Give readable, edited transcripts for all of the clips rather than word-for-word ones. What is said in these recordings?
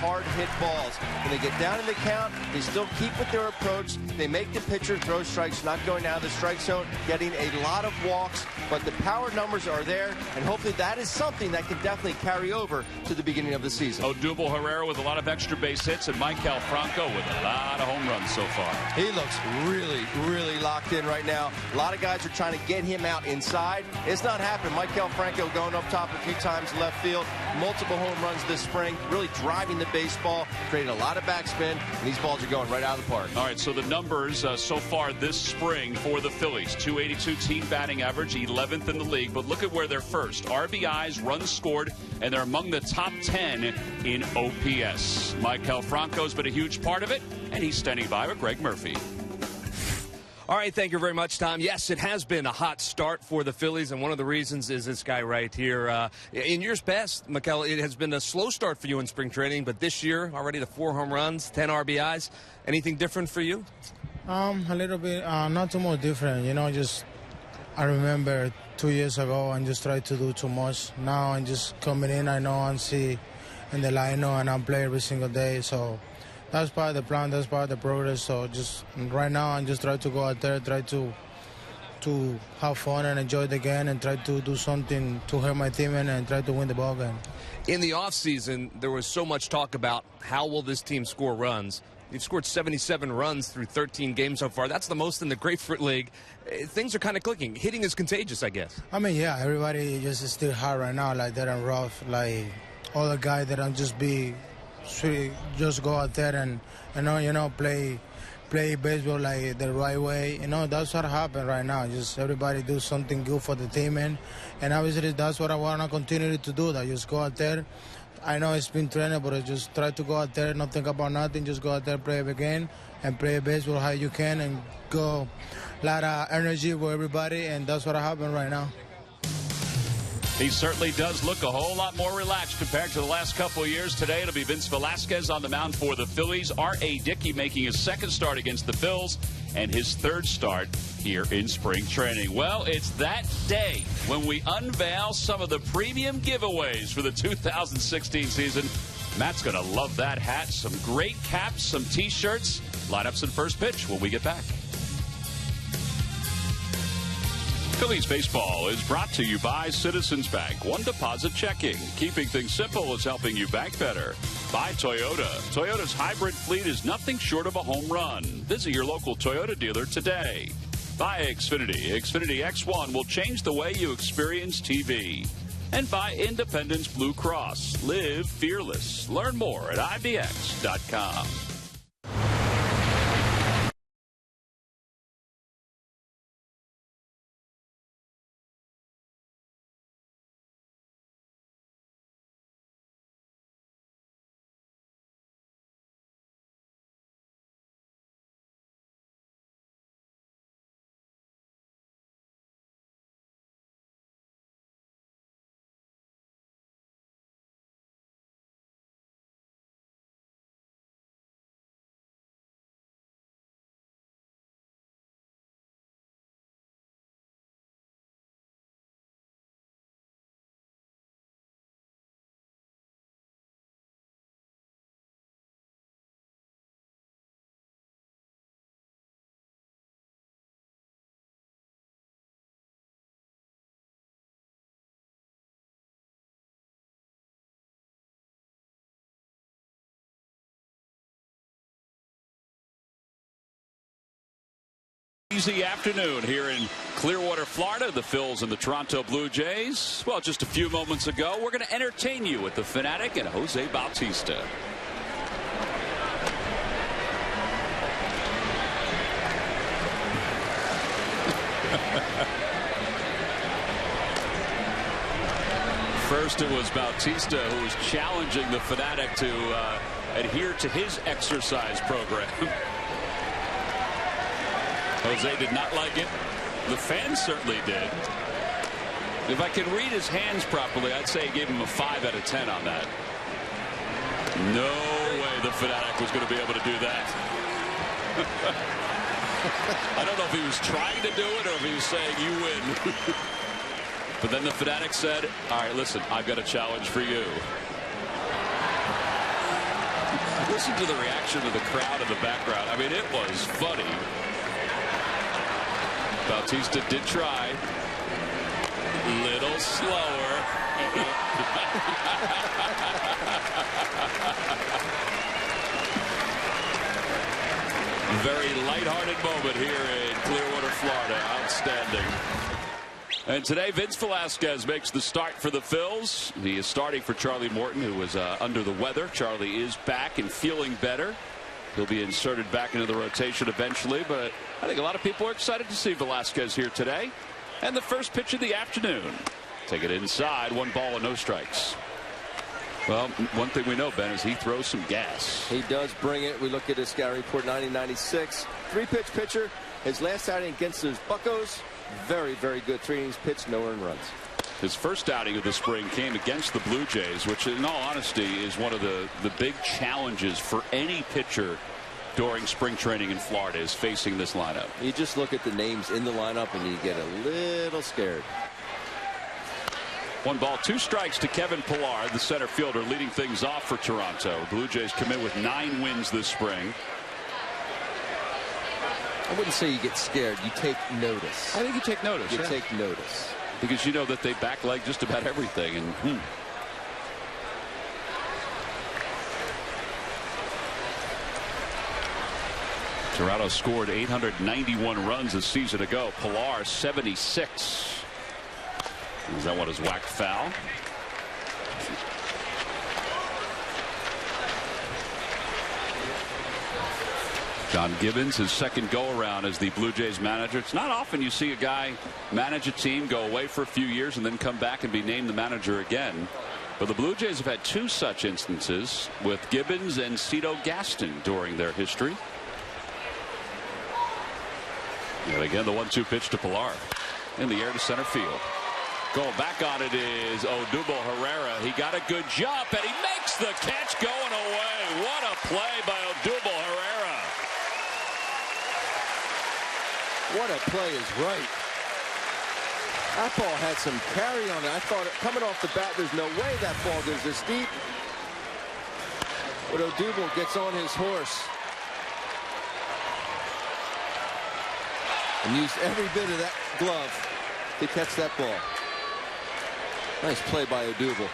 hard hit balls. When they get down in the count, they still keep with their approach. They make the pitcher throw strikes, not going out of the strike zone, getting a lot of walks, but the power numbers are there, and hopefully that is something that can definitely carry over to the beginning of the season. Odubel Herrera with a lot of extra base hits, and Maikel Franco with a lot of home runs so far. He looks really, really locked in right now. A lot of guys are trying to get him out inside. It's not happening. Maikel Franco going up top a few times left field. Multiple home runs this spring, really driving the baseball, creating a lot of backspin, and these balls are going right out of the park. All right, so the numbers so far this spring for the Phillies. 282 team batting average, 11th in the league, but look at where they're first. RBIs, runs scored, and they're among the top 10 in OPS. Maikel Franco's been a huge part of it, and he's standing by with Greg Murphy. All right, thank you very much, Tom. Yes, it has been a hot start for the Phillies, and one of the reasons is this guy right here. In years past, Maikel, it has been a slow start for you in spring training, but this year, already the 4 home runs, 10 RBIs. Anything different for you? A little bit, not too much different. You know, just I remember 2 years ago and just tried to do too much. Now I'm just coming in, I know and see in the lineup, and I'm playing every single day, so that's part of the plan, that's part of the progress. So just right now, I'm just trying to go out there, try to have fun and enjoy the game, and try to do something to help my team and try to win the ball game. In the offseason, there was so much talk about how will this team score runs. You've scored 77 runs through 13 games so far. That's the most in the Grapefruit League. Things are kind of clicking. Hitting is contagious, I guess. I mean, yeah, everybody just is still hard right now, like they're rough, like all the guys that don't just go out there and play baseball like the right way. You know, that's what happened right now. Just everybody do something good for the team, and obviously that's what I want to continue to do. That just go out there. I know it's been training, but I just try to go out there, not think about nothing. Just go out there, play the game, and play baseball how you can, and go a lot of energy for everybody, and that's what happened right now. He certainly does look a whole lot more relaxed compared to the last couple of years. Today it'll be Vince Velasquez on the mound for the Phillies. R.A. Dickey making his second start against the Phils and his third start here in spring training. Well, it's that day when we unveil some of the premium giveaways for the 2016 season. Matt's going to love that hat. Some great caps, some T-shirts. Lineups and first pitch when we get back. Phillies baseball is brought to you by Citizens Bank. One deposit checking. Keeping things simple is helping you bank better. By Toyota. Toyota's hybrid fleet is nothing short of a home run. Visit your local Toyota dealer today. By Xfinity. Xfinity X1 will change the way you experience TV. And by Independence Blue Cross. Live fearless. Learn more at IBX.com. Easy afternoon here in Clearwater, Florida. The Phils and the Toronto Blue Jays. Well, just a few moments ago, we're going to entertain you with the Fanatic and Jose Bautista. First, it was Bautista who was challenging the Fanatic to adhere to his exercise program. Jose did not like it. The fans certainly did. If I can read his hands properly, I'd say he gave him a 5 out of 10 on that. No way the Fanatic was going to be able to do that. I don't know if he was trying to do it or if he was saying, you win. But then the Fanatic said, all right, listen, I've got a challenge for you. Listen to the reaction of the crowd in the background. I mean, it was funny. Bautista did try. Little slower. Very lighthearted moment here in Clearwater, Florida. Outstanding. And today, Vince Velasquez makes the start for the Phils. He is starting for Charlie Morton, who was under the weather. Charlie is back and feeling better. He'll be inserted back into the rotation eventually, but I think a lot of people are excited to see Velasquez here today. And the first pitch of the afternoon. Take it inside, 1 ball and no strikes. Well, one thing we know, Ben, is he throws some gas. He does bring it. We look at his scouting report, 90-96. 3-pitch pitcher. His last outing against those Buccos, very, very good. 3 innings pitched, no earned runs. His first outing of the spring came against the Blue Jays, which in all honesty is one of the big challenges for any pitcher during spring training in Florida, is facing this lineup. You just look at the names in the lineup and you get a little scared. 1 ball, 2 strikes to Kevin Pillar, the center fielder, leading things off for Toronto. Blue Jays come in with 9 wins this spring. I wouldn't say you get scared. You take notice. I think you take notice. You take notice. Because you know that they backleg just about everything. And Toronto scored 891 runs a season ago. Pillar 76. That one is whacked foul. John Gibbons, his second go-around as the Blue Jays manager. It's not often you see a guy manage a team, go away for a few years, and then come back and be named the manager again. But the Blue Jays have had 2 such instances with Gibbons and Cito Gaston during their history. And again, the 1-2 pitch to Pillar. In the air to center field. Going back on it is Odubel Herrera. He got a good jump, and he makes the catch going away. What a play by Odubel Herrera. What a play is right. That ball had some carry on it. I thought coming off the bat, there's no way that ball goes this deep. But Odubel gets on his horse and used every bit of that glove to catch that ball. Nice play by Odubel.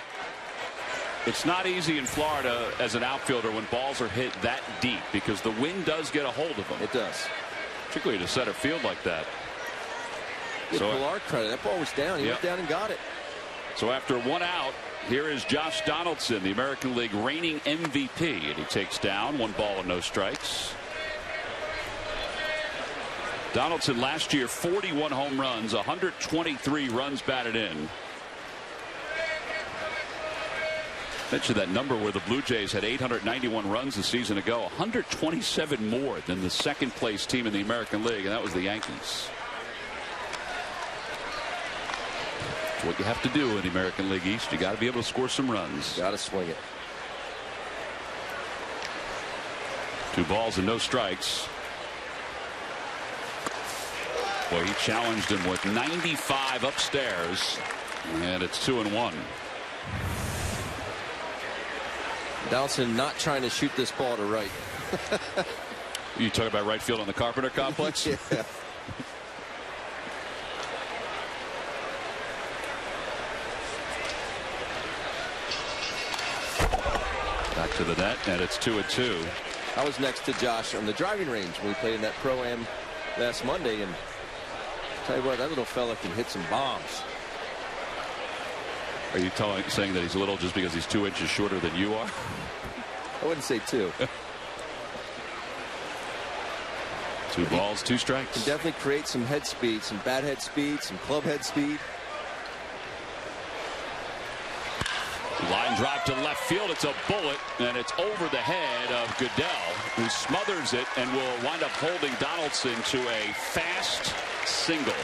It's not easy in Florida as an outfielder when balls are hit that deep, because the wind does get a hold of them. It does. Particularly to center field like that. Give Pillar credit. That ball was down. He went down and got it. So after 1 out, here is Josh Donaldson, the American League reigning MVP, and he takes down 1 ball and no strikes. Donaldson last year 41 home runs, 123 runs batted in. Mentioned that number where the Blue Jays had 891 runs a season ago, 127 more than the second place team in the American League, and that was the Yankees. It's what you have to do in the American League East. You got to be able to score some runs. Got to swing it. 2 balls and no strikes. Boy, he challenged him with 95 upstairs, and it's 2-1. Donaldson not trying to shoot this ball to right. You talk about right field on the Carpenter Complex? Yeah. Back to the net, and it's 2-2. I was next to Josh on the driving range when we played in that Pro-Am last Monday, and I'll tell you what, that little fella can hit some bombs. Are you saying that he's little just because he's 2 inches shorter than you are? I wouldn't say 2. 2 balls, 2 strikes. Can definitely create some head speed, some bat head speed, some club head speed. Line drive to left field. It's a bullet, and it's over the head of Goodell, who smothers it and will wind up holding Donaldson to a fast single.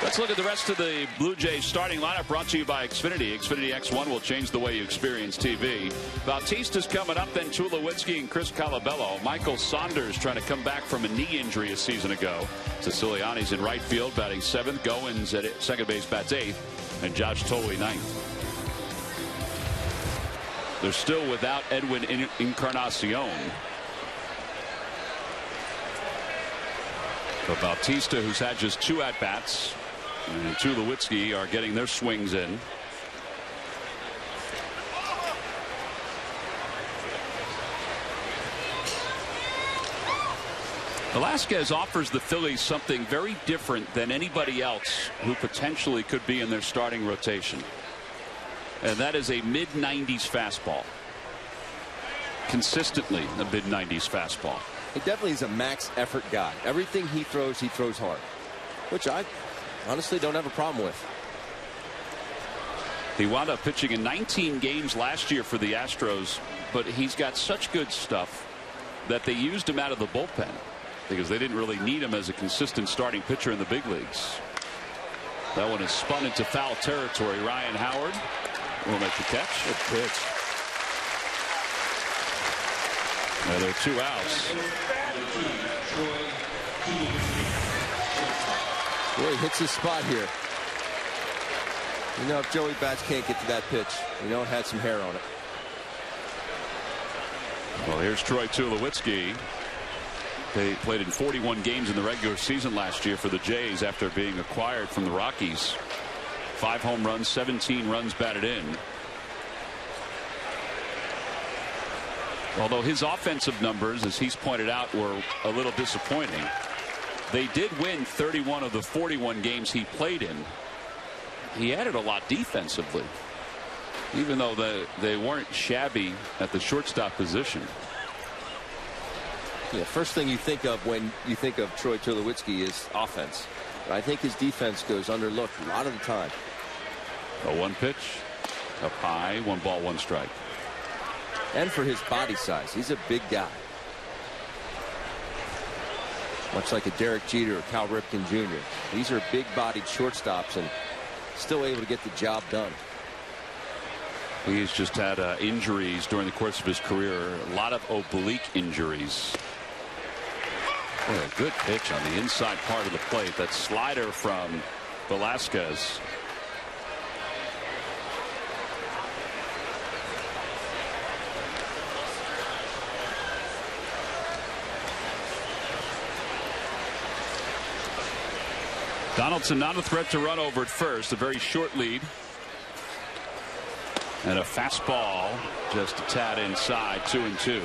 Let's look at the rest of the Blue Jays starting lineup, brought to you by Xfinity. Xfinity X1 will change the way you experience TV. Bautista's coming up, then Tulowitzki and Chris Colabello. Michael Saunders trying to come back from a knee injury a season ago. Siciliani's in right field, batting 7th. Goins at second base, bats 8th. And Josh Thole 9th. They're still without Edwin Encarnacion. But Bautista, who's had just 2 at-bats, and Tulowitzki are getting their swings in. Velasquez offers the Phillies something very different than anybody else who potentially could be in their starting rotation. And that is a mid-90s fastball. Consistently a mid-90s fastball. He definitely is a max effort guy. Everything he throws hard, which I honestly don't have a problem with. He wound up pitching in 19 games last year for the Astros, but he's got such good stuff that they used him out of the bullpen because they didn't really need him as a consistent starting pitcher in the big leagues. That one is spun into foul territory. Ryan Howard will make the catch. Good pitch. Now there are 2 outs. Boy, he hits his spot here. You know, if Joey Bats can't get to that pitch, you know, it had some hair on it. Well, here's Troy Tulowitzki. They played in 41 games in the regular season last year for the Jays after being acquired from the Rockies. 5 home runs, 17 runs batted in. Although his offensive numbers, as he's pointed out, were a little disappointing. They did win 31 of the 41 games he played in. He added a lot defensively, even though they weren't shabby at the shortstop position. Yeah, first thing you think of when you think of Troy Tulowitzki is offense. But I think his defense goes underlooked a lot of the time. A 1 pitch, up high, 1 ball, 1 strike. And for his body size, he's a big guy. Much like a Derek Jeter or Cal Ripken Jr. These are big-bodied shortstops and still able to get the job done. He's just had injuries during the course of his career. A lot of oblique injuries. Boy, a good pitch on the inside part of the plate. That slider from Velasquez. Donaldson not a threat to run over at first. A very short lead. And a fastball just a tad inside. 2-2.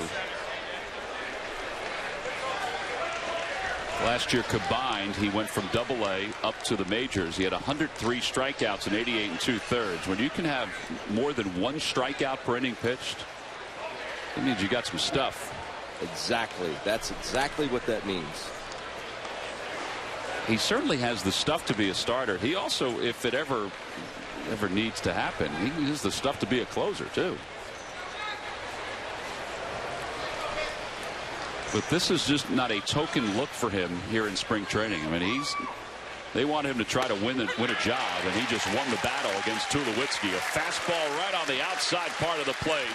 Last year combined, he went from Double-A up to the majors. He had 103 strikeouts and 88 2/3. When you can have more than 1 strikeout per inning pitched, it means you got some stuff. Exactly. That's exactly what that means. He certainly has the stuff to be a starter. He also, if it ever needs to happen, he has the stuff to be a closer too. But this is just not a token look for him here in spring training. I mean, they want him to try to win a job, and he just won the battle against Tulowitzki. A fastball right on the outside part of the plate.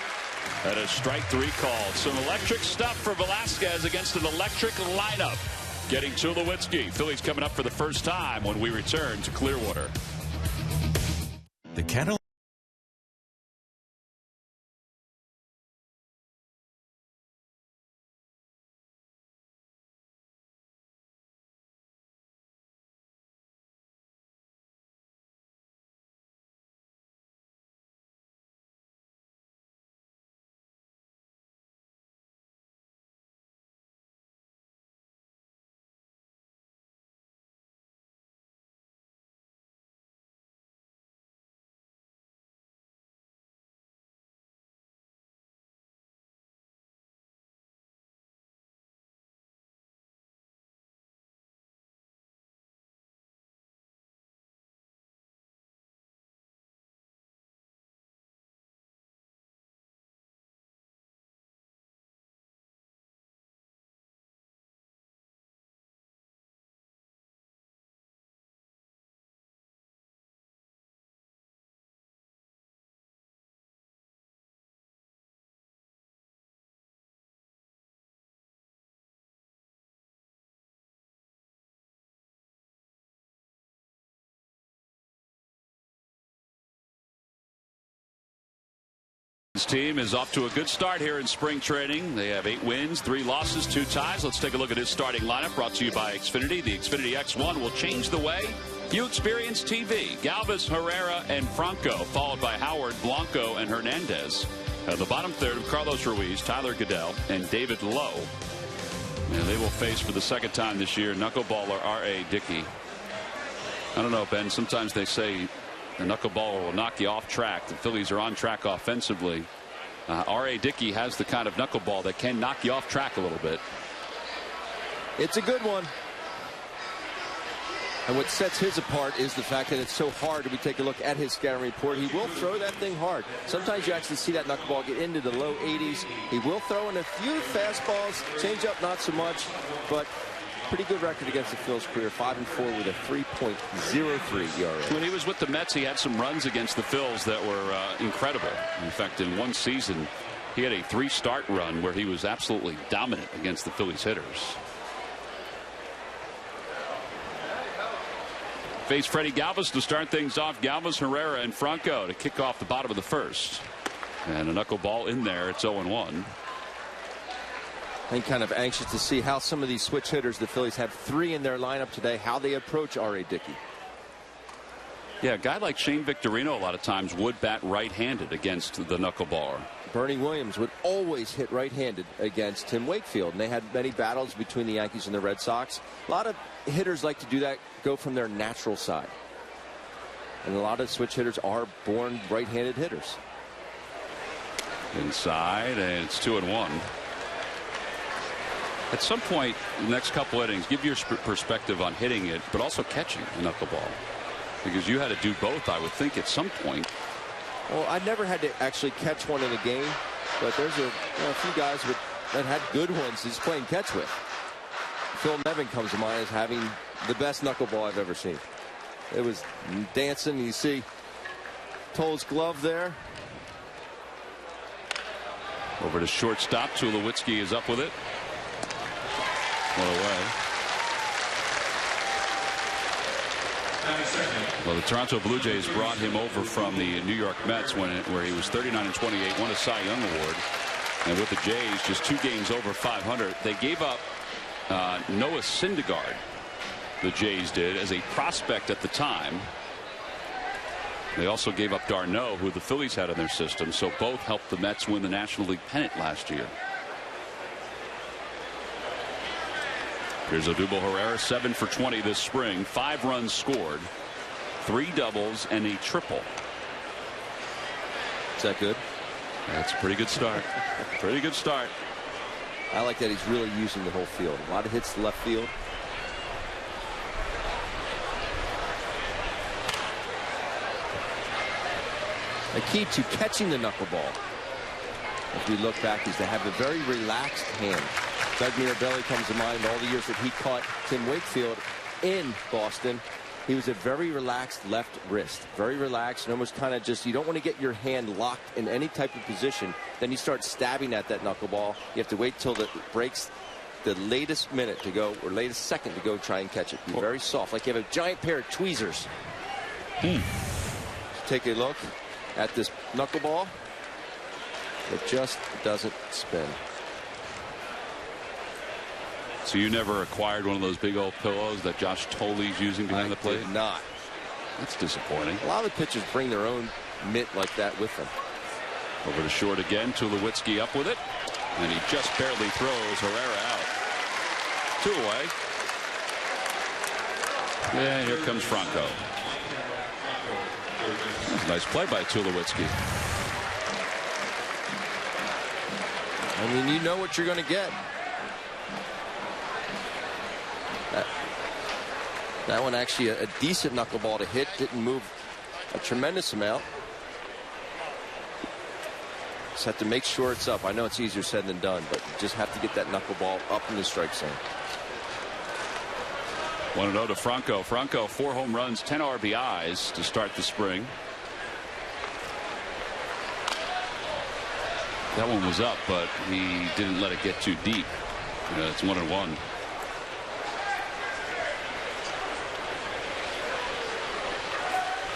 That is strike 3 called. Some electric stuff for Velasquez against an electric lineup. Getting Tulowitzki. Phillies coming up for the first time when we return to Clearwater. The This team is off to a good start here in spring training. They have 8 wins, 3 losses, 2 ties. Let's take a look at his starting lineup, brought to you by Xfinity. The Xfinity X1 will change the way you experience TV. Galvis, Herrera, and Franco, followed by Howard, Blanco, and Hernandez. The bottom third of Carlos Ruiz, Tyler Goodell, and David Lowe. And they will face for the second time this year knuckleballer R.A. Dickey. I don't know, Ben. Sometimes they say the knuckleballer will knock you off track. The Phillies are on track offensively. R.A. Dickey has the kind of knuckleball that can knock you off track a little bit. It's a good one. And what sets his apart is the fact that it's so hard. If we take a look at his scouting report, he will throw that thing hard. Sometimes you actually see that knuckleball get into the low 80s. He will throw in a few fastballs, change up not so much, but pretty good record against the Phillies career, 5-4 with a 3.03 ERA. When he was with the Mets, he had some runs against the Phils that were incredible. In fact, in one season, he had a 3-start run where he was absolutely dominant against the Phillies hitters. Face Freddie Galvis to start things off. Galvis, Herrera, and Franco to kick off the bottom of the first. And a knuckleball in there. It's 0-1. I'm kind of anxious to see how some of these switch hitters, the Phillies have 3 in their lineup today, how they approach R.A. Dickey. Yeah, a guy like Shane Victorino a lot of times would bat right-handed against the knuckleballer. Bernie Williams would always hit right-handed against Tim Wakefield, and they had many battles between the Yankees and the Red Sox. A lot of hitters like to do that, go from their natural side. And a lot of switch hitters are born right-handed hitters. Inside, and it's 2-1. At some point, the next couple innings, give your perspective on hitting it, but also catching a knuckleball. Because you had to do both, I would think, at some point. Well, I never had to actually catch one in a game, but there's a few guys that had good ones he's playing catch with. Phil Nevin comes to mind as having the best knuckleball I've ever seen. It was dancing. You see Toll's glove there. Over to shortstop. Tulowitzki is up with it. One away. Well, the Toronto Blue Jays brought him over from the New York Mets where he was 39-28, won a Cy Young Award. And with the Jays just 2 games over 500, they gave up Noah Syndergaard, the Jays did, as a prospect at the time. They also gave up Darno, who the Phillies had in their system, so both helped the Mets win the National League pennant last year. Here's Odubel Herrera, 7 for 20 this spring, 5 runs scored, 3 doubles, and a triple. Is that good? That's a pretty good start. Pretty good start. I like that he's really using the whole field. A lot of hits to left field. The key to catching the knuckleball, if we look back, is to have a very relaxed hand. Doug Mirabelli comes to mind all the years that he caught Tim Wakefield in Boston. He was a very relaxed left wrist, very relaxed, and almost kind of just, you don't want to get your hand locked in any type of position. Then you start stabbing at that knuckleball. You have to wait till it breaks the latest minute to go, or latest second to go try and catch it. Be very soft, like you have a giant pair of tweezers. Take a look at this knuckleball. It just doesn't spin. So you never acquired one of those big old pillows that Josh Toley's using behind the plate? I did not. That's disappointing. A lot of the pitchers bring their own mitt like that with them. Over to short again. Tulowitzki up with it. And he just barely throws Herrera out. 2 away. And here comes Franco. Nice play by Tulowitzki. I mean, you know what you're going to get. That one actually a decent knuckleball to hit. Didn't move a tremendous amount. Just have to make sure it's up. I know it's easier said than done, but you just have to get that knuckleball up in the strike zone. 1-0 to Franco. Franco, 4 home runs, 10 RBIs to start the spring. That one was up, but he didn't let it get too deep. It's 1-1.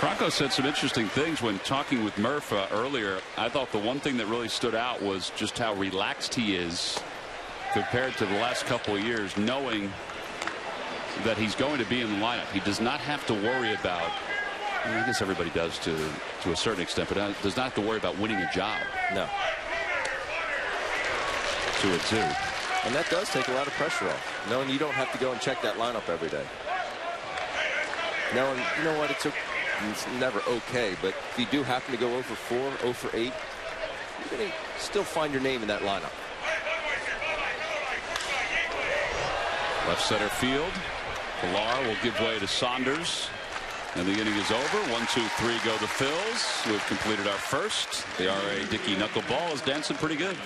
Franco said some interesting things when talking with Murph earlier. I thought the one thing that really stood out was just how relaxed he is compared to the last couple of years, knowing that he's going to be in the lineup. He does not have to worry about, I guess everybody does to a certain extent, but does not have to worry about winning a job. No. 2-2. And that does take a lot of pressure off, knowing you don't have to go and check that lineup every day. Knowing, you know what, it's never okay, but if you do happen to go 0 for 4, 0 for 8, you're going to still find your name in that lineup. Left center field. Pilar will give way to Saunders. And the inning is over. 1-2-3 go the Phils. We've completed our first. The R.A. Dickey knuckleball is dancing pretty good.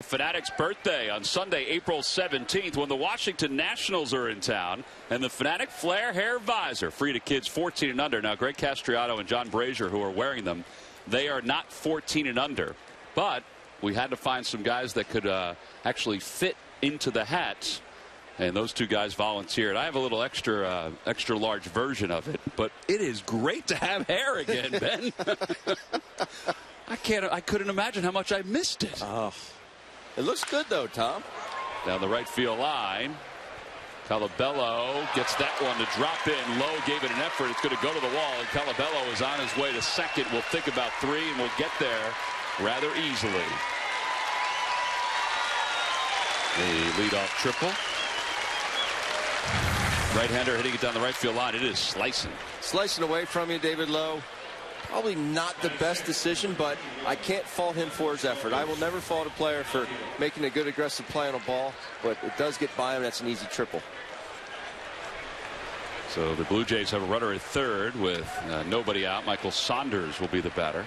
Fanatics' birthday on Sunday, April 17th, when the Washington Nationals are in town, and the Fanatic Flare Hair Visor, free to kids 14 and under. Now, Greg Castriato and John Brazier, who are wearing them, they are not 14 and under, but we had to find some guys that could actually fit into the hats, and those two guys volunteered. I have a little extra large version of it, but it is great to have hair again, Ben. I couldn't imagine how much I missed it. Oh. It looks good, though, Tom. Down the right field line. Calabello gets that one to drop in. Lowe gave it an effort. It's going to go to the wall, and Calabello is on his way to second. We'll think about 3, and we'll get there rather easily. The leadoff triple. Right-hander hitting it down the right field line. It is slicing. Slicing away from you, David Lowe. Probably not the best decision, but I can't fault him for his effort. I will never fault a player for making a good aggressive play on a ball, but it does get by him. That's an easy triple. So the Blue Jays have a runner at third with nobody out. Michael Saunders will be the batter.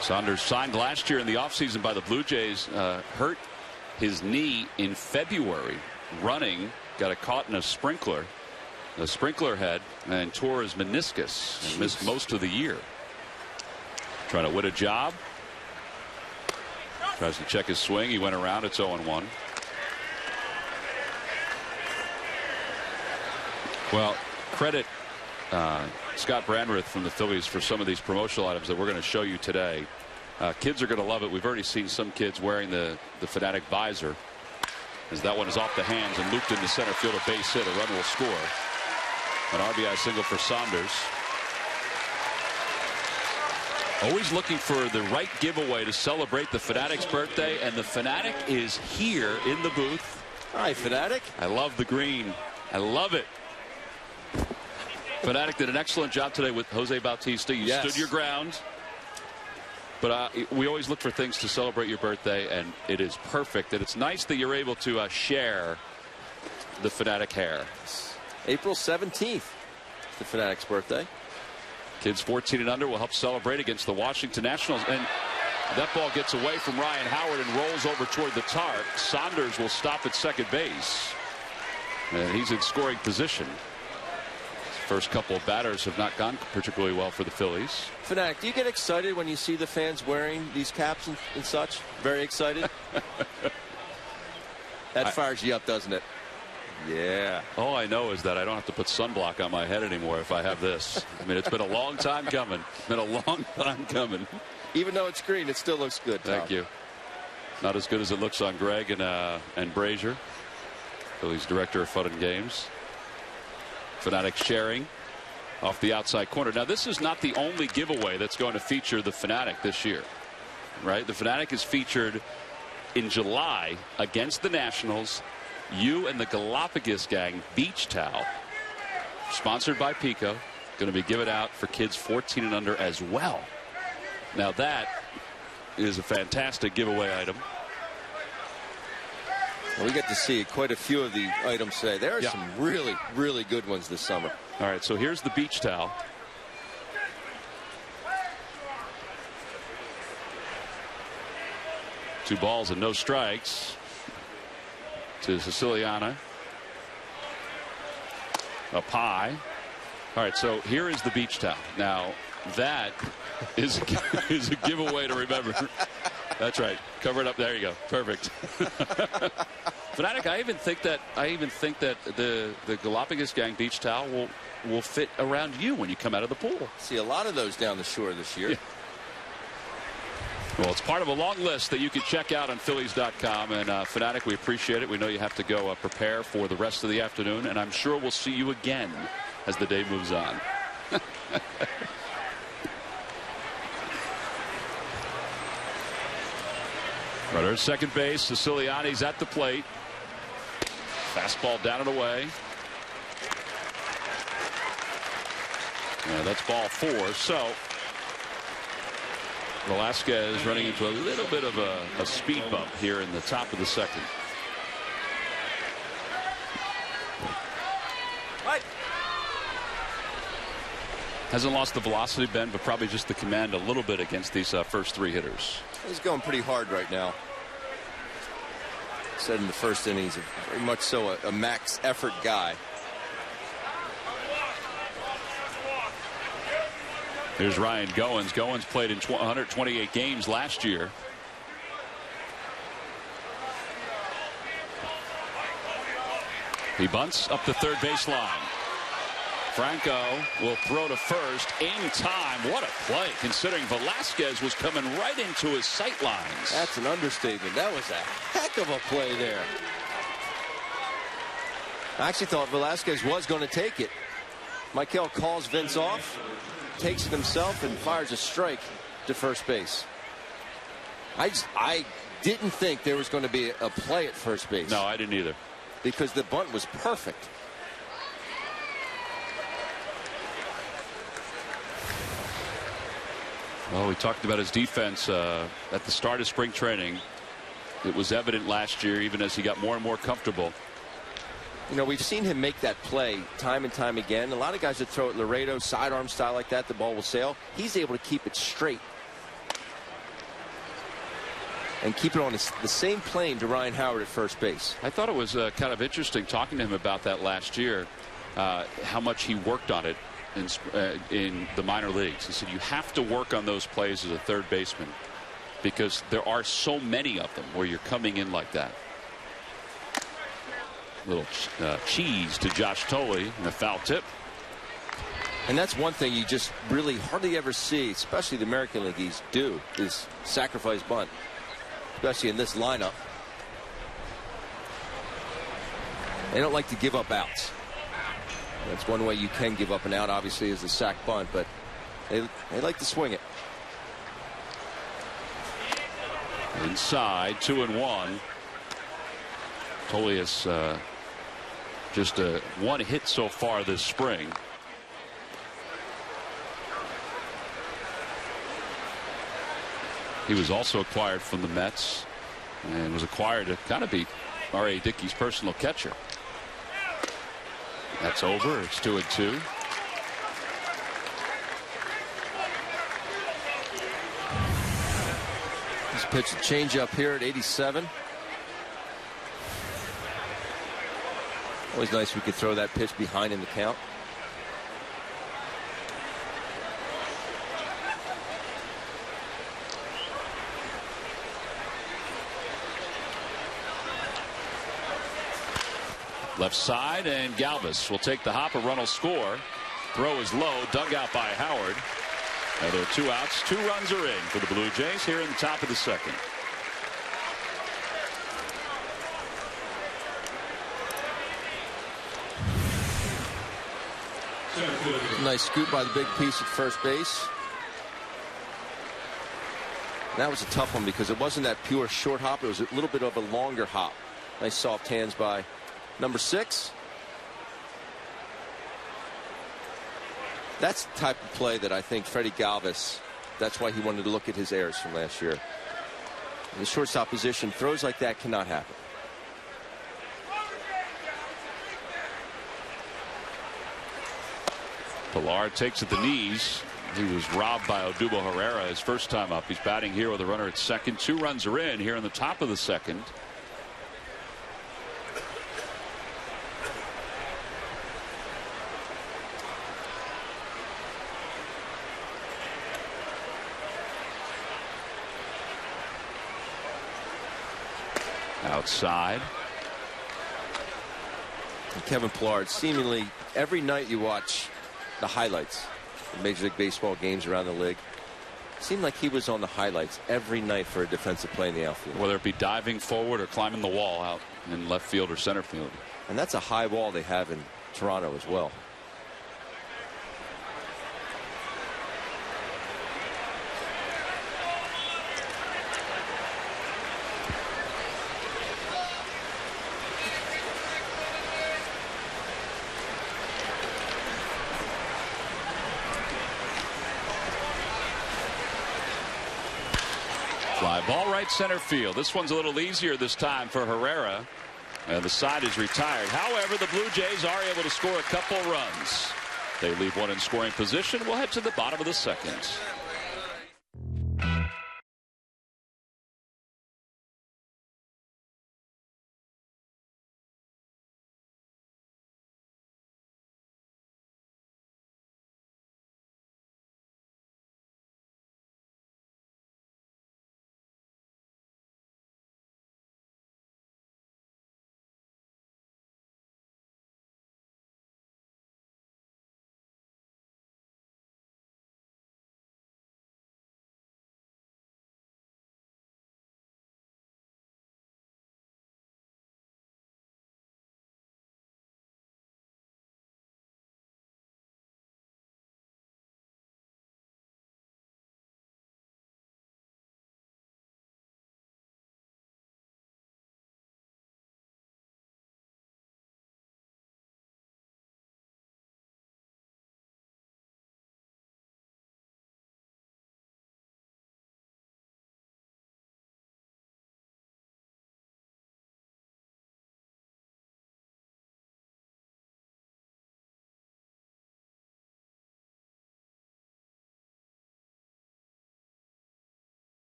Saunders signed last year in the offseason by the Blue Jays, hurt his knee in February running, got it caught in a sprinkler head, and tore his meniscus and missed most of the year. Trying to win a job. Tries to check his swing. He went around. It's 0-1. Well, credit Scott Brandreth from the Phillies for some of these promotional items that we're going to show you today. Kids are going to love it. We've already seen some kids wearing the Fanatic visor, as that one is off the hands and looped into center field. A base hit. A run will score. An RBI single for Saunders. Always looking for the right giveaway to celebrate the Fanatic's birthday, and the Fanatic is here in the booth. Hi, Fanatic. I love the green. I love it. Fanatic did an excellent job today with Jose Bautista. You stood your ground. But we always look for things to celebrate your birthday, and it is perfect. And it's nice that you're able to share the Fanatic hair. April 17th, the Fanatic's birthday. Kids 14 and under will help celebrate against the Washington Nationals. And that ball gets away from Ryan Howard and rolls over toward the tarp. Saunders will stop at second base. And he's in scoring position. First couple of batters have not gone particularly well for the Phillies. Fanatic, do you get excited when you see the fans wearing these caps and such? Very excited? That fires you up, doesn't it? Yeah. All I know is that I don't have to put sunblock on my head anymore if I have this. I mean, it's been a long time coming. It's been a long time coming. Even though it's green, it still looks good, Tom. Thank you. Not as good as it looks on Greg and Brazier, Phillies director of fun and games. Fanatic sharing off the outside corner. Now, this is not the only giveaway that's going to feature the Fanatic this year, right? The Fanatic is featured in July against the Nationals. You and the Galapagos Gang beach towel, sponsored by Pico, going to be given out for kids 14 and under as well. Now that is a fantastic giveaway item. Well, we get to see quite a few of the items today. There are some really, really good ones this summer. All right, so here's the beach towel. Two balls and no strikes to Siciliana. Up high. All right, so here is the beach towel. Now that is a giveaway to remember. That's right. Cover it up. There you go. Perfect. Fanatic, I even think that the Galapagos Gang beach towel will fit around you when you come out of the pool. See a lot of those down the shore this year. Yeah. Well, it's part of a long list that you can check out on Phillies.com. And Fanatic, we appreciate it. We know you have to go prepare for the rest of the afternoon, and I'm sure we'll see you again as the day moves on. Runner at second base. Siciliani's at the plate. Fastball down and away. Yeah, that's ball 4. So Velasquez running into a little bit of a speed bump here in the top of the second. Right. Hasn't lost the velocity, Ben, but probably just the command a little bit against these first 3 hitters. He's going pretty hard right now. Said in the first inning, he's very much so a max effort guy. Here's Ryan Goins. Goins played in 128 games last year. He bunts up the third baseline. Franco will throw to first in time. What a play, considering Velasquez was coming right into his sight lines. That's an understatement. That was a heck of a play there. I actually thought Velasquez was going to take it. Michael calls Vince off, takes it himself, and fires a strike to first base. I didn't think there was going to be a play at first base. No, I didn't either. Because the bunt was perfect. Well, we talked about his defense at the start of spring training. It was evident last year, even as he got more and more comfortable. You know, we've seen him make that play time and time again. A lot of guys that throw it Laredo, sidearm style like that, the ball will sail. He's able to keep it straight and keep it on the same plane to Ryan Howard at first base. I thought it was kind of interesting talking to him about that last year, how much he worked on it in the minor leagues. He said you have to work on those plays as a third baseman because there are so many of them where you're coming in like that. Little cheese to Josh Tolle and a foul tip. And that's one thing you just really hardly ever see, especially the American Leagues do, is sacrifice bunt, especially in this lineup. They don't like to give up outs. That's one way you can give up an out, obviously, is the sac bunt, but they like to swing it. Inside, 2-1. Tolle has just one hit so far this spring. He was also acquired from the Mets and was acquired to kind of be R.A. Dickey's personal catcher. That's over. It's 2-2. He's pitched a changeup here at 87. Always nice we could throw that pitch behind in the count. Left side, and Galvis will take the hop. A run will score. Throw is low, dug out by Howard. Now there are 2 outs. 2 runs are in for the Blue Jays here in the top of the second. Nice scoop by the big piece at first base. That was a tough one because it wasn't that pure short hop. It was a little bit of a longer hop. Nice soft hands by number 6. That's the type of play that I think Freddie Galvis, that's why he wanted to look at his errors from last year. In the shortstop position, throws like that cannot happen. Pilar takes at the knees. He was robbed by Odubel Herrera his first time up. He's batting here with a runner at second. 2 runs are in here in the top of the second. Outside. And Kevin Pilar, seemingly every night you watch the highlights of Major League Baseball games around the league, it seemed like he was on the highlights every night for a defensive play in the outfield. Whether it be diving forward or climbing the wall out in left field or center field. And that's a high wall they have in Toronto as well. Fly ball right center field. This one's a little easier this time for Herrera. And the side is retired. However, the Blue Jays are able to score a couple runs. They leave one in scoring position. We'll head to the bottom of the second.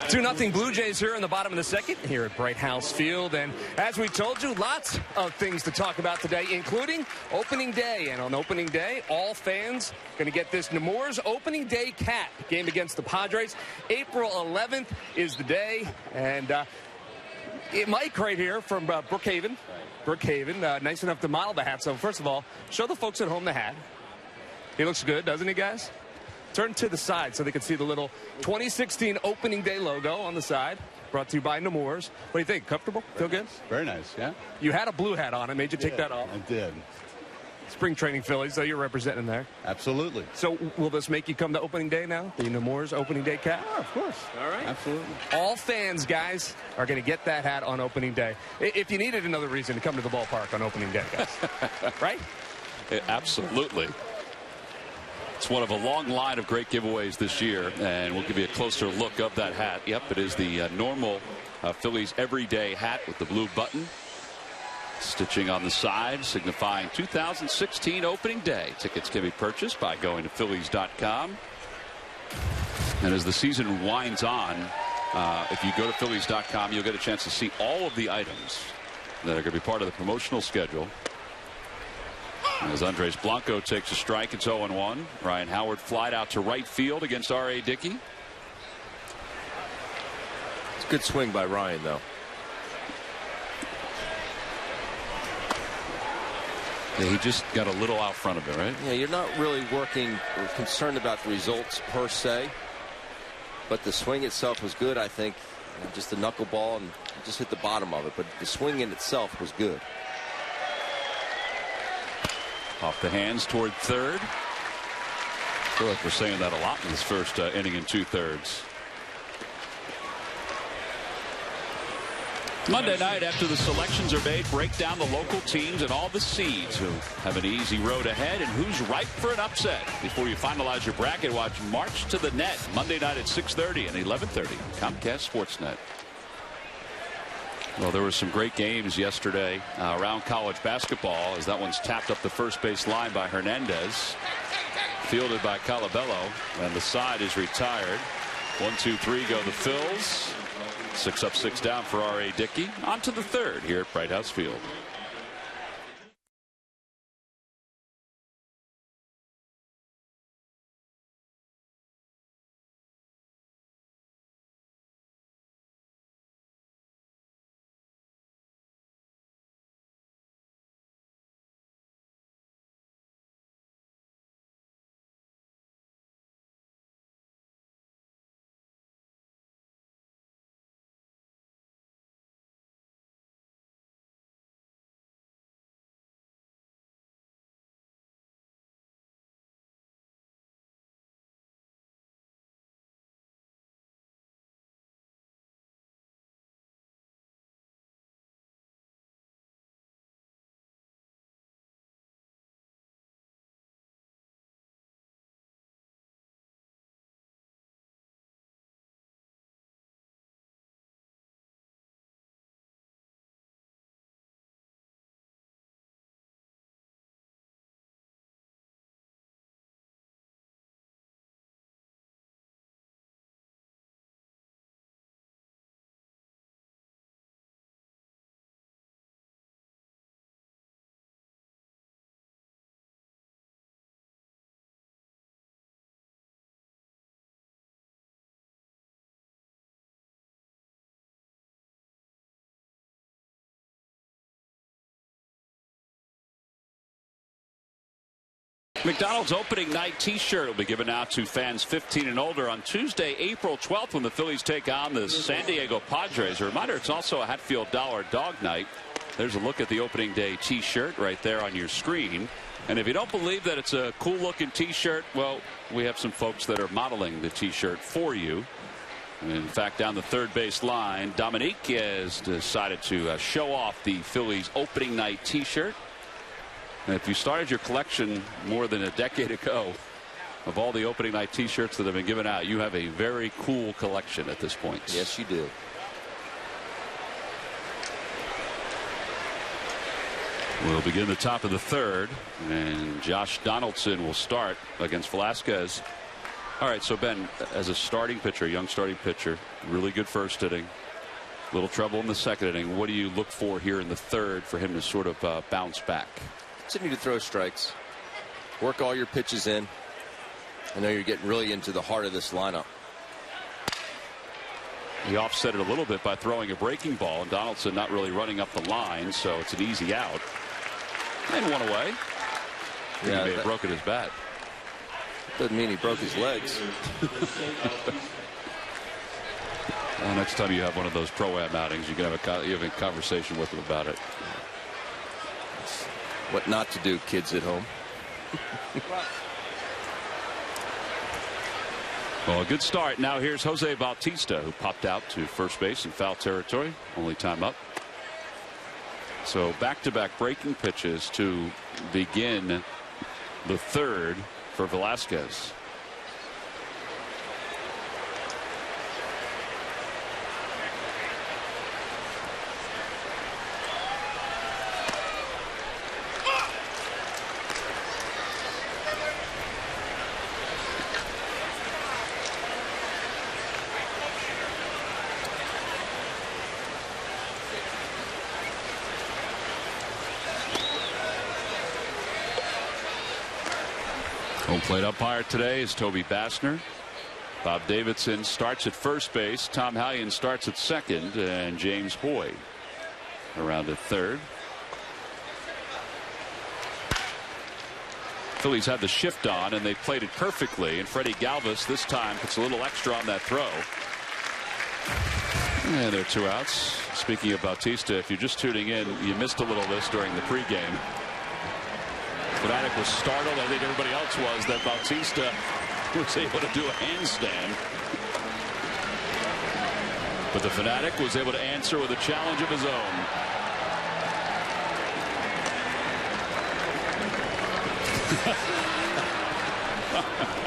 Two 2-0 Blue Jays here in the bottom of the second here at Bright House Field. And as we told you, lots of things to talk about today, including opening day. And on opening day, all fans going to get this Nemours opening day cap game against the Padres. April 11th is the day. And Mike right here from Brookhaven. Brookhaven, nice enough to model the hat. So first of all, show the folks at home the hat. He looks good, doesn't he, guys? Turn to the side so they can see the little 2016 opening day logo on the side. Brought to you by Nemours. What do you think? Comfortable? Feel good? Very nice, yeah. You had a blue hat on. It made you take that off. I did. spring training Phillies, so you're representing there. Absolutely. So will this make you come to opening day now? The Nemours opening day cap? Oh, of course. All right. Absolutely. All fans, guys, are going to get that hat on opening day. If you needed another reason to come to the ballpark on opening day, guys. Right? Absolutely. It's one of a long line of great giveaways this year, and we'll give you a closer look of that hat. Yep, it is the normal Phillies everyday hat with the blue button. Stitching on the side signifying 2016 opening day. Tickets can be purchased by going to Phillies.com. And as the season winds on, if you go to Phillies.com, you'll get a chance to see all of the items that are going to be part of the promotional schedule. As Andres Blanco takes a strike, it's 0-1. Ryan Howard flied out to right field against R.A. Dickey. It's a good swing by Ryan, though. Yeah, he just got a little out front of it, right? Yeah, you're not really working or concerned about the results per se, but the swing itself was good, I think. Just the knuckleball and just hit the bottom of it, but the swing in itself was good. Off the hands toward third. I feel like we're saying that a lot in this first inning and 2/3. Monday night, after the selections are made, break down the local teams and all the seeds who have an easy road ahead and who's ripe for an upset. Before you finalize your bracket, watch March to the Net Monday night at 6:30 and 11:30. Comcast Sportsnet. Well, there were some great games yesterday around college basketball, as that one's tapped up the first base line by Hernandez. Fielded by Colabello, and the side is retired. 1, 2, 3 go the Phils. 6 up, 6 down for R.A. Dickey. On to the third here at Bright House Field. McDonald's opening night T-shirt will be given out to fans 15 and older on Tuesday, April 12th, when the Phillies take on the San Diego Padres. A reminder, it's also a Hatfield Dollar Dog Night. There's a look at the opening day T-shirt right there on your screen. And if you don't believe that it's a cool looking T-shirt, well, we have some folks that are modeling the T-shirt for you. And in fact, down the third base line, Dominique has decided to show off the Phillies opening night T-shirt. And if you started your collection more than a decade ago of all the opening night T-shirts that have been given out, you have a very cool collection at this point. Yes, you do. We'll begin the top of the third, and Josh Donaldson will start against Velasquez. All right, so Ben, as a starting pitcher, young starting pitcher, really good first inning, little trouble in the second inning. What do you look for here in the third for him to sort of bounce back? Continue to throw strikes. Work all your pitches in. I know you're getting really into the heart of this lineup. He offset it a little bit by throwing a breaking ball, and Donaldson not really running up the line, so it's an easy out. And one away. Yeah, he may have broken his bat. Doesn't mean he broke his legs. Well, next time you have one of those pro-am outings, you can have a conversation with him about it. What not to do, kids at home. Well, a good start. Now here's Jose Bautista, who popped out to first base in foul territory. Only time up. So back-to-back breaking pitches to begin the third for Velasquez. Home plate umpire today is Toby Bassner. Bob Davidson starts at first base. Tom Hallion starts at second, and James Hoy around at third. Phillies had the shift on, and they played it perfectly. And Freddie Galvis this time puts a little extra on that throw. And there are 2 outs. Speaking of Bautista, if you're just tuning in, you missed a little of this during the pregame. Fanatic was startled. I think everybody else was that Bautista was able to do a handstand. But the Fanatic was able to answer with a challenge of his own.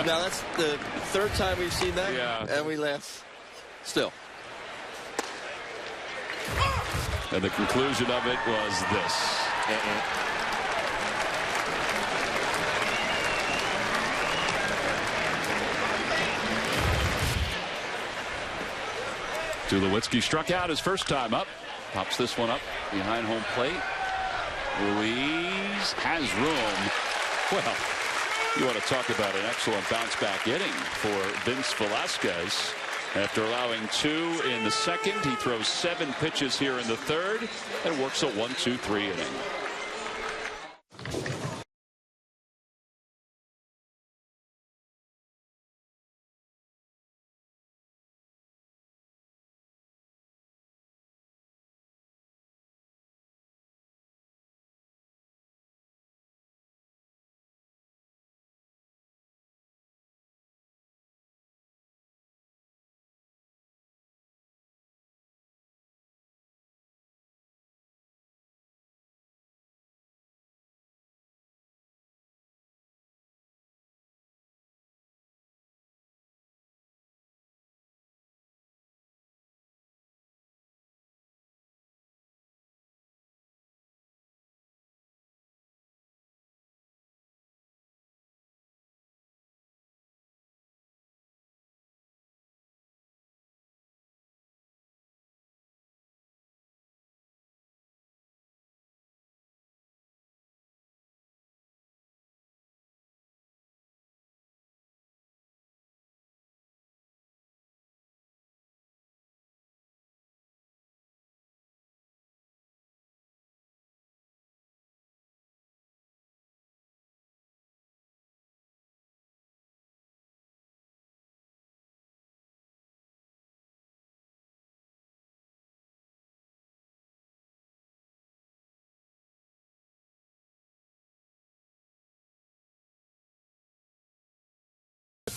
Now that's the 3rd time we've seen that. Yeah. And we laugh still. And the conclusion of it was this. Tulowitzki struck out his first time up. Pops this one up behind home plate. Ruiz has room. Well, you want to talk about an excellent bounce back inning for Vince Velasquez. After allowing 2 in the second, he throws 7 pitches here in the third and works a 1-2-3 inning.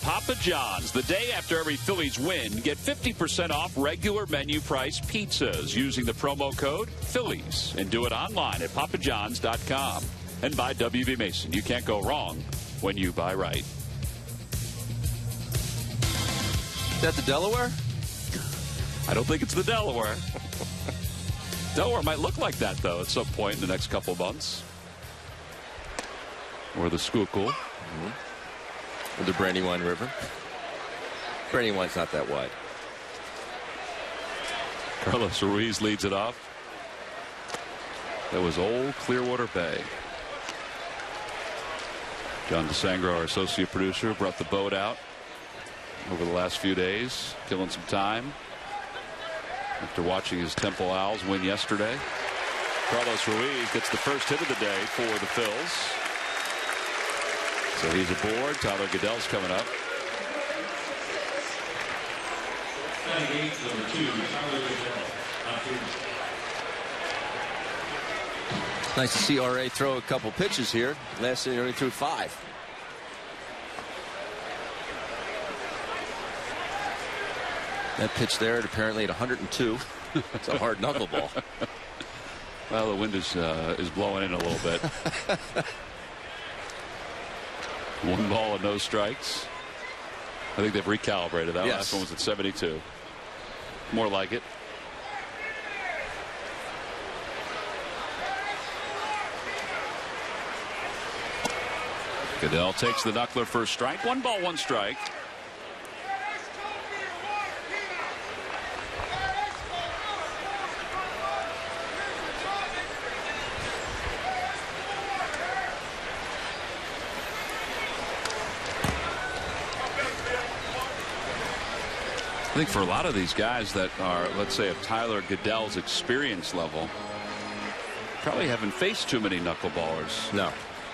Papa John's. The day after every Phillies win, get 50% off regular menu price pizzas using the promo code Phillies, and do it online at papajohns.com. And buy W.B. Mason. You can't go wrong when you buy right. Is that the Delaware? I don't think it's the Delaware. Delaware might look like that, though, at some point in the next couple months. Or the Schuylkill. Or the Brandywine River. Brandywine's not that wide. Carlos Ruiz leads it off. That was old Clearwater Bay. John DeSangro, our associate producer, brought the boat out over the last few days, killing some time after watching his Temple Owls win yesterday. Carlos Ruiz gets the first hit of the day for the Phils. So he's aboard. Tyler Goodell's coming up. Nice to see R.A. throw a couple pitches here. Last inning, he only threw 5. That pitch there, apparently at 102. It's a hard knuckleball. Well, the wind is blowing in a little bit. 1 ball and no strikes. I think they've recalibrated that. Yes. Last one was at 72. More like it. Goodell takes the knuckler for a strike. 1 ball, 1 strike. I think for a lot of these guys that are, let's say, of Tyler Goodell's experience level, probably haven't faced too many knuckleballers. No.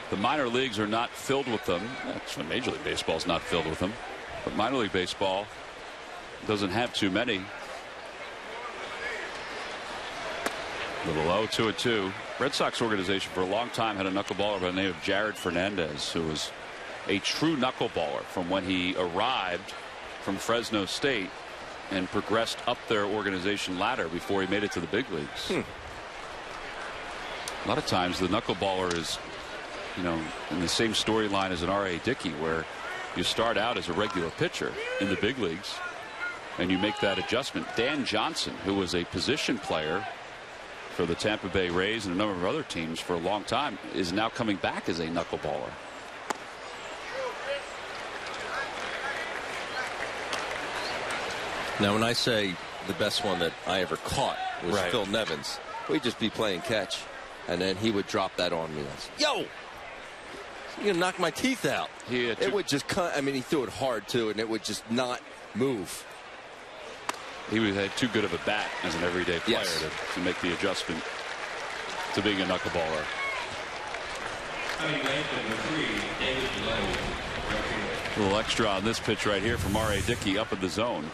The minor leagues are not filled with them. Actually, Major League Baseball is not filled with them. But minor league baseball doesn't have too many. Little low, 2-2. Red Sox organization for a long time had a knuckleballer by the name of Jared Fernandez, who was a true knuckleballer from when he arrived from Fresno State and progressed up their organization ladder before he made it to the big leagues. A lot of times the knuckleballer is, you know, in the same storyline as an R.A. Dickey, where you start out as a regular pitcher in the big leagues and you make that adjustment. Dan Johnson, who was a position player for the Tampa Bay Rays and a number of other teams for a long time, is now coming back as a knuckleballer. Now, when I say the best one that I ever caught was Right. Phil Nevins, we'd just be playing catch, and then he would drop that on me. Yo, you're gonna knock my teeth out. It would just cut. I mean, he threw it hard too, and it would just not move. He had too good of a bat as an everyday player to make the adjustment to being a knuckleballer. A little extra on this pitch right here from R.A. Dickey up in the zone.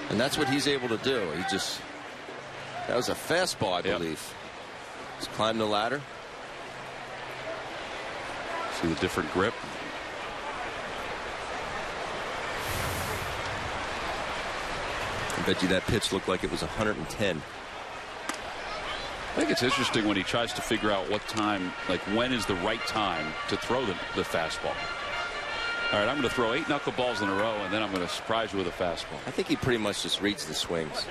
And that's what he's able to do. He just, that was a fastball, I believe. Just climbed the ladder. See the different grip. I bet you that pitch looked like it was 110. I think it's interesting when he tries to figure out what time, like when is the right time to throw the fastball. All right, I'm going to throw 8 knuckleballs in a row, and then I'm going to surprise you with a fastball. I think he pretty much just reads the swings.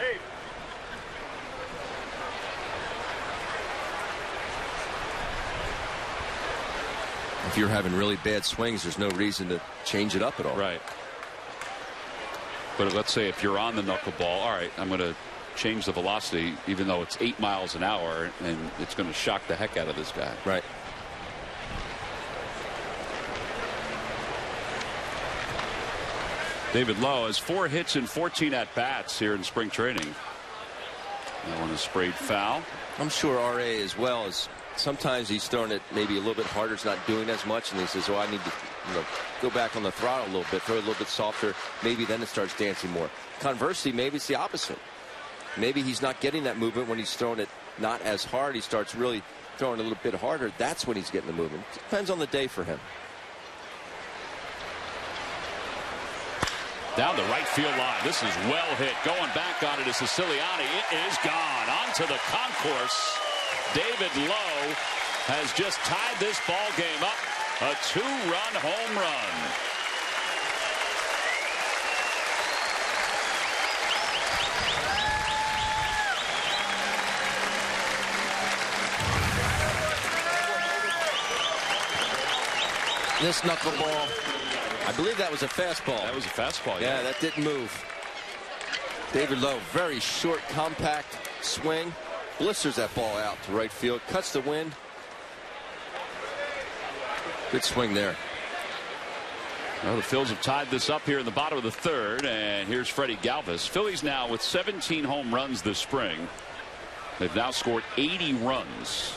If you're having really bad swings, there's no reason to change it up at all. Right. But let's say if you're on the knuckleball, all right, I'm going to change the velocity, even though it's 8 miles an hour, and it's going to shock the heck out of this guy. Right. David Lowe has 4 hits and 14 at-bats here in spring training. That one is sprayed foul. I'm sure R.A. as well as sometimes he's throwing it maybe a little bit harder. It's not doing as much, and he says, "Oh, I need to, go back on the throttle a little bit, throw it a little bit softer." Maybe then it starts dancing more. Conversely, maybe it's the opposite. Maybe he's not getting that movement when he's throwing it not as hard. He starts really throwing a little bit harder. That's when he's getting the movement. Depends on the day for him. Down the right field line. This is well hit. Going back on it is Siciliani. It is gone. Onto the concourse. David Lowe has just tied this ball game up. A 2-run home run. This knuckleball, I believe that was a fastball. That was a fastball, yeah. That didn't move. David Lowe, very short, compact swing. Blisters that ball out to right field. Cuts the wind. Good swing there. Well, the Phils have tied this up here in the bottom of the 3rd, and here's Freddie Galvis. Phillies now with 17 home runs this spring. They've now scored 80 runs.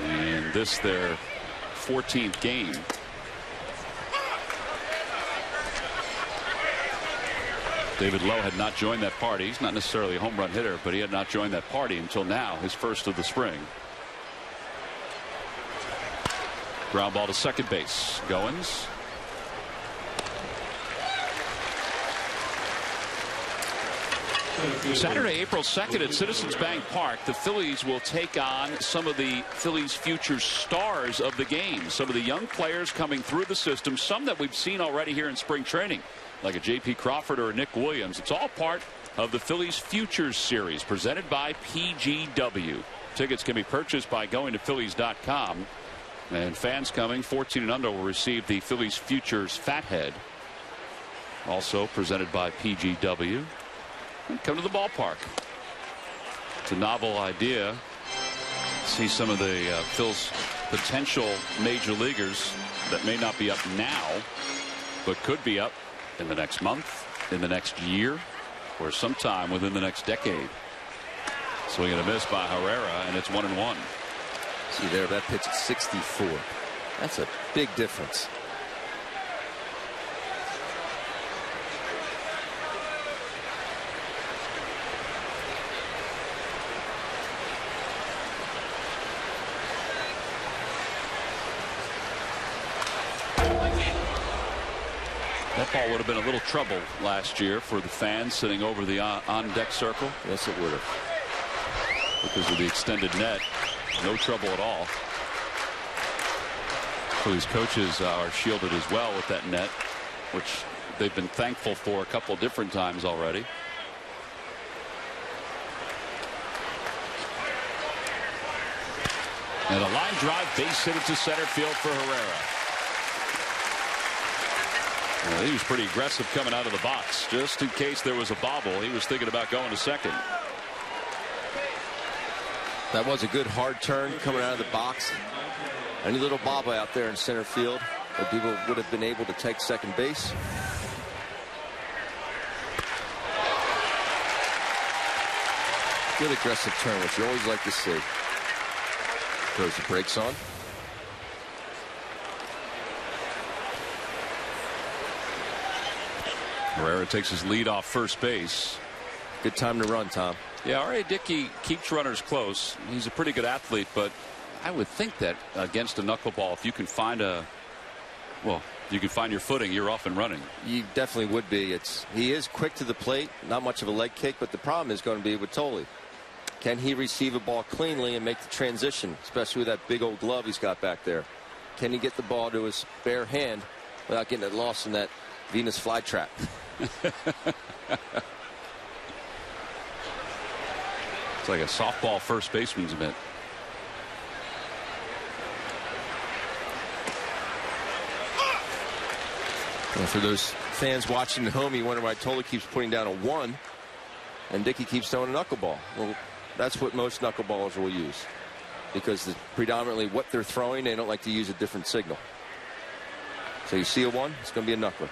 And this their 14th game. David Lowe had not joined that party. He's not necessarily a home run hitter, but he had not joined that party until now, his first of the spring. Ground ball to second base. Goins. Saturday, April 2nd at Citizens Bank Park, the Phillies will take on some of the Phillies future stars of the game. Some of the young players coming through the system, some that we've seen already here in spring training, like a J.P. Crawford or a Nick Williams. It's all part of the Phillies Futures Series presented by PGW. Tickets can be purchased by going to Phillies.com. And fans coming 14 and under will receive the Phillies Futures Fathead. Also presented by PGW. Come to the ballpark. It's a novel idea. See some of the Phil's potential major leaguers that may not be up now, but could be up in the next month, in the next year, or sometime within the next decade. Swing and a miss by Herrera, and it's 1-1. See there, that pitch is 64. That's a big difference. That ball would have been a little trouble last year for the fans sitting over the on-deck circle. Yes, it would have. Because of the extended net. No trouble at all. Phillies coaches are shielded as well with that net, which they've been thankful for a couple different times already. And a line drive base hit to center field for Herrera. Well, he was pretty aggressive coming out of the box. Just in case there was a bobble, he was thinking about going to second. That was a good hard turn coming out of the box. Any little bobble out there in center field, but people would have been able to take second base. Good aggressive turn, which you always like to see. Throws the brakes on. Herrera takes his lead off first base. Good time to run, Tom. Yeah, R.A. Dickey keeps runners close. He's a pretty good athlete, but I would think that against a knuckleball, if you can find you can find your footing, you're off and running. You definitely would be. He is quick to the plate, not much of a leg kick, but the problem is going to be with Tolley. Can he receive a ball cleanly and make the transition, especially with that big old glove he's got back there? Can he get the ball to his bare hand without getting it lost in that Venus flytrap? It's like a softball first baseman's mitt. And for those fans watching at home, you wonder why Tolley keeps putting down a 1 and Dickey keeps throwing a knuckleball. Well, that's what most knuckleballers will use, because predominantly what they're throwing, they don't like to use a different signal. So you see a 1, it's going to be a knuckler.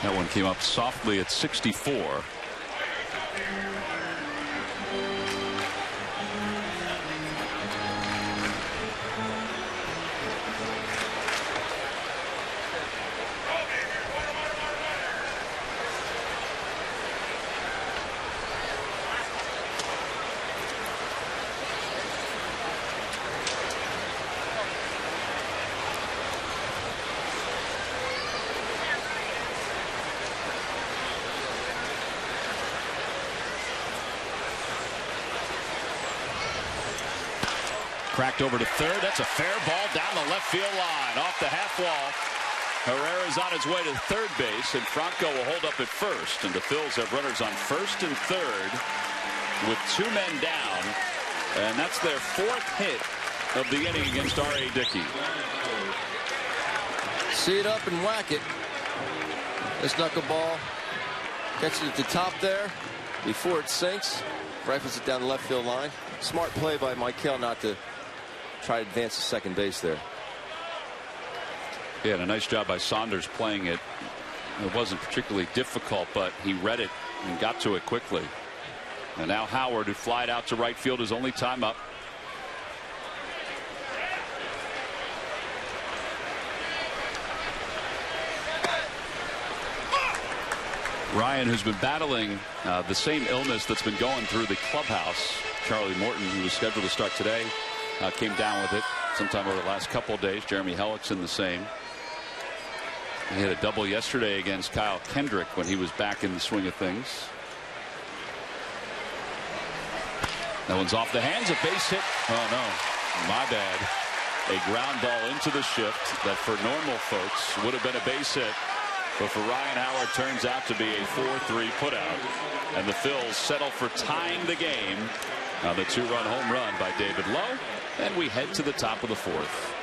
That one came up softly at 64. Cracked over to third. That's a fair ball down the left field line off the half wall. Herrera's on his way to third base, and Franco will hold up at first. And the Phils have runners on first and third with 2 men down. And that's their 4th hit of the inning against R.A. Dickey. See it up and whack it. This knuckleball catches it at the top there before it sinks. Rifles it down the left field line. Smart play by Michael not to try to advance to second base there. Yeah, and a nice job by Saunders playing it. It wasn't particularly difficult, but he read it and got to it quickly. And now Howard, who flied out to right field, his only time up. Ryan, who's been battling the same illness that's been going through the clubhouse Charlie Morton, who was scheduled to start today, came down with it sometime over the last couple of days. Jeremy Hellickson the same. He hit a double yesterday against Kyle Kendrick when he was back in the swing of things. That one's off the hands. A base hit. Oh, no. My bad. A ground ball into the shift that for normal folks would have been a base hit. But for Ryan Howard, turns out to be a 4-3 putout. And the Phils settle for tying the game on the 2-run home run by David Lowe. And we head to the top of the fourth.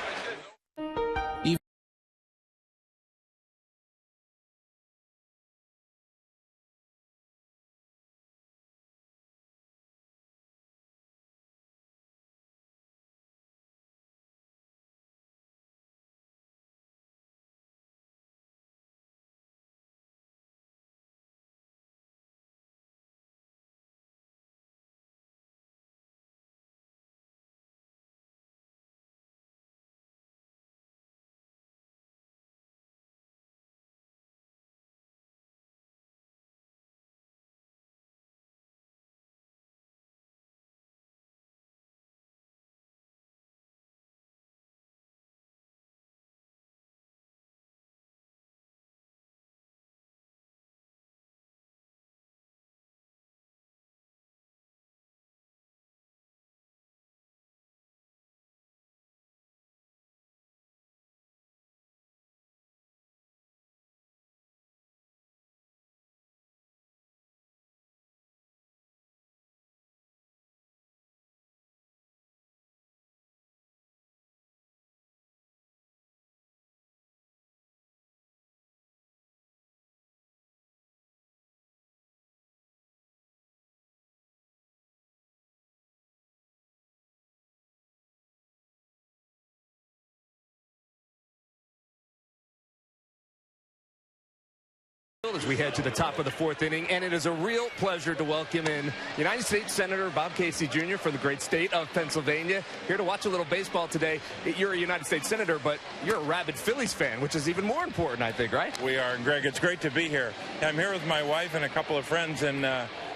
As we head to the top of the fourth inning, and it is a real pleasure to welcome in United States Senator Bob Casey Jr. from the great state of Pennsylvania, here to watch a little baseball today. You're a United States Senator, but you're a rabid Phillies fan, which is even more important, I think, right? We are, Greg. It's great to be here. I'm here with my wife and a couple of friends, and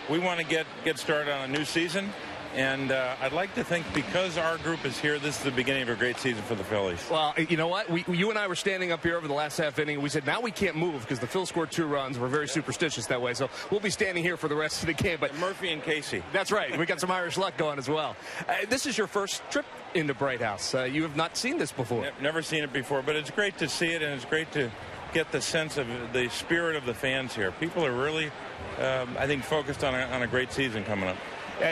we want to get started on a new season. And I'd like to think because our group is here, this is the beginning of a great season for the Phillies. Well, you know what? You and I were standing up here over the last half inning. We said, now we can't move because the Phils scored 2 runs. We're very superstitious that way. So we'll be standing here for the rest of the game. But Murphy and Casey. That's right. We got some Irish luck going as well. This is your first trip into Bright House. You have not seen this before. Never seen it before, but it's great to see it, and it's great to get the sense of the spirit of the fans here. People are really, I think, focused on a great season coming up.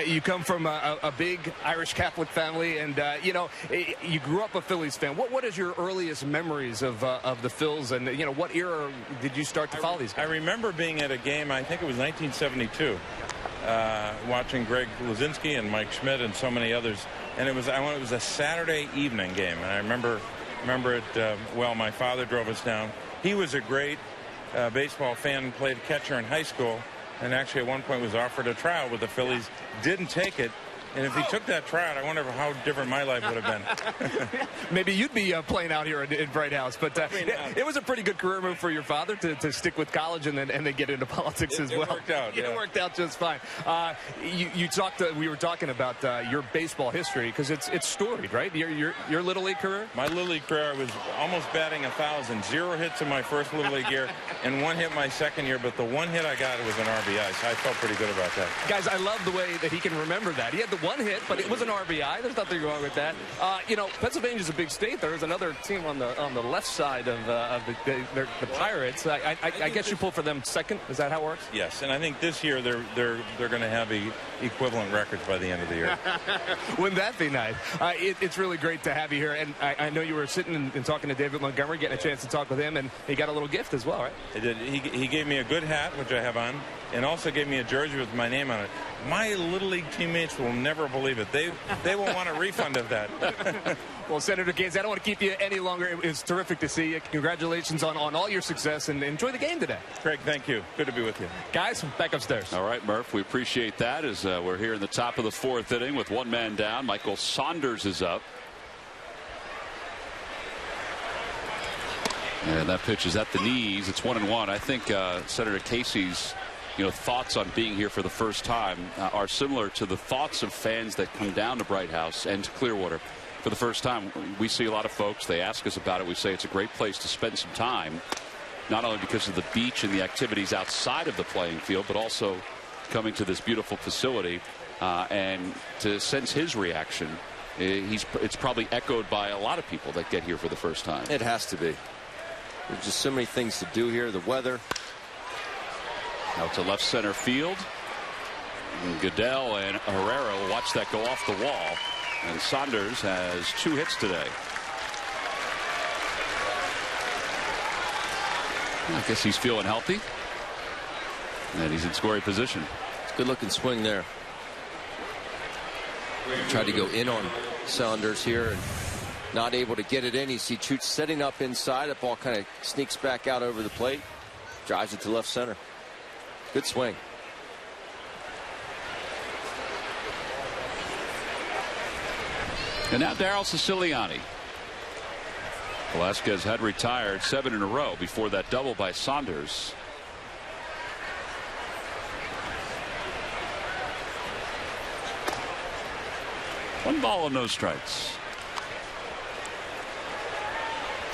You come from a big Irish Catholic family, and you know, you grew up a Phillies fan. What is your earliest memories of the Phils, and you know, what era did you start to follow these guys? I remember being at a game, I think it was 1972, watching Greg Luzinski and Mike Schmidt and so many others, and it was a Saturday evening game, and I remember it well. My father drove us down. He was a great baseball fan, played catcher in high school. And actually at one point was offered a tryout with the Phillies, didn't take it. And if he took that tryout, I wonder how different my life would have been. Maybe you'd be playing out here in Bright House. But it was a pretty good career move for your father to stick with college and then get into politics as well. It worked out. It worked out just fine. We were talking about your baseball history because it's storied, right? Your Little League career? My Little League career, I was almost batting 1,000. 0 hits in my first Little League year and 1 hit my second year. But the 1 hit I got was an RBI, so I felt pretty good about that. Guys, I love the way that he can remember that. He had the 1 hit, but it was an RBI. There's nothing wrong with that. You know, Pennsylvania's a big state. There's another team on the left side of the Pirates. I guess you pull for them second. Is that how it works? Yes, and I think this year they're going to have equivalent records by the end of the year. Wouldn't that be nice? It's really great to have you here, and I know you were sitting and talking to David Montgomery, getting a chance to talk with him, and he got a little gift as well, right? He did. He gave me a good hat, which I have on, and also gave me a jersey with my name on it. My Little League teammates will never believe it. They will want a refund of that. Well, Senator Casey, I don't want to keep you any longer. It was terrific to see you. Congratulations on all your success, and enjoy the game today. Craig, thank you. Good to be with you. Guys, back upstairs. All right, Murph, we appreciate that as we're here in the top of the 4th inning with 1 man down. Michael Saunders is up. And that pitch is at the knees. It's 1-1. I think Senator Casey's thoughts on being here for the first time are similar to the thoughts of fans that come down to Bright House and to Clearwater for the first time. We see a lot of folks, they ask us about it. We say it's a great place to spend some time, not only because of the beach and the activities outside of the playing field, but also coming to this beautiful facility. And to sense his reaction, it's probably echoed by a lot of people that get here for the first time. It has to be. There's just so many things to do here. The weather. Out to left center field. And Goodell and Herrera will watch that go off the wall. And Saunders has 2 hits today. I guess he's feeling healthy. And he's in scoring position. It's a good looking swing there. Tried to go in on Saunders here and not able to get it in. You see Chooch setting up inside. The ball kind of sneaks back out over the plate. Drives it to left center. Good swing. And now Darryl Siciliani. Velasquez had retired 7 in a row before that double by Saunders. One ball and no strikes.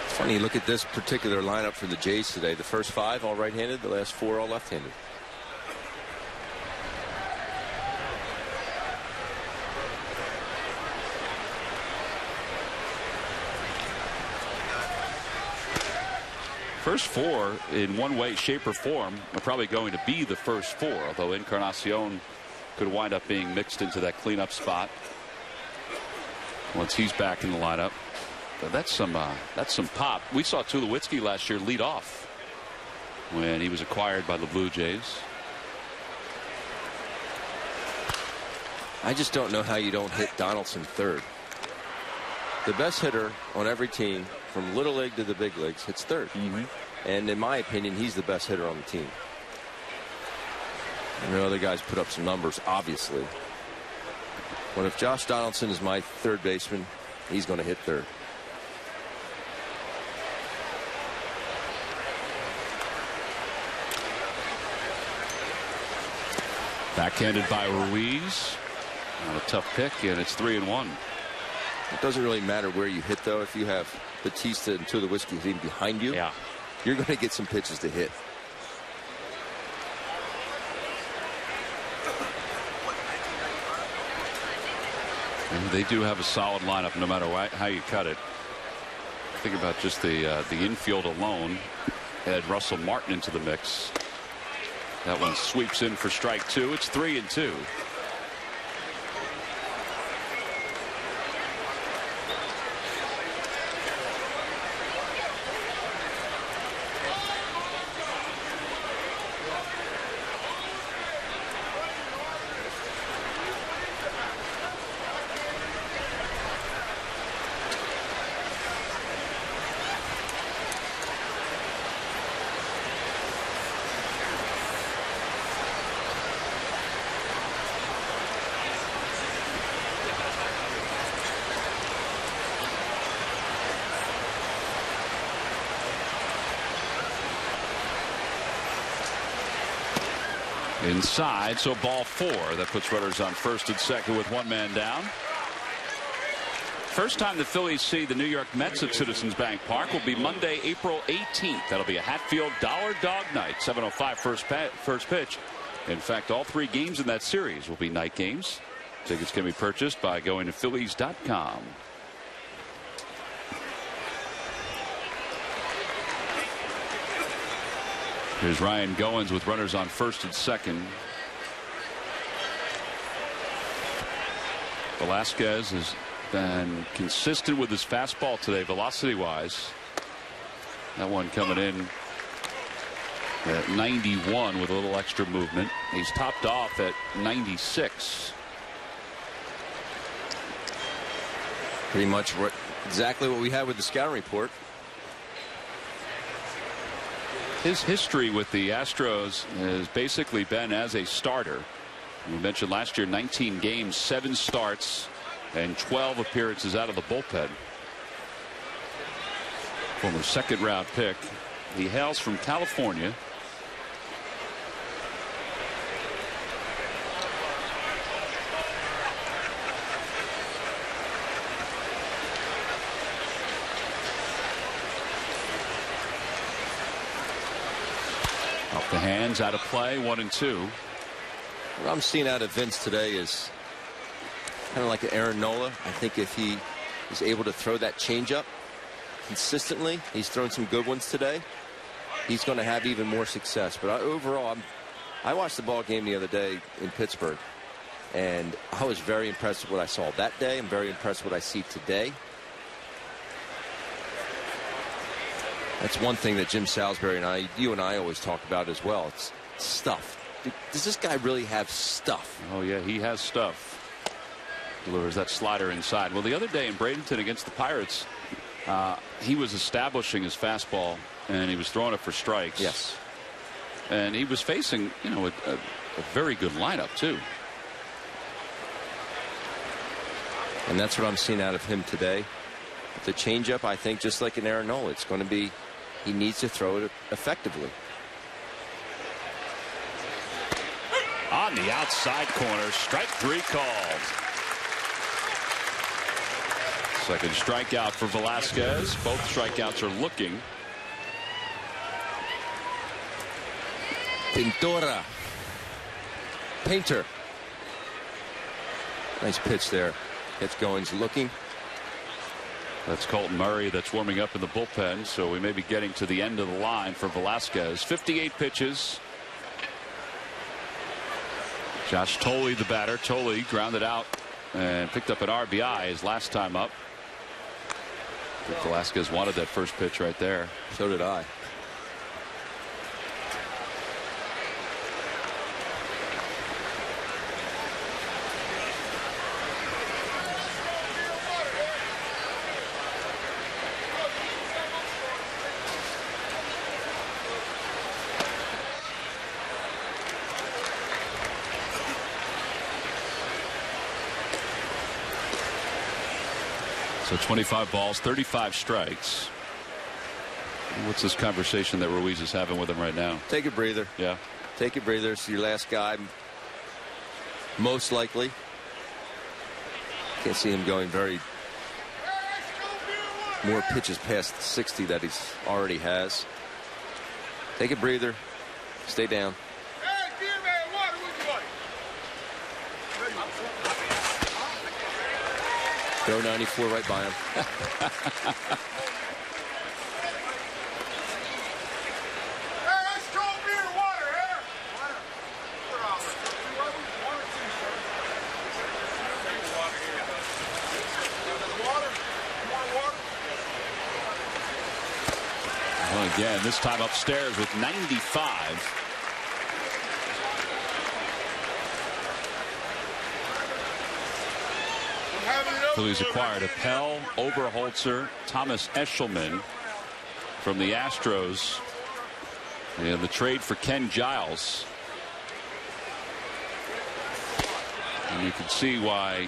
Funny, look at this particular lineup for the Jays today. The first 5 all right-handed, the last 4 all left-handed. First 4 in one way, shape, or form are probably going to be the first 4, although Encarnacion could wind up being mixed into that cleanup spot once he's back in the lineup. But that's some pop. We saw Tulowitzki last year lead off when he was acquired by the Blue Jays. I just don't know how you don't hit Donaldson third. The best hitter on every team, from little league to the big leagues, hits third. And in my opinion, he's the best hitter on the team. I know other guys put up some numbers, obviously. But if Josh Donaldson is my third baseman, he's going to hit third. Backhanded by Ruiz. Not a tough pick, and it's 3-1. It doesn't really matter where you hit, though. If you have Batista and Tulowitzki hitting behind you, you're going to get some pitches to hit. And they do have a solid lineup no matter how you cut it. Think about just the infield alone. Add Russell Martin into the mix. That one sweeps in for strike 2. It's 3-2. Inside, so ball 4. That puts runners on first and second with 1 man down. First time the Phillies see the New York Mets at Citizens Bank Park will be Monday, April 18th. That'll be a Hatfield Dollar Dog Night. 7:05 first pitch. In fact, all 3 games in that series will be night games. Tickets can be purchased by going to Phillies.com. Here's Ryan Goins with runners on first and second. Velasquez has been consistent with his fastball today, velocity wise. That one coming in at 91 with a little extra movement. He's topped off at 96. Pretty much exactly what we had with the scouting report. His history with the Astros has basically been as a starter. We mentioned last year 19 games, 7 starts, and 12 appearances out of the bullpen. Former second-round pick. He hails from California. The hands out of play, 1-2. What I'm seeing out of Vince today is kind of like an Aaron Nola. I think if he is able to throw that changeup consistently, he's thrown some good ones today, he's going to have even more success. But overall, I watched the ball game the other day in Pittsburgh, and I was very impressed with what I saw that day. I'm very impressed with what I see today. That's one thing that Jim Salisbury and you and I always talk about as well. It's stuff. Does this guy really have stuff? Oh, yeah, he has stuff. Delivers that slider inside. Well, the other day in Bradenton against the Pirates, he was establishing his fastball, and he was throwing it for strikes. Yes. And he was facing, you know, a very good lineup, too. And that's what I'm seeing out of him today. The changeup, I think, just like in Aaron Nola, it's going to be, he needs to throw it effectively. On the outside corner, strike 3 called. Second strikeout for Velasquez. Both strikeouts are looking. Pintura. Painter. Nice pitch there. Gets going, he's looking. That's Colton Murray that's warming up in the bullpen, so we may be getting to the end of the line for Velasquez. 58 pitches. Josh Tolley, the batter. Tolley grounded out and picked up an RBI his last time up. I think Velasquez wanted that first pitch right there. So did I. So 25 balls, 35 strikes. What's this conversation that Ruiz is having with him right now? Take a breather. Yeah. Take a breather. It's your last guy. Most likely. Can't see him going more pitches past the 60 that he's already has. Take a breather. Stay down. Throw 94 right by him. Well, again, this time upstairs with 95. Phillies acquired Appel, Oberholzer, Thomas Eshelman from the Astros in the trade for Ken Giles. And you can see why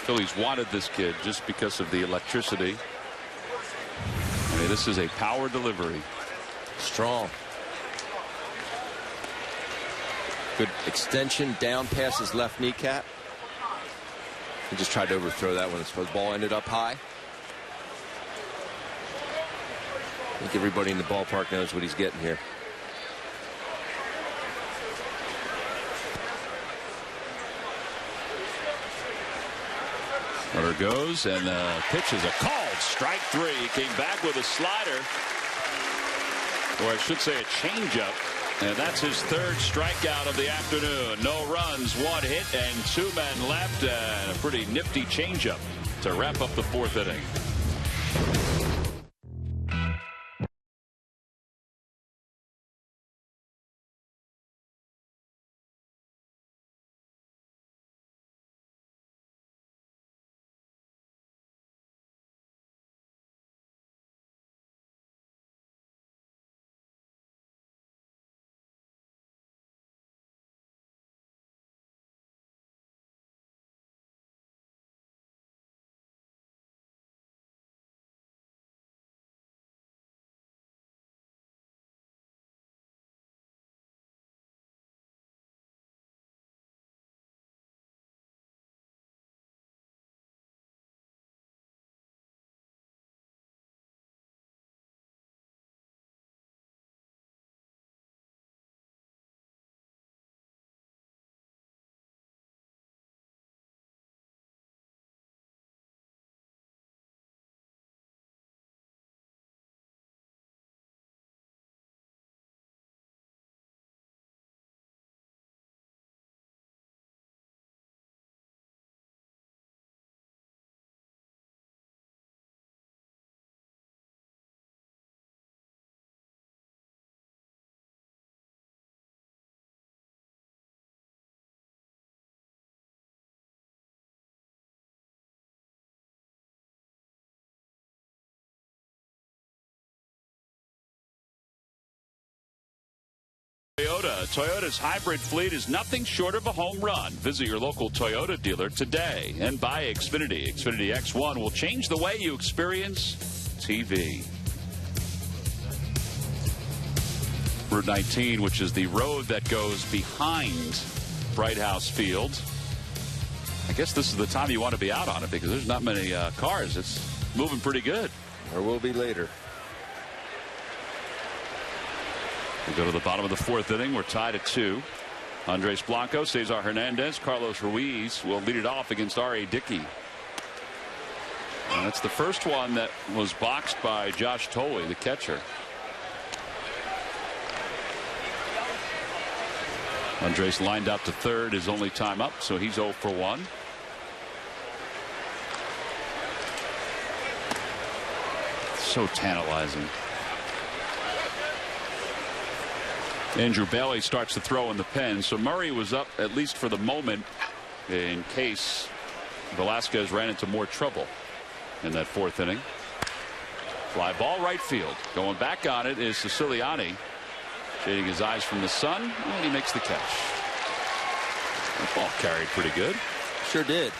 Phillies wanted this kid, just because of the electricity. I mean, this is a power delivery. Strong. Good extension down past his left kneecap. He just tried to overthrow that one. The ball ended up high. I think everybody in the ballpark knows what he's getting here. Runner goes, and the pitch is a called strike 3. He came back with a slider, or I should say a changeup. And that's his third strikeout of the afternoon. No runs, 1 hit, and 2 men left, and a pretty nifty changeup to wrap up the 4th inning. Toyota. Toyota's hybrid fleet is nothing short of a home run. Visit your local Toyota dealer today and buy Xfinity. Xfinity X1 will change the way you experience TV. Route 19, which is the road that goes behind Bright House Field. I guess this is the time you want to be out on it because there's not many cars. It's moving pretty good. There will be later. We go to the bottom of the 4th inning. We're tied at 2. Andres Blanco, Cesar Hernandez, Carlos Ruiz will lead it off against R.A. Dickey. And that's the first one that was boxed by Josh Tolley, the catcher. Andres lined out to third, his only time up, so he's 0 for 1. So tantalizing. Andrew Bailey starts to throw in the pen, so Murray was up at least for the moment in case Velasquez ran into more trouble in that 4th inning. Fly ball right field. Going back on it is Siciliani, shading his eyes from the sun, and he makes the catch. That ball carried pretty good. Sure did.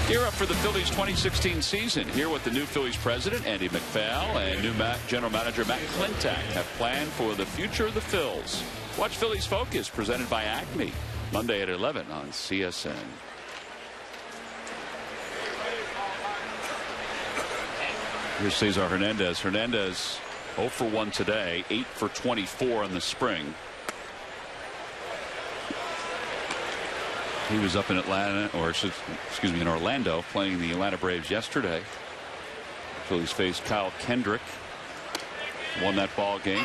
Gear up for the Phillies 2016 season. Here with the new Phillies president, Andy McPhail, and new general manager, Matt Klentak, have planned for the future of the Phils. Watch Phillies Focus, presented by Acme, Monday at 11 on CSN. Here's Cesar Hernandez. Hernandez 0 for 1 today, 8 for 24 in the spring. He was up in Atlanta, or excuse me, in Orlando, playing the Atlanta Braves yesterday. Phillies faced Kyle Kendrick, won that ball game.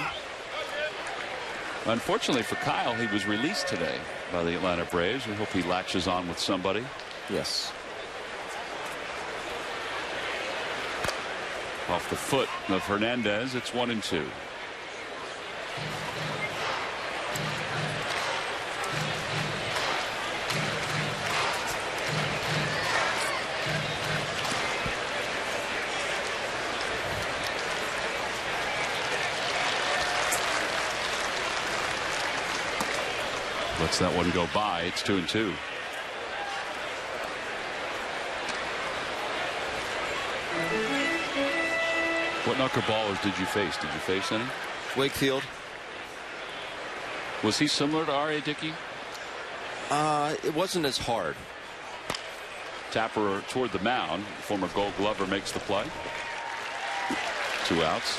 Unfortunately for Kyle, he was released today by the Atlanta Braves. We hope he latches on with somebody. Yes. Off the foot of Hernandez, it's 1-2. Lets that one go by. It's 2-2. What knuckleballers did you face? Did you face any? Wakefield. Was he similar to R.A. Dickey? It wasn't as hard. Tapper toward the mound. Former Gold Glover makes the play. 2 outs.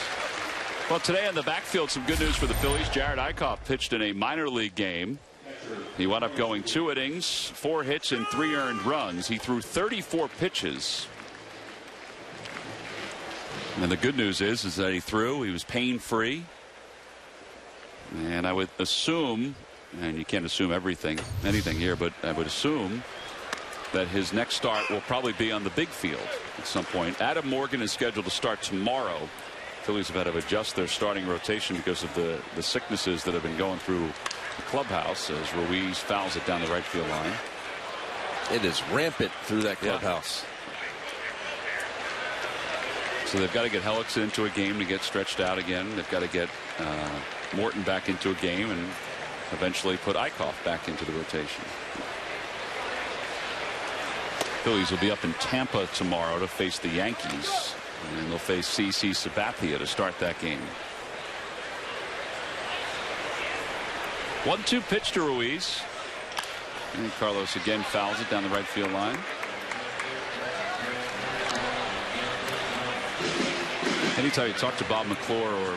Well, today in the backfield, some good news for the Phillies. Jared Eickhoff pitched in a minor league game. He wound up going 2 innings, 4 hits, and 3 earned runs. He threw 34 pitches. And the good news is that he was pain-free. And I would assume, and you can't assume anything here, but I would assume that his next start will probably be on the big field at some point. Adam Morgan is scheduled to start tomorrow. Phillies have had to adjust their starting rotation because of the sicknesses that have been going through the clubhouse as Ruiz fouls it down the right field line. It is rampant through that clubhouse. Yeah. So they've got to get Hellickson into a game to get stretched out again. They've got to get Morton back into a game and eventually put Eickhoff back into the rotation. Phillies will be up in Tampa tomorrow to face the Yankees, and they'll face CC Sabathia to start that game. 1-2 pitch to Ruiz, and Carlos again fouls it down the right field line. Anytime you talk to Bob McClure or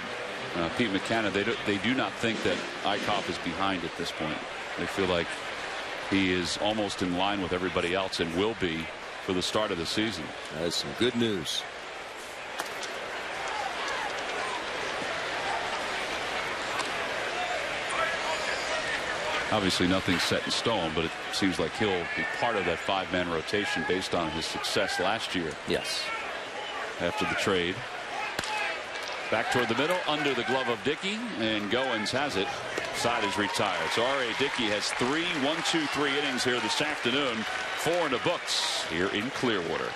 Pete McKenna, they do not think that Eickhoff is behind at this point. They feel like he is almost in line with everybody else and will be for the start of the season. That is some good news. Obviously nothing's set in stone, but it seems like he'll be part of that 5-man rotation based on his success last year. Yes. After the trade. Back toward the middle, under the glove of Dickey, and Goins has it. Side is retired. So R.A. Dickey has 3 1-2-3 innings here this afternoon. 4 in the books here in Clearwater.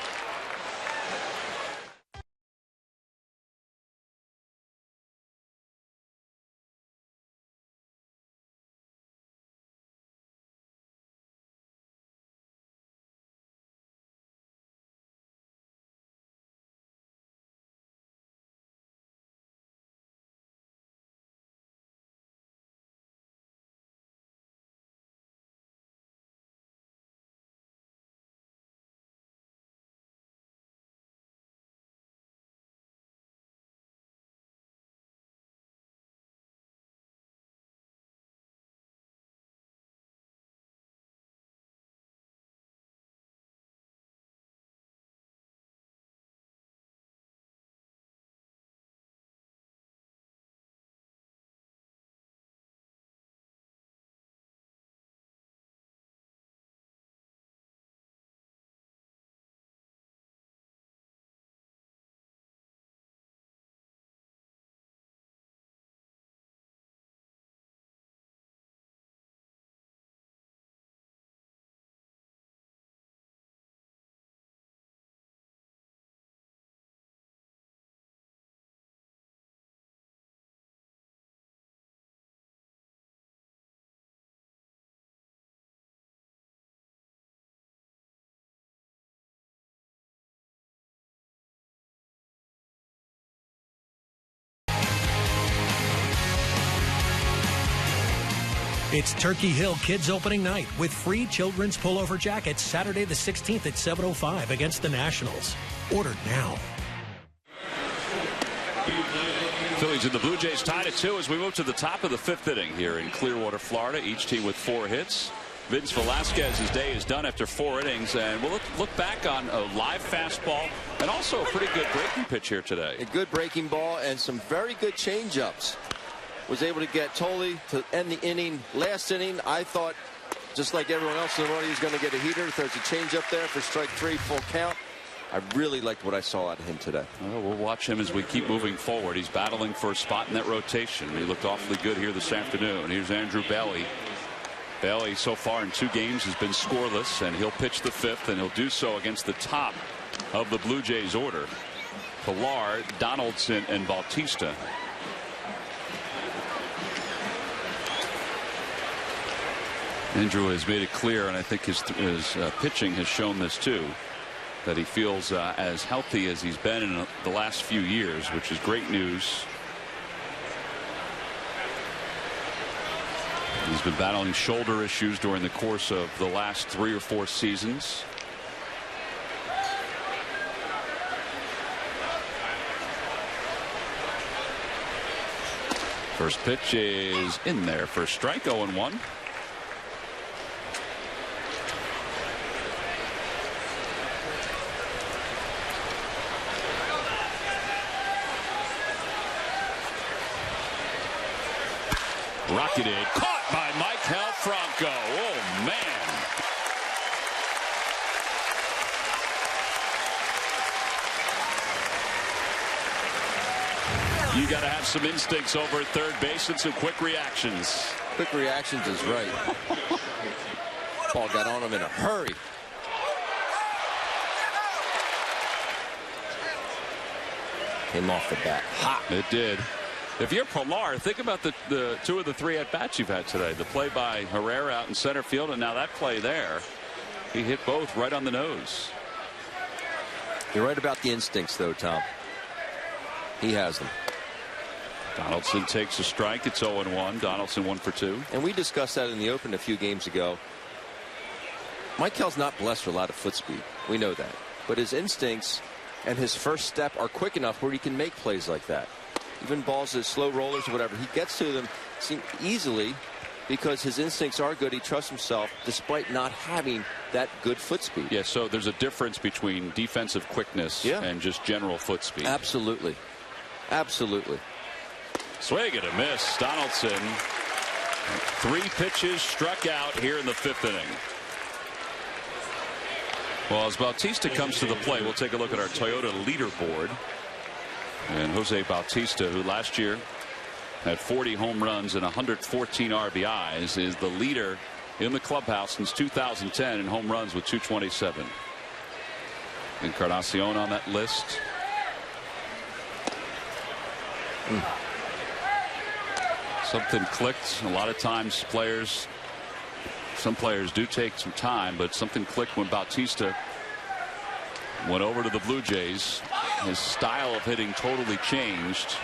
It's Turkey Hill Kids Opening Night with free children's pullover jackets Saturday the 16th at 7:05 against the Nationals. Ordered now. Phillies and the Blue Jays tied at 2 as we move to the top of the 5th inning here in Clearwater, Florida. Each team with 4 hits. Vince Velasquez's day is done after 4 innings, and we'll look back on a live fastball and also a pretty good breaking pitch here today. A good breaking ball and some very good changeups. Was able to get Tolley to end the inning. Last inning, I thought, just like everyone else in the world, he was going to get a heater. There's a changeup there for strike 3, full count. I really liked what I saw out of him today. Well, we'll watch him as we keep moving forward. He's battling for a spot in that rotation. He looked awfully good here this afternoon. Here's Andrew Bailey. Bailey so far in 2 games has been scoreless, and he'll pitch the 5th, and he'll do so against the top of the Blue Jays order. Pilar, Donaldson, and Bautista. Andrew has made it clear, and I think his pitching has shown this too, that he feels as healthy as he's been in the last few years, which is great news. He's been battling shoulder issues during the course of the last 3 or 4 seasons. First pitch is in there for strike. 0-1. Rocketed, caught by Maikel Franco. Oh man. You got to have some instincts over at third base and some quick reactions. Quick reactions is right. Ball got on him in a hurry. Came off the bat hot. It did. If you're Pilar, think about the 2 of the 3 at-bats you've had today. The play by Herrera out in center field, and now that play there. He hit both right on the nose. You're right about the instincts, though, Tom. He has them. Donaldson takes a strike. It's 0-1. Donaldson 1 for 2. And we discussed that in the open a few games ago. Maikel's not blessed with a lot of foot speed. We know that. But his instincts and his first step are quick enough where he can make plays like that. Even balls as slow rollers or whatever, he gets to them easily because his instincts are good. He trusts himself despite not having that good foot speed. Yeah, so there's a difference between defensive quickness and just general foot speed. Absolutely. Absolutely. Swing and a miss. Donaldson. 3 pitches struck out here in the 5th inning. Well, as Bautista comes to the plate, we'll take a look at our Toyota leaderboard. And Jose Bautista, who last year had 40 home runs and 114 RBIs, is the leader in the clubhouse since 2010 in home runs with 227. Encarnacion on that list. Something clicked. A lot of times some players do take some time, but something clicked when Bautista went over to the Blue Jays. His style of hitting totally changed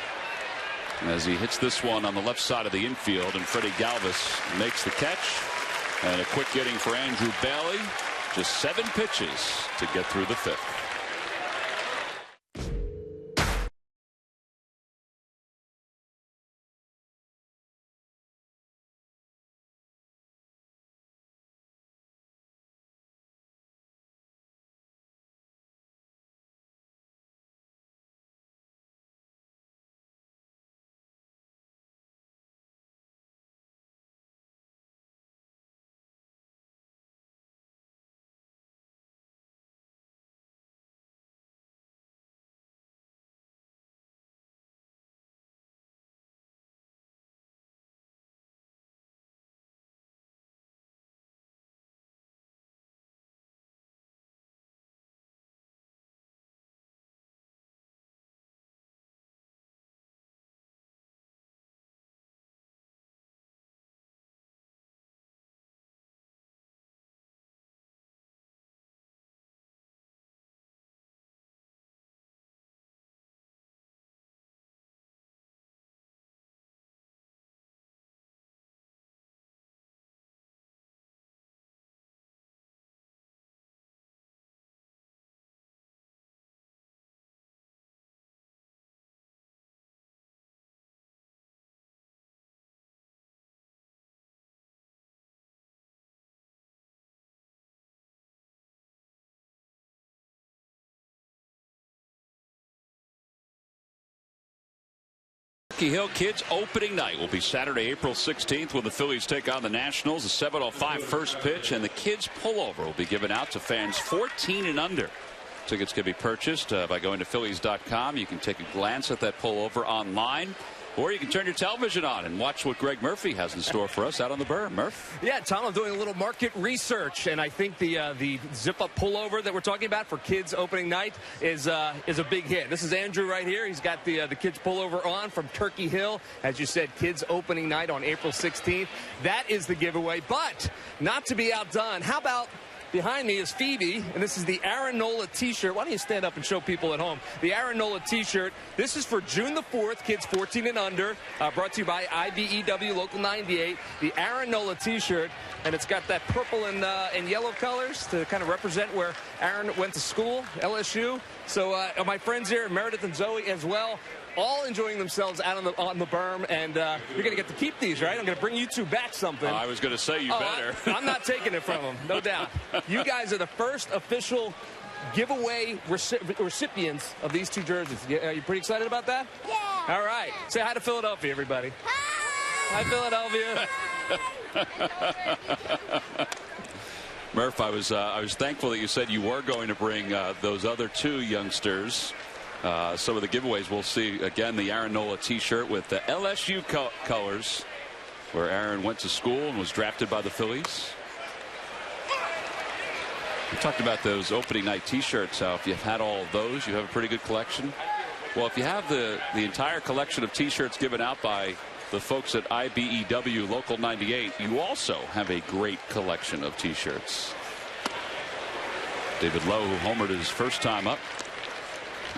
as he hits this one on the left side of the infield, and Freddie Galvis makes the catch. And a quick inning for Andrew Bailey. Just 7 pitches to get through the 5th. Turkey Hill Kids opening night will be Saturday, April 16th, when the Phillies take on the Nationals. A 7:05 first pitch, and the Kids pullover will be given out to fans 14 and under. Tickets can be purchased by going to Phillies.com. You can take a glance at that pullover online, or you can turn your television on and watch what Greg Murphy has in store for us out on the berm. Murph? Yeah, Tom, I'm doing a little market research, and I think the zip-up pullover that we're talking about for Kids opening night is a big hit. This is Andrew right here. He's got the Kids pullover on from Turkey Hill. As you said, Kids opening night on April 16th. That is the giveaway, but not to be outdone. How about... Behind me is Phoebe, and this is the Aaron Nola t-shirt. Why don't you stand up and show people at home? The Aaron Nola t-shirt. This is for June the 4th, kids 14 and under, brought to you by IBEW Local 98. The Aaron Nola t-shirt, and it's got that purple and yellow colors to kind of represent where Aaron went to school, LSU. So my friends here, Meredith and Zoe as well, all enjoying themselves out on the berm, and you're going to get to keep these, right? I'm going to bring you two back something. I was going to say you better. I'm not taking it from them, no doubt. You guys are the first official giveaway recipients of these two jerseys. Are you pretty excited about that? Yeah. All right. Say hi to Philadelphia, everybody. Hi, Philadelphia. Murph, I was thankful that you said you were going to bring those other two youngsters. Some of the giveaways we'll see again, the Aaron Nola t-shirt with the LSU colors, where Aaron went to school and was drafted by the Phillies. We talked about those opening night t-shirts. How if you've had all of those, you have a pretty good collection. Well, if you have the entire collection of t-shirts given out by the folks at IBEW Local 98, you also have a great collection of t-shirts. David Lowe, who homered his first time up,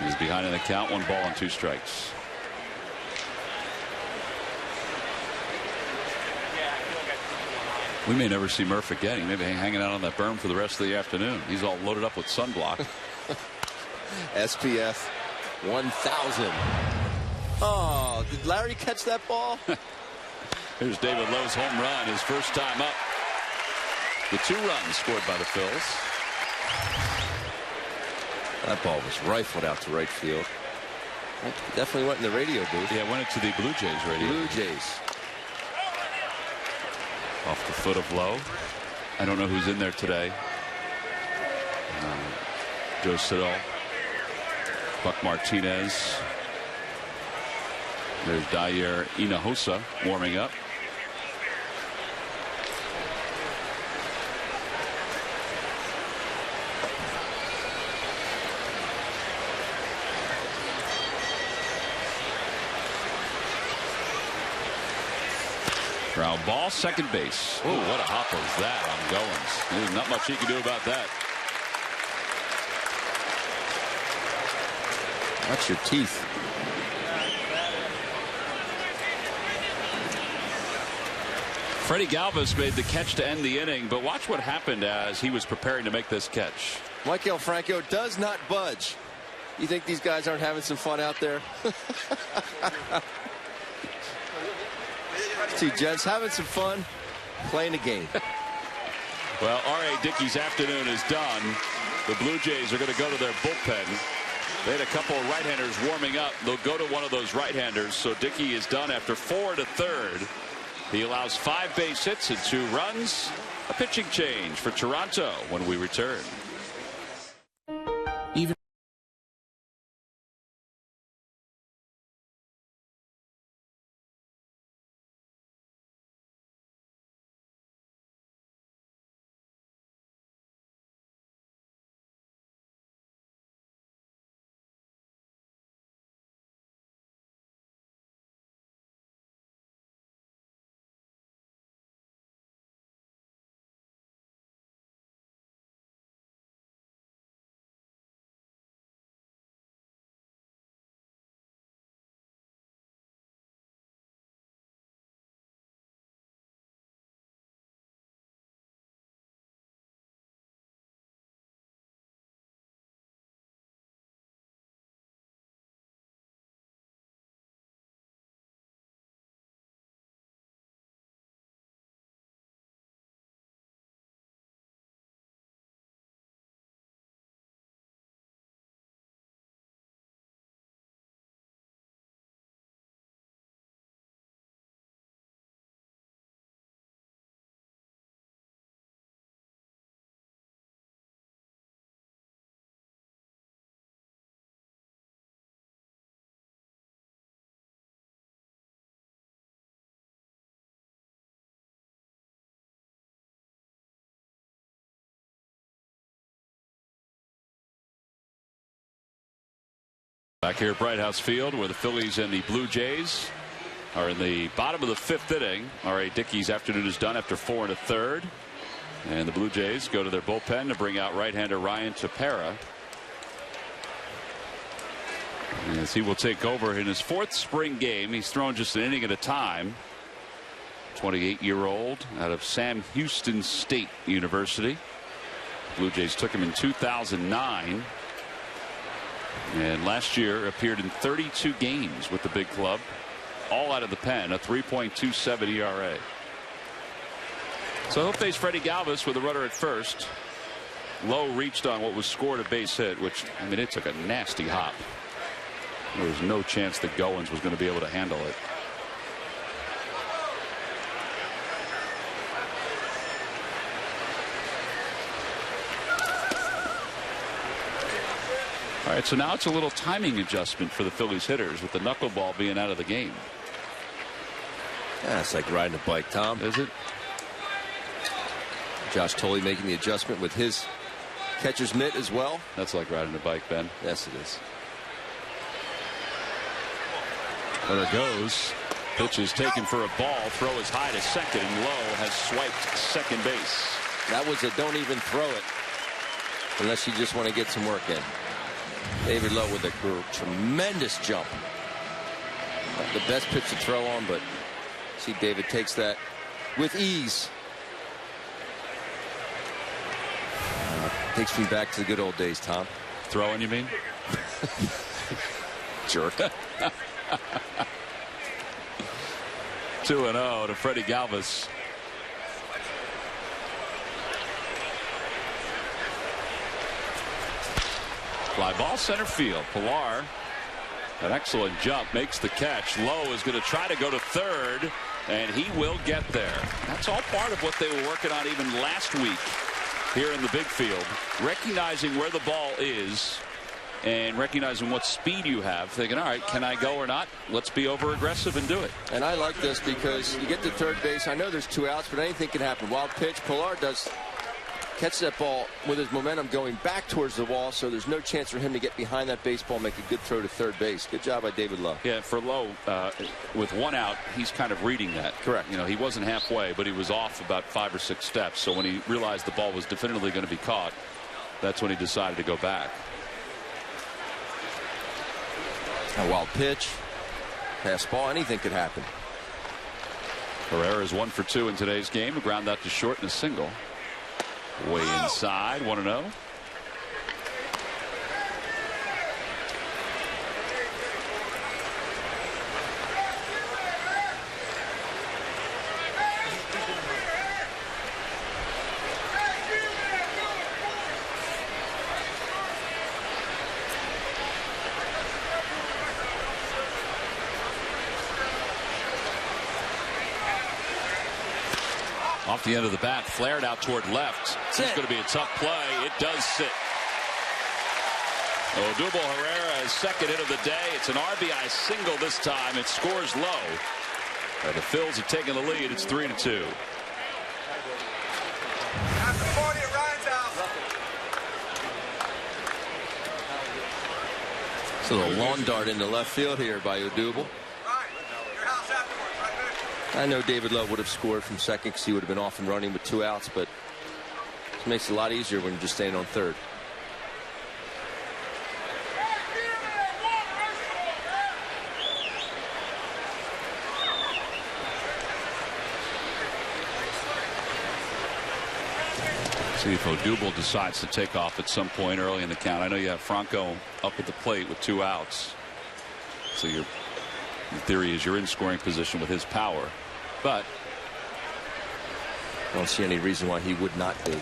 he's behind in the count, 1 ball and 2 strikes. We may never see Murph again. He may be hanging out on that berm for the rest of the afternoon. He's all loaded up with sunblock. SPF 1000. Oh, did Larry catch that ball? Here's David Lowe's home run, his first time up. The 2 runs scored by the Phils. That ball was rifled out to right field. Definitely went in the radio booth. Yeah, went into the Blue Jays radio. Blue Jays. Off the foot of Lowe. I don't know who's in there today. Joe Siddall, Buck Martinez. There's Dyer Hinojosa warming up. Ground ball, second base. Oh, what a hop was that on Goins. There's not much he can do about that. Watch your teeth. Freddie Galvis made the catch to end the inning, but watch what happened as he was preparing to make this catch. Maikel Franco does not budge. You think these guys aren't having some fun out there? Two gents having some fun playing a game. Well, R.A. Dickey's afternoon is done. The Blue Jays are going to go to their bullpen. They had a couple of right-handers warming up. They'll go to one of those right-handers. So Dickey is done after 4 1/3. He allows 5 base hits and 2 runs. A pitching change for Toronto when we return. Back here at Bright House Field, where the Phillies and the Blue Jays are in the bottom of the 5th inning. R.A. Dickey's afternoon is done after 4 1/3. And the Blue Jays go to their bullpen to bring out right-hander Ryan Tepera, as he will take over in his 4th spring game. He's thrown just an inning at a time. 28-year-old out of Sam Houston State University. Blue Jays took him in 2009. And last year appeared in 32 games with the big club, all out of the pen, a 3.27 ERA. So he'll face Freddie Galvis with a runner at first. Lowe reached on what was scored a base hit, which, I mean, it took a nasty hop. There was no chance that Goins was going to be able to handle it. All right, so now it's a little timing adjustment for the Phillies hitters with the knuckleball being out of the game. Yeah, it's like riding a bike, Tom. Is it? Josh Tolley making the adjustment with his catcher's mitt as well. That's like riding a bike, Ben. Yes, it is. There goes. Pitch is taken for a ball. Throw is high to second, and Lowe has swiped second base. That was a don't even throw it unless you just want to get some work in. David Lowe with a tremendous jump. Not the best pitch to throw on, but see David takes that with ease. Takes me back to the good old days, Tom. Throwing, you mean? Jerk. 2-0 to Freddie Galvis. Fly ball center field. Pilar, an excellent jump, makes the catch. Lowe is going to try to go to third, and he will get there. That's all part of what they were working on even last week here in the big field. Recognizing where the ball is and recognizing what speed you have, thinking, all right, can I go or not? Let's be over aggressive and do it. And I like this because you get to third base. I know there's 2 outs, but anything can happen. Wild pitch. Pilar does catch that ball with his momentum going back towards the wall, so there's no chance for him to get behind that baseball, make a good throw to third base. Good job by David Lowe. Yeah, for Lowe, with 1 out, he's kind of reading that. Correct. You know, he wasn't halfway, but he was off about 5 or 6 steps. So when he realized the ball was definitively going to be caught, that's when he decided to go back. A wild pitch, pass ball, anything could happen. Herrera is 1 for 2 in today's game. A ground out to short and a single. Way inside, 1-0. Off the end of the bat, flared out toward left. It's going to be a tough play. It does sit. Odubel Herrera's second hit of the day. It's an RBI single this time. It scores low. And the Phils have taken the lead. It's 3-2. After 40 at Ryan's house. It's a little lawn dart into left field here by Odubel. I know David Lowe would have scored from second because he would have been off and running with 2 outs, but it makes it a lot easier when you're just staying on third. See if Odubel decides to take off at some point early in the count. I know you have Franco up at the plate with 2 outs. So your theory is you're in scoring position with his power. But I don't see any reason why he would not be.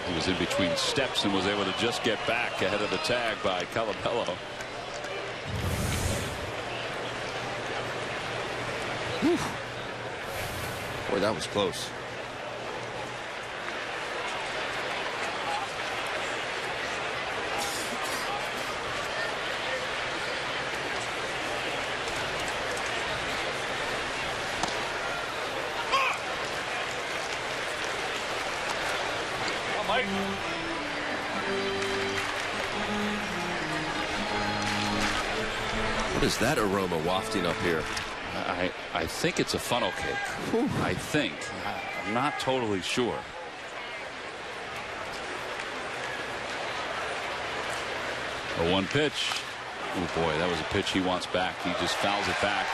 He was in between steps and was able to just get back ahead of the tag by Calabello. Boy, that was close. What is that aroma wafting up here? I think it's a funnel cake. Whew. I think. I'm not totally sure. A 1 pitch. Oh boy, that was a pitch he wants back. He just fouls it back.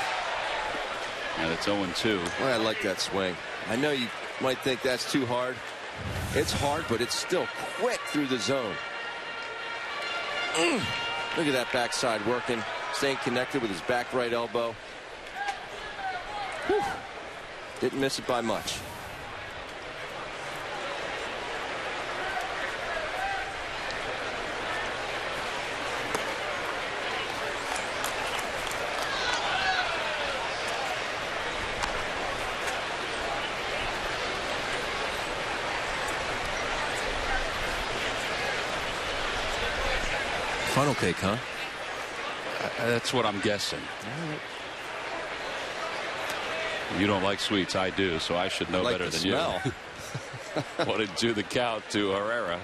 And it's 0-2. Boy, I like that swing. I know you might think that's too hard. It's hard, but it's still quick through the zone. Look at that backside working, staying connected with his back right elbow. Whew. Didn't miss it by much. Funnel cake, huh? That's what I'm guessing. You don't like sweets. I do, so I should know better than smell. You. 1-2 the count to Herrera.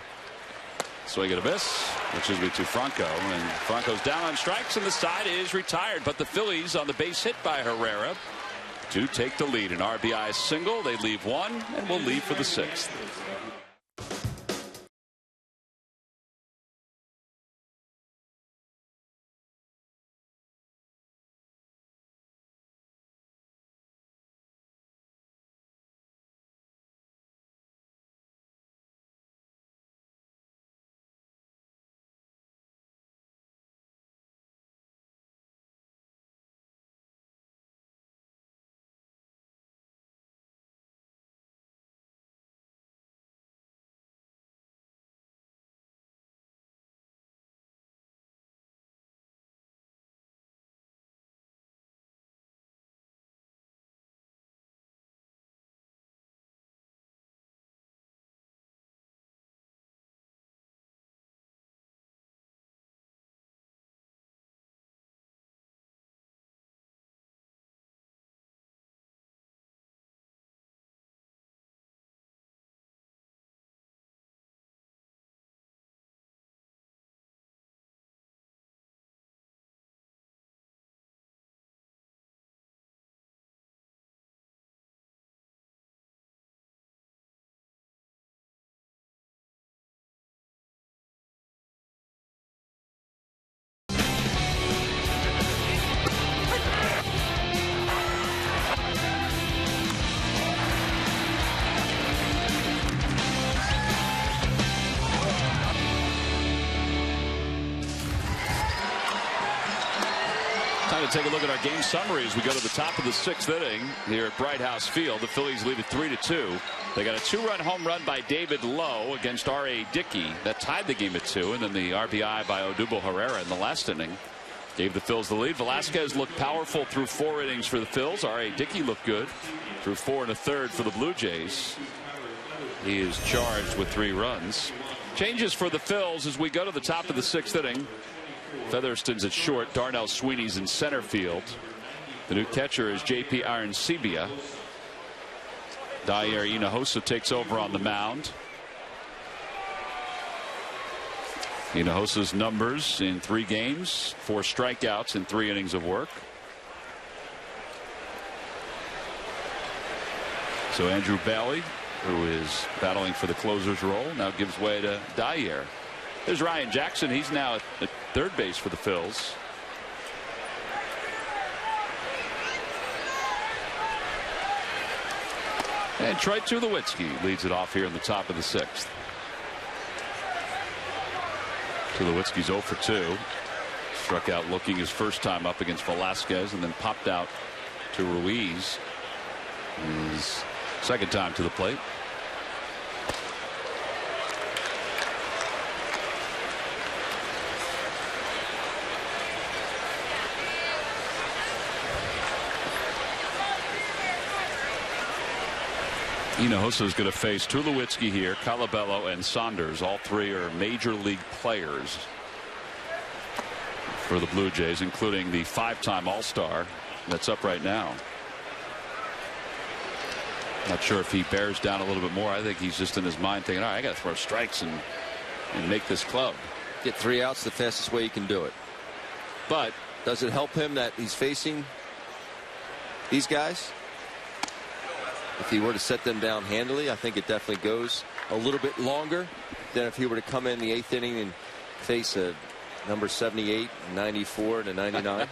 Swing and a miss, which is to Franco, and Franco's down on strikes, and the side is retired. But the Phillies on the base hit by Herrera to take the lead. An RBI single. They leave one, and will leave for the 6th. Time to take a look at our game summary as we go to the top of the 6th inning here at Bright House Field. The Phillies lead it 3-2. They got a 2-run home run by David Lowe against R.A. Dickey. That tied the game at 2, and then the RBI by Odubel Herrera in the last inning gave the Phils the lead. Velasquez looked powerful through 4 innings for the Phils. R.A. Dickey looked good through 4 1/3 for the Blue Jays. He is charged with 3 runs. Changes for the Phils as we go to the top of the 6th inning. Featherston's at short. Darnell Sweeney's in center field. The new catcher is J.P. Arancibia. Dyer Hinojosa takes over on the mound. Hinojosa's numbers in 3 games, 4 strikeouts in 3 innings of work. So Andrew Bailey, who is battling for the closer's role, now gives way to Dyer. There's Ryan Jackson. He's now at third base for the Phils. And Troy Tulowitzki leads it off here in the top of the 6th. Tulowitzki's 0 for 2. Struck out looking his first time up against Velasquez, and then popped out to Ruiz. His second time to the plate. Hinojosa is going to face Tulowitzki here, Colabello, and Saunders. All 3 are major league players for the Blue Jays, including the 5-time All-Star that's up right now. Not sure if he bears down a little bit more. I think he's just in his mind thinking, all right, I got to throw strikes and make this club. Get 3 outs the fastest way you can do it. But Does it help him that he's facing these guys? If he were to set them down handily, I think it definitely goes a little bit longer than if he were to come in the 8th inning and face a number 78, 94, and a 99.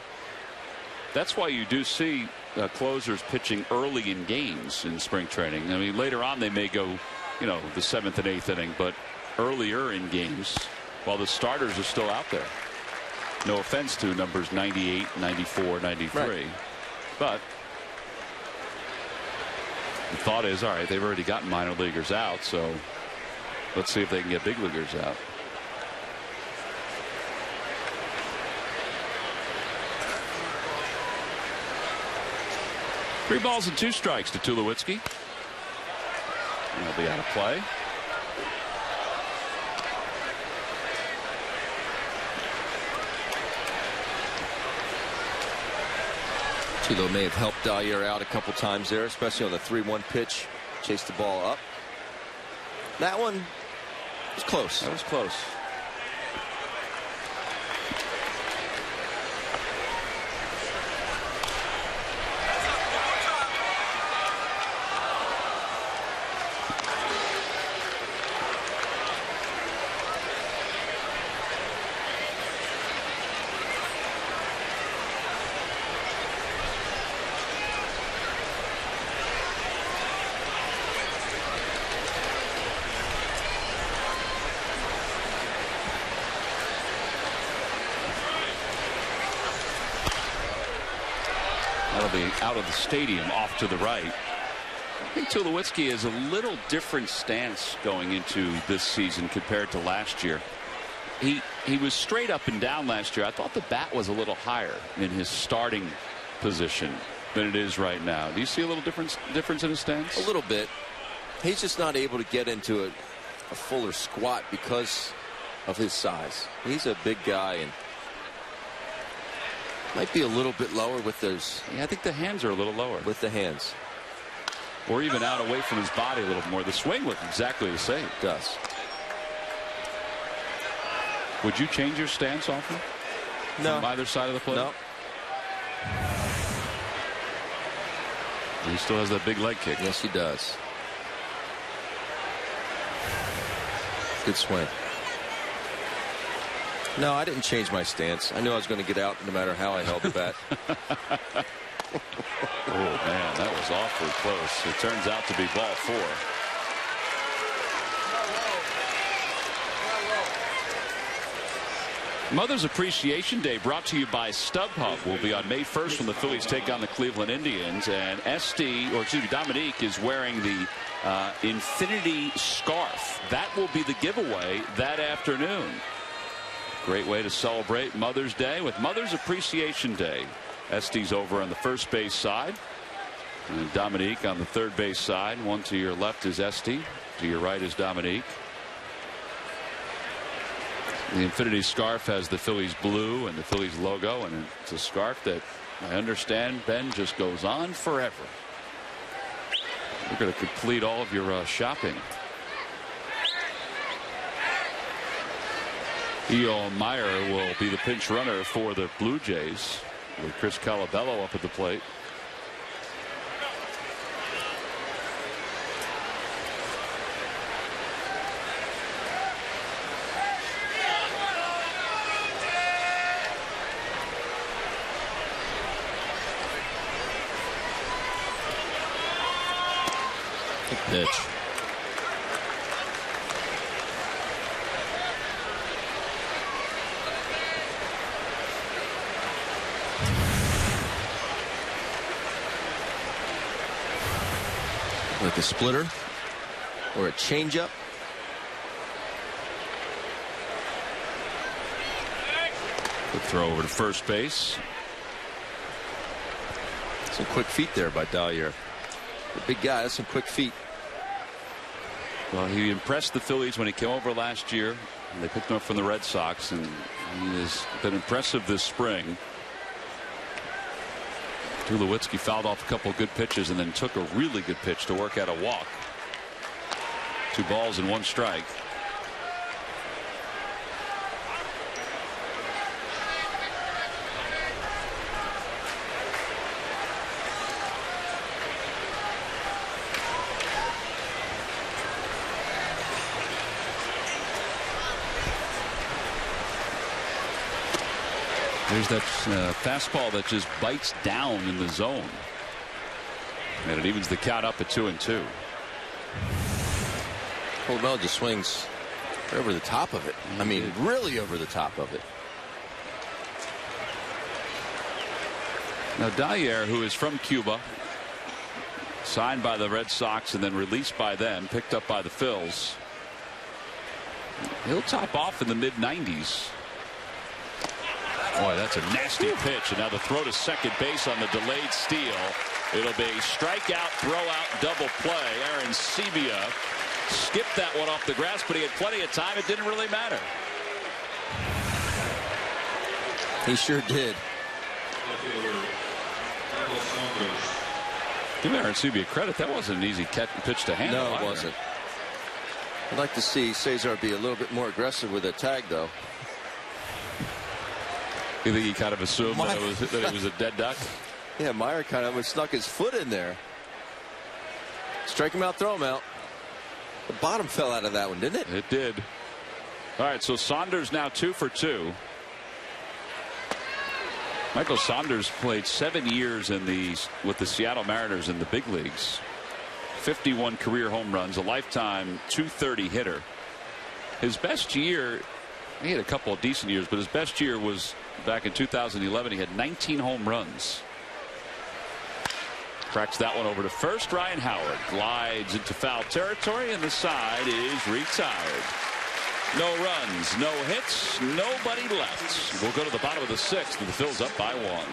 That's why you do see closers pitching early in games in spring training. I mean, later on they may go, you know, the 7th and 8th inning, but earlier in games while the starters are still out there. No offense to numbers 98, 94, 93. Right. But the thought is, all right, they've already gotten minor leaguers out, so let's see if they can get big leaguers out. Three balls and 2 strikes to Tulowitzki. He'll be out of play. Tulo may have helped Dyer out a couple times there, especially on the 3-1 pitch. Chased the ball up. That one was close. That was close. Out of the stadium off to the right. I think Tulowitzki has a little different stance going into this season compared to last year. He was straight up and down last year. I thought the bat was a little higher in his starting position than it is right now. Do you see a little difference in his stance? A little bit. He's just not able to get into a fuller squat because of his size. He's a big guy and might be a little bit lower with those. Yeah, I think the hands are a little lower. With the hands. Or even out away from his body a little more. The swing looks exactly the same. It does. Would you change your stance often? No. From either side of the plate? No. He still has that big leg kick. Yes, he does. Good swing. No, I didn't change my stance. I knew I was going to get out no matter how I held the bat. Oh, man, that was awfully close. It turns out to be ball 4. Mother's Appreciation Day brought to you by StubHub will be on May 1st when the Phillies take on the Cleveland Indians, and Dominique is wearing the Infinity scarf. That will be the giveaway that afternoon. Great way to celebrate Mother's Day with Mother's Appreciation Day. Este's over on the first base side, and Dominique on the third base side. One to your left is Este, to your right is Dominique. The Infinity scarf has the Phillies blue and the Phillies logo, and it's a scarf that I understand, Ben, just goes on forever. You're going to complete all of your shopping. E.O. Meyer will be the pinch runner for the Blue Jays with Chris Calabello up at the plate. Good pitch. Like a splitter or a changeup. Good throw over to first base. Some quick feet there by Dyer. The big guy has some quick feet. Well, he impressed the Phillies when he came over last year. They picked him up from the Red Sox, and he has been impressive this spring. Tulowitzki fouled off a couple of good pitches and then took a really good pitch to work out a walk. 2 balls and 1 strike. There's that fastball that just bites down in the zone. And it evens the count up at 2-2. Colbell just swings over the top of it. I mean, really over the top of it. Now Dyer, who is from Cuba, signed by the Red Sox and then released by them, picked up by the Phillies. He'll top off in the mid-90s. Boy, that's a nasty pitch. And now the throw to second base on the delayed steal. It'll be strikeout, throw out, double play. Aaron Sebia skipped that one off the grass, but he had plenty of time. It didn't really matter. He sure did. Give Aaron Sebia credit. That wasn't an easy pitch to handle. No, it wasn't. I'd like to see Cesar be a little bit more aggressive with a tag, though. You think he kind of assumed that it was a dead duck? Yeah, Meyer kind of snuck his foot in there. Strike him out, throw him out. The bottom fell out of that one, didn't it? It did. All right, so Saunders now 2 for 2. Michael Saunders played 7 years with the Seattle Mariners in the big leagues. 51 career home runs, a lifetime .230 hitter. His best year, he had a couple of decent years, but his best year was back in 2011. He had 19 home runs. Cracks that one over to first. Ryan Howard glides into foul territory, and the side is retired. No runs, no hits, nobody left. We'll go to the bottom of the 6th, and the Phillies up by 1.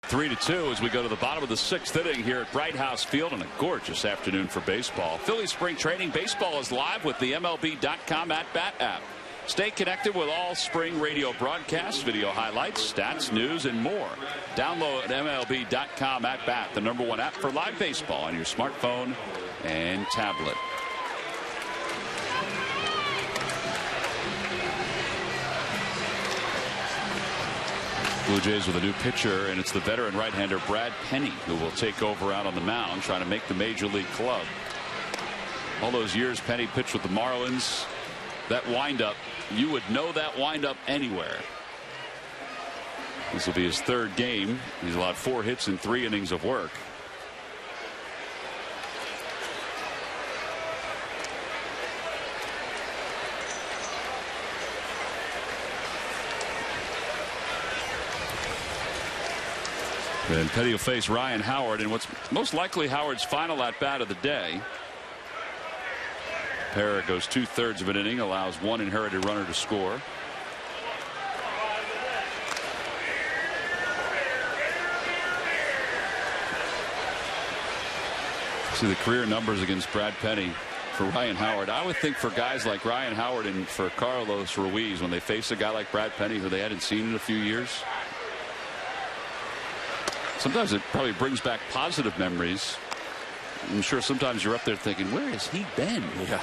Three to 2 as we go to the bottom of the 6th inning here at Bright House Field on a gorgeous afternoon for baseball. Phillies spring training baseball is live with the MLB.com at-bat app. Stay connected with all spring radio broadcasts, video highlights, stats, news, and more. Download MLB.com at-bat, the #1 app for live baseball on your smartphone and tablet. Blue Jays with a new pitcher, and it's the veteran right-hander Brad Penny who will take over out on the mound, trying to make the major league club. All those years Penny pitched with the Marlins. That windup, you would know that windup anywhere. This will be his 3rd game. He's allowed 4 hits in 3 innings of work. And Petty will face Ryan Howard in what's most likely Howard's final at-bat of the day. Parra goes 2/3 of an inning, allows 1 inherited runner to score. See the career numbers against Brad Penny for Ryan Howard. I would think for guys like Ryan Howard and for Carlos Ruiz, when they face a guy like Brad Penny who they hadn't seen in a few years, sometimes it probably brings back positive memories. I'm sure sometimes you're up there thinking, where has he been? Yeah.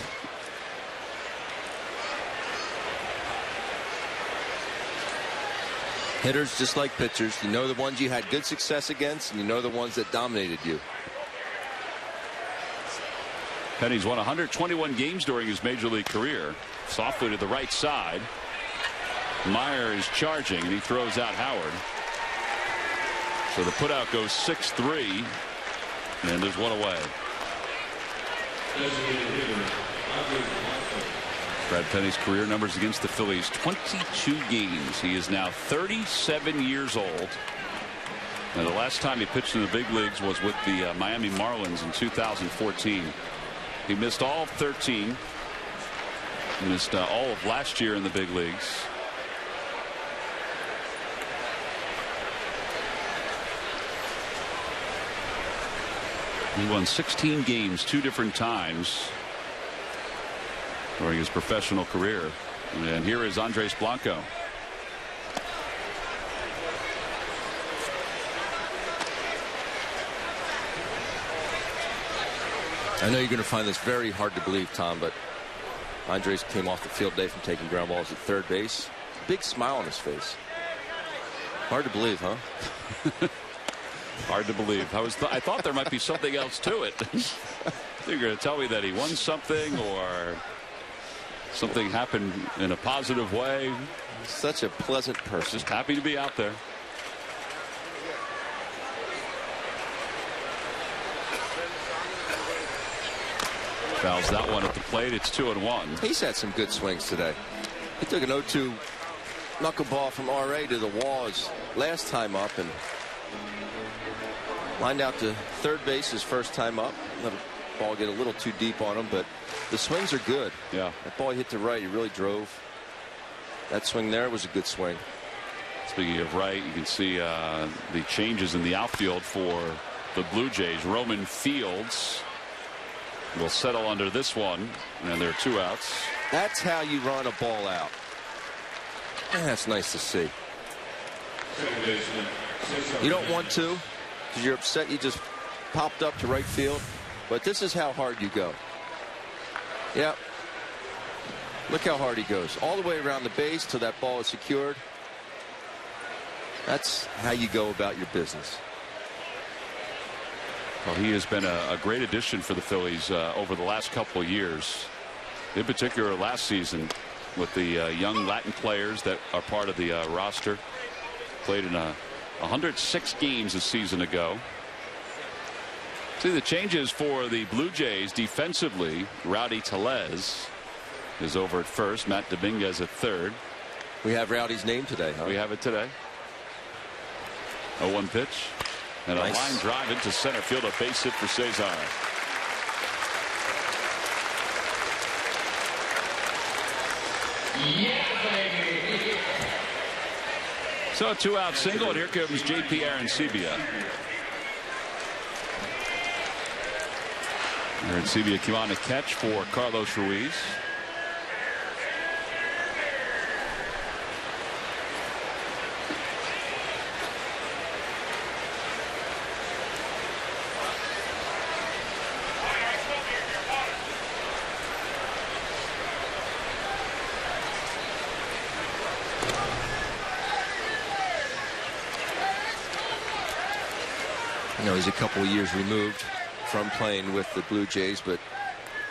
Hitters just like pitchers. You know the ones you had good success against, and you know the ones that dominated you. Penny's won 121 games during his major league career. Softly to the right side. Meyer is charging, and he throws out Howard. So the putout goes 6-3, and there's one away. Brad Penny's career numbers against the Phillies, 22 games. He is now 37 years old. And the last time he pitched in the big leagues was with the Miami Marlins in 2014. He missed all of 13. He missed all of last year in the big leagues. He won 16 games 2 different times during his professional career. And here is Andres Blanco. I know you're going to find this very hard to believe, Tom, but Andres came off the field today from taking ground balls at third base. Big smile on his face. Hard to believe, huh? Hard to believe. I thought there might be something else to it. You're going to tell me that he won something or something happened in a positive way. Such a pleasant person. Just happy to be out there. Fouls that one at the plate. It's 2-1. He's had some good swings today. He took an 0-2 knuckleball from RA to the wall his last time up and lined out to third base his first time up. Let the ball get a little too deep on him, but the swings are good. Yeah. That ball hit to right. He really drove. That swing there was a good swing. Speaking of right, you can see the changes in the outfield for the Blue Jays. Roman Fields will settle under this one, and there are 2 outs. That's how you run a ball out. And that's nice to see. You don't want to because you're upset you just popped up to right field, but this is how hard you go. Yep. Look how hard he goes. All the way around the base till that ball is secured. That's how you go about your business. Well, he has been a great addition for the Phillies over the last couple of years. In particular, last season with the young Latin players that are part of the roster. Played in 106 games a season ago. See the changes for the Blue Jays defensively. Rowdy Tellez is over at first. Matt Dominguez at third. We have Rowdy's name today, huh? We have it today. 0-1 pitch. And nice. A line drive into center field. A base hit for Cesar. So a 2-out single, and here comes J.P. Arancibia. Arancibia came on to catch for Carlos Ruiz. You know, he's a couple of years removed from playing with the Blue Jays, but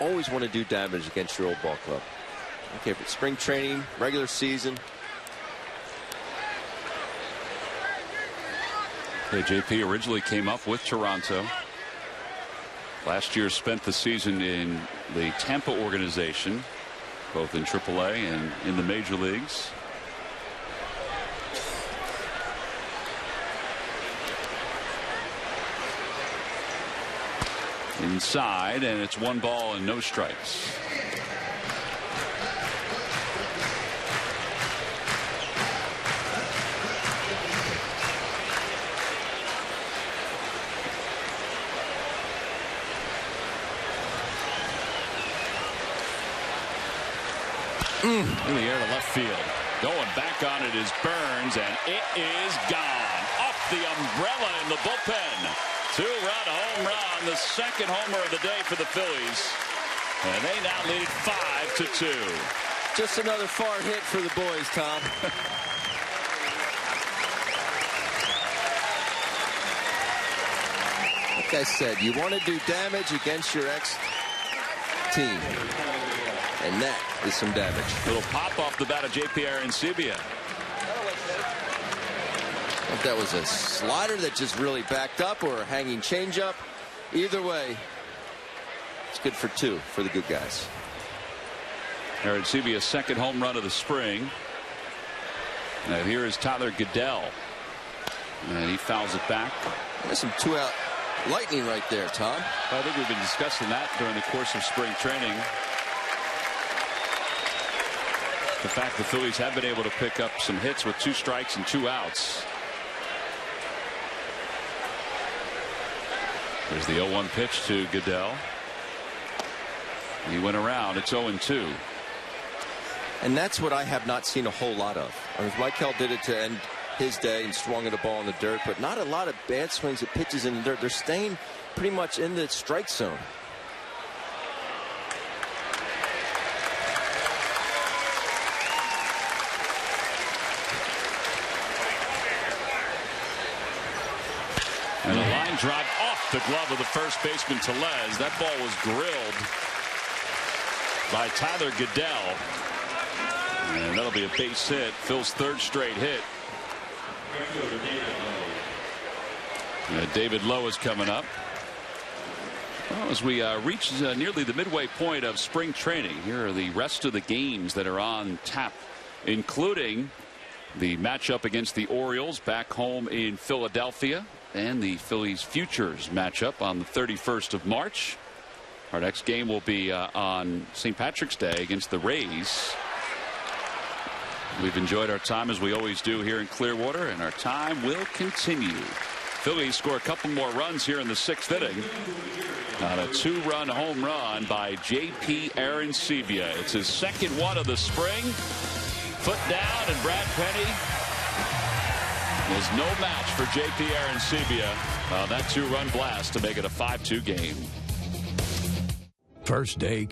always want to do damage against your old ball club. Okay, but spring training, regular season. Okay, JP originally came up with Toronto. Last year spent the season in the Tampa organization, both in AAA and in the major leagues. Inside, and it's 1 ball and no strikes. In the air to left field. Going back on it is Burns, and it is gone. Off the umbrella in the bullpen. 2-run home run, the second homer of the day for the Phillies. And they now lead it 5-2. Just another far hit for the boys, Tom. like I said, you want to do damage against your ex-team. And that is some damage. Little pop off the bat of J.P. Arancibia. If that was a slider that just really backed up or a hanging changeup, either way, it's good for 2 for the good guys. Arancibia's second home run of the spring. Now here is Tyler Goodell. And he fouls it back. There's some 2-out lightning right there, Tom. I think we've been discussing that during the course of spring training. The fact the Phillies have been able to pick up some hits with 2 strikes and 2 outs. There's the 0-1 pitch to Goodell. He went around. It's 0-2. And that's what I have not seen a whole lot of. I mean, Michael did it to end his day and swung at a ball in the dirt, but not a lot of bad swings at pitches in the dirt. They're staying pretty much in the strike zone. And a line drive off the glove of the first baseman Tellez. That ball was grilled by Tyler Goodell. And that'll be a base hit. Phil's 3rd straight hit. David Lowe is coming up. Well, as we reach nearly the midway point of spring training, here are the rest of the games that are on tap, including the matchup against the Orioles back home in Philadelphia and the Phillies Futures matchup on the 31st of March. Our next game will be on St. Patrick's Day against the Rays. We've enjoyed our time as we always do here in Clearwater, and our time will continue. Phillies score a couple more runs here in the 6th inning on a 2-run home run by J.P. Arancibia. It's his 2nd one of the spring. Foot down, and Brad Penny is no match for J.P. Arancibia on that 2-run blast to make it a 5-2 game. First day.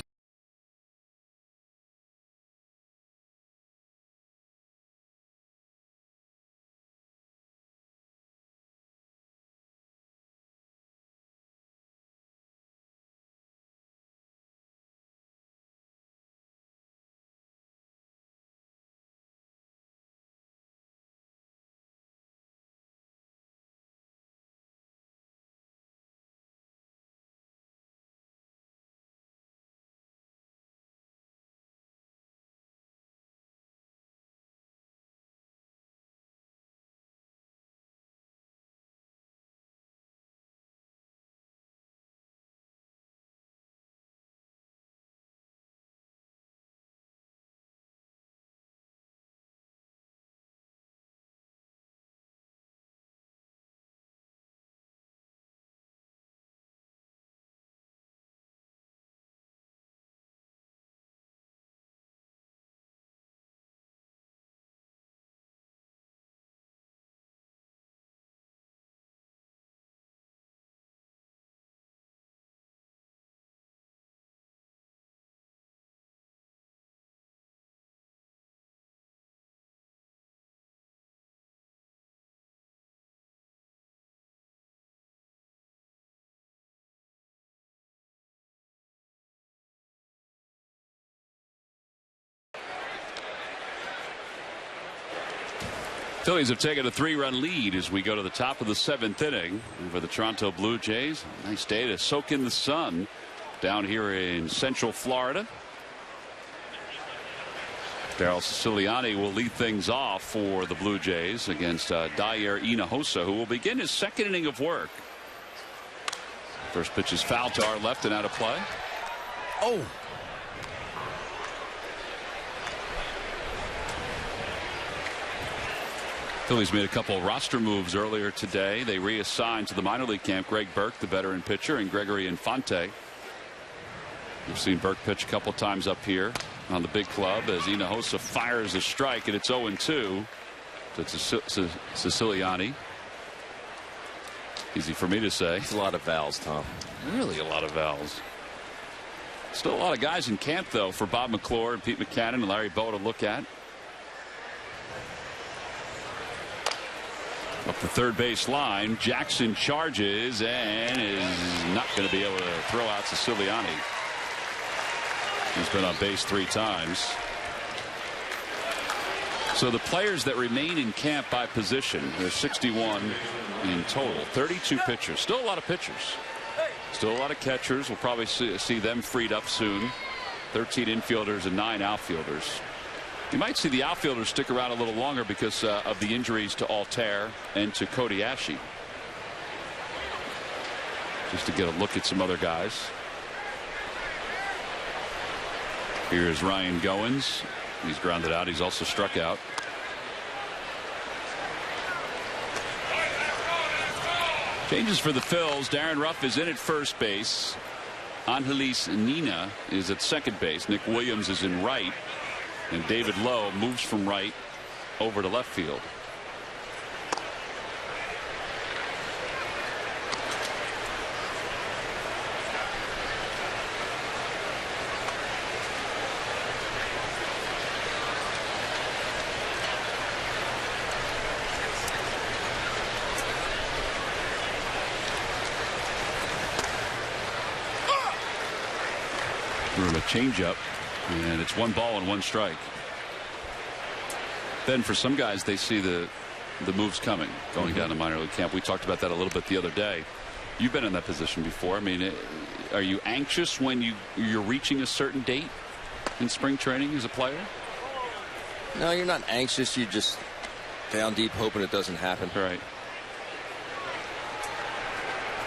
Phillies have taken a 3-run lead as we go to the top of the 7th inning for the Toronto Blue Jays. A nice day to soak in the sun down here in Central Florida. Darryl Siciliani will lead things off for the Blue Jays against Dyer Hinojosa, who will begin his 2nd inning of work. First pitch is foul to our left and out of play. Oh. Phillies made a couple of roster moves earlier today. They reassigned to the minor league camp Greg Burke, the veteran pitcher, and Gregory Infante. We've seen Burke pitch a couple times up here on the big club as Hinojosa fires a strike, and it's 0-2 to Siciliani. Easy for me to say. It's a lot of vowels, Tom. Really a lot of vowels. Still a lot of guys in camp, though, for Bob McClure and Pete McCannon and Larry Bowa to look at. Up the third base line, Jackson charges and is not going to be able to throw out Siciliani. He's been on base 3 times. So the players that remain in camp by position, there's 61 in total, 32 pitchers. Still a lot of pitchers. Still a lot of catchers. We'll probably see them freed up soon. 13 infielders and 9 outfielders. You might see the outfielders stick around a little longer because of the injuries to Altair and to Cody Ashe. Just to get a look at some other guys. Here's Ryan Goins. He's grounded out. He's also struck out. Changes for the Phils. Darren Ruff is in at first base. Angelis Nina is at second base. Nick Williams is in right. And David Lowe moves from right over to left field. Threw him a changeup. And it's 1 ball and 1 strike. Then for some guys, they see the moves coming going down to minor league camp. We talked about that a little bit the other day. You've been in that position before. I mean, are you anxious when you're reaching a certain date in spring training as a player? No, you're not anxious. You just down deep hoping it doesn't happen. Right.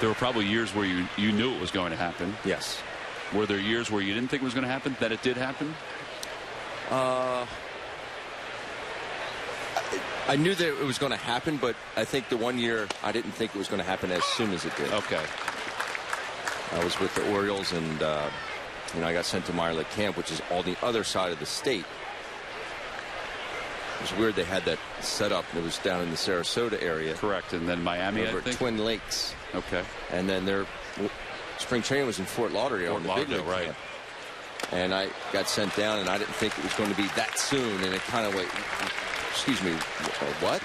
There were probably years where you knew it was going to happen. Yes. Were there years where you didn't think it was going to happen, that it did happen? I knew that it was going to happen, but I think the one year I didn't think it was going to happen as soon as it did. Okay. I was with the Orioles, and I got sent to minor league camp, which is on the other side of the state. It was weird they had that set up. It was down in the Sarasota area. Correct, and then Miami, over I think? at Twin Lakes. Okay. And then their spring training was in Fort Lauderdale. Right. Camp. And I got sent down, and I didn't think it was going to be that soon, and it kind of went, excuse me, what?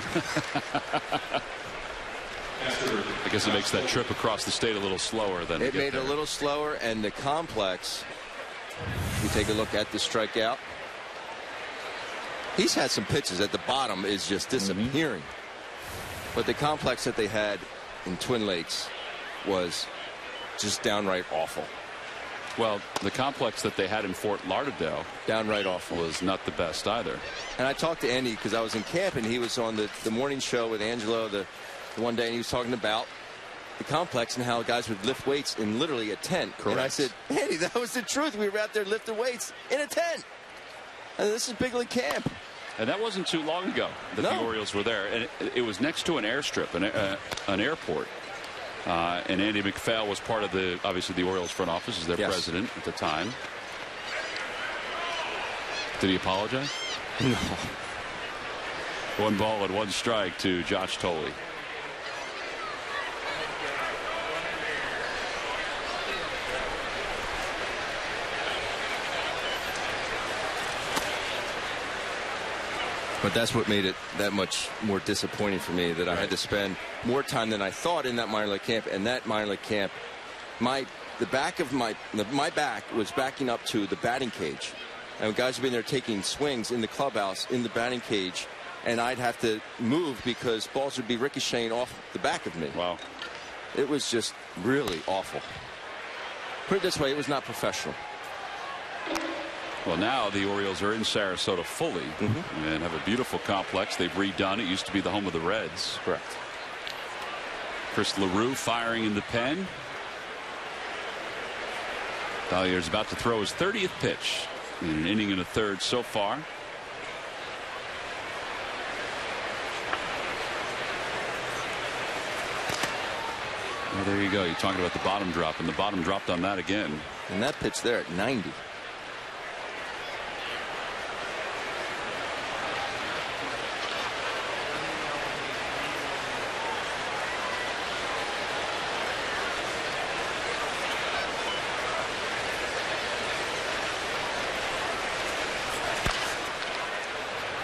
I guess it makes that trip across the state a little slower than it made it a little slower, and the complex, you take a look at the strikeout. He's had some pitches at the bottom is just disappearing. But the complex that they had in Twin Lakes was just downright awful. Well, the complex that they had in Fort Lauderdale, downright awful, was not the best either. And I talked to Andy because I was in camp, and he was on the morning show with Angelo the one day, and he was talking about the complex and how guys would lift weights in literally a tent. Correct. And I said, Andy, that was the truth. We were out there lifting weights in a tent. And this is big league camp. And that wasn't too long ago that the Orioles were there. And it was next to an airstrip, an airport. And Andy McPhail was part of obviously the Orioles front office as their president at the time. Did he apologize? No. 1 ball and 1 strike to Josh Tolley. But that's what made it that much more disappointing for me, that I had to spend more time than I thought in that minor league camp. And that minor league camp, my back was backing up to the batting cage. And guys have been there taking swings in the clubhouse in the batting cage, and I'd have to move because balls would be ricocheting off the back of me. Wow. It was just really awful. Put it this way, it was not professional. Well, now the Orioles are in Sarasota fully and have a beautiful complex. They've redone. It used to be the home of the Reds. Correct. Chris LaRue firing in the pen. Vallier's about to throw his 30th pitch in an inning and a third so far. Well, there you go. You're talking about the bottom drop, and the bottom dropped on that again. And that pitch there at 90.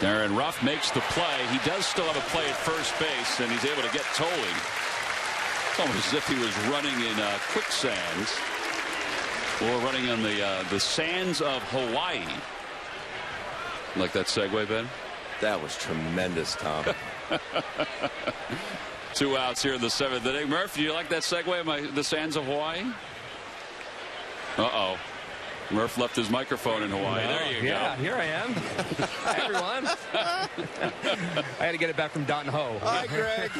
Darren Ruff makes the play. He does still have a play at first base, and he's able to get Tolley. It's almost as if he was running in quicksands or running on the sands of Hawaii. Like that segue, Ben? That was tremendous, Tom. 2 outs here in the 7th inning. Murph, do you like that segue, the sands of Hawaii? Uh-oh. Murph left his microphone in Hawaii. No, there you go. Yeah, here I am. Hi, everyone. I had to get it back from Don Ho. Hi, Greg.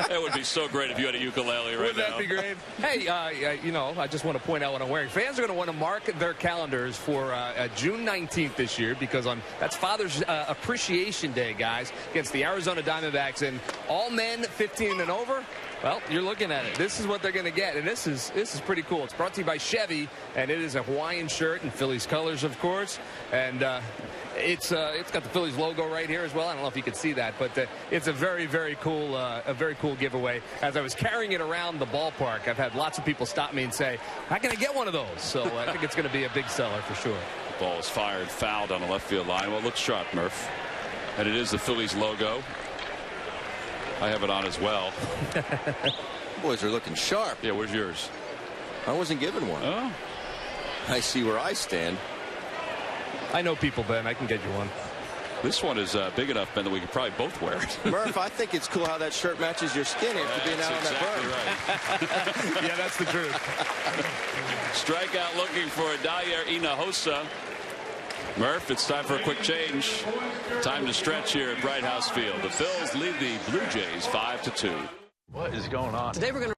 It would be so great if you had a ukulele right Wouldn't now. that be great? Hey, you know, I just want to point out what I'm wearing. Fans are going to want to mark their calendars for June 19th this year because that's Father's Appreciation Day, guys, against the Arizona Diamondbacks. And all men 15 and over, well, you're looking at it. This is what they're going to get, and this is pretty cool. It's brought to you by Chevy, and it is a Hawaiian shirt in Phillies colors, of course, and it's got the Phillies logo right here as well. I don't know if you can see that, but it's a very cool giveaway. As I was carrying it around the ballpark, I've had lots of people stop me and say, "How can I get one of those?" So I think it's going to be a big seller for sure. The ball is fired, fouled on the left field line. Well, it looks sharp, Murph, and it is the Phillies logo. I have it on as well. Boys are looking sharp. Yeah, where's yours? I wasn't given one. Oh. I see where I stand. I know people, Ben. I can get you one. This one is big enough, Ben, that we could probably both wear it. Murph, I think it's cool how that shirt matches your skin after being out on that burn. Right. Yeah, that's the truth. Strikeout looking for Adair Hinojosa. Murph, it's time for a quick change. Time to stretch here at Bright House Field. The Phils lead the Blue Jays 5-2. What is going on? Today we're going to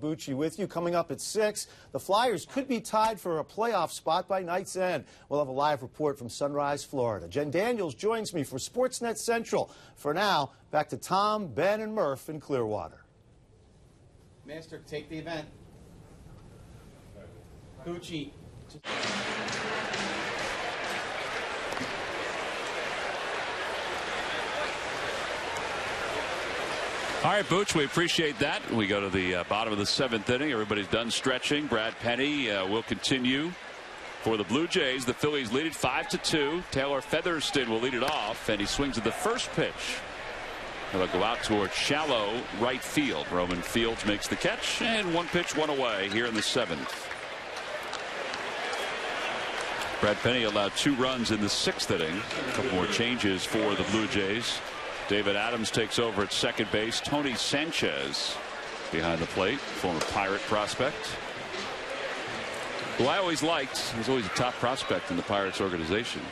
Bucci with you. Coming up at 6, the Flyers could be tied for a playoff spot by night's end. We'll have a live report from Sunrise, Florida. Jen Daniels joins me for Sportsnet Central. For now, back to Tom, Ben, and Murph in Clearwater. Master, take the event. Bucci. All right, Booch, we appreciate that. We go to the bottom of the 7th inning. Everybody's done stretching. Brad Penny will continue for the Blue Jays. The Phillies lead it 5-2. Taylor Featherston will lead it off, and he swings at the first pitch. He'll go out towards shallow right field. Roman Fields makes the catch, and 1 pitch, 1 away here in the 7th. Brad Penny allowed 2 runs in the 6th inning. A couple more changes for the Blue Jays. David Adams takes over at second base. Tony Sanchez behind the plate, former Pirate prospect, who I always liked. He's always a top prospect in the Pirates organization.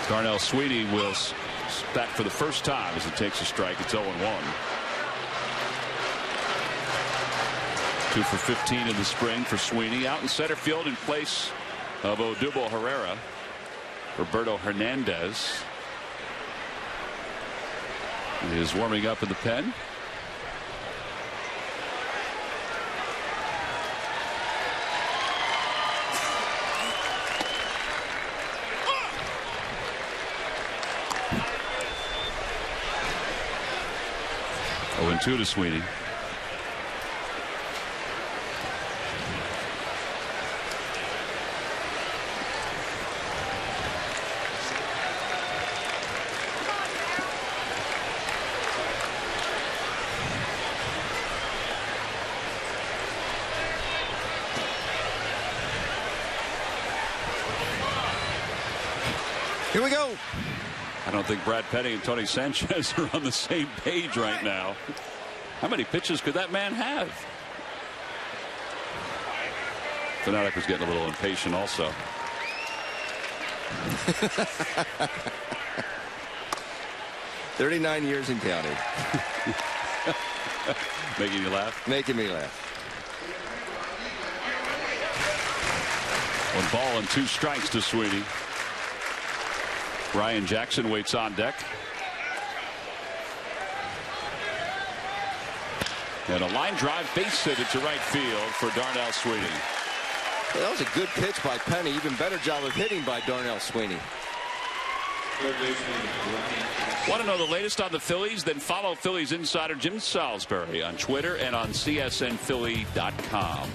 Darnell Sweeney will bat for the first time as he takes a strike. It's 0-1. 2 for 15 in the spring for Sweeney. Out in center field in place of Odubel Herrera, Roberto Hernandez. He is warming up in the pen. Oh, and 2 to Sweeney. Here we go. I don't think Brad Petty and Tony Sanchez are on the same page right now. How many pitches could that man have? Fanatic was getting a little impatient also. "39 years and counting." Making you laugh? Making me laugh. 1 ball and 2 strikes to Sweeney. Ryan Jackson waits on deck. And a line drive base hit to right field for Darnell Sweeney. Yeah, that was a good pitch by Penny. Even better job of hitting by Darnell Sweeney. Want to know the latest on the Phillies? Then follow Phillies insider Jim Salisbury on Twitter and on CSNPhilly.com.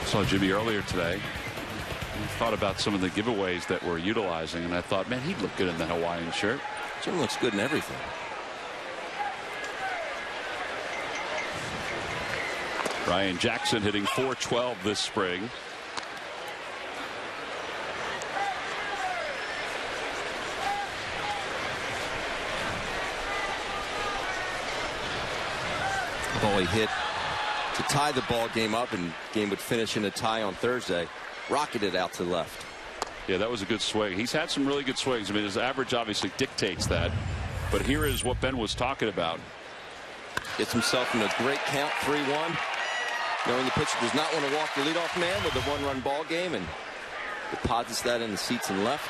Saw Jimmy earlier today. I thought about some of the giveaways that we're utilizing, and I thought, man, he'd look good in that Hawaiian shirt. Jim looks good in everything. Ryan Jackson hitting .412 this spring. Ball he hit to tie the ball game up, and game would finish in a tie on Thursday. Rocketed out to the left. Yeah, that was a good swing. He's had some really good swings. I mean, his average obviously dictates that. But here is what Ben was talking about. Gets himself in a great count, 3-1. Knowing the pitcher does not want to walk the leadoff man with a 1-run ball game, and deposits that in the seats and left.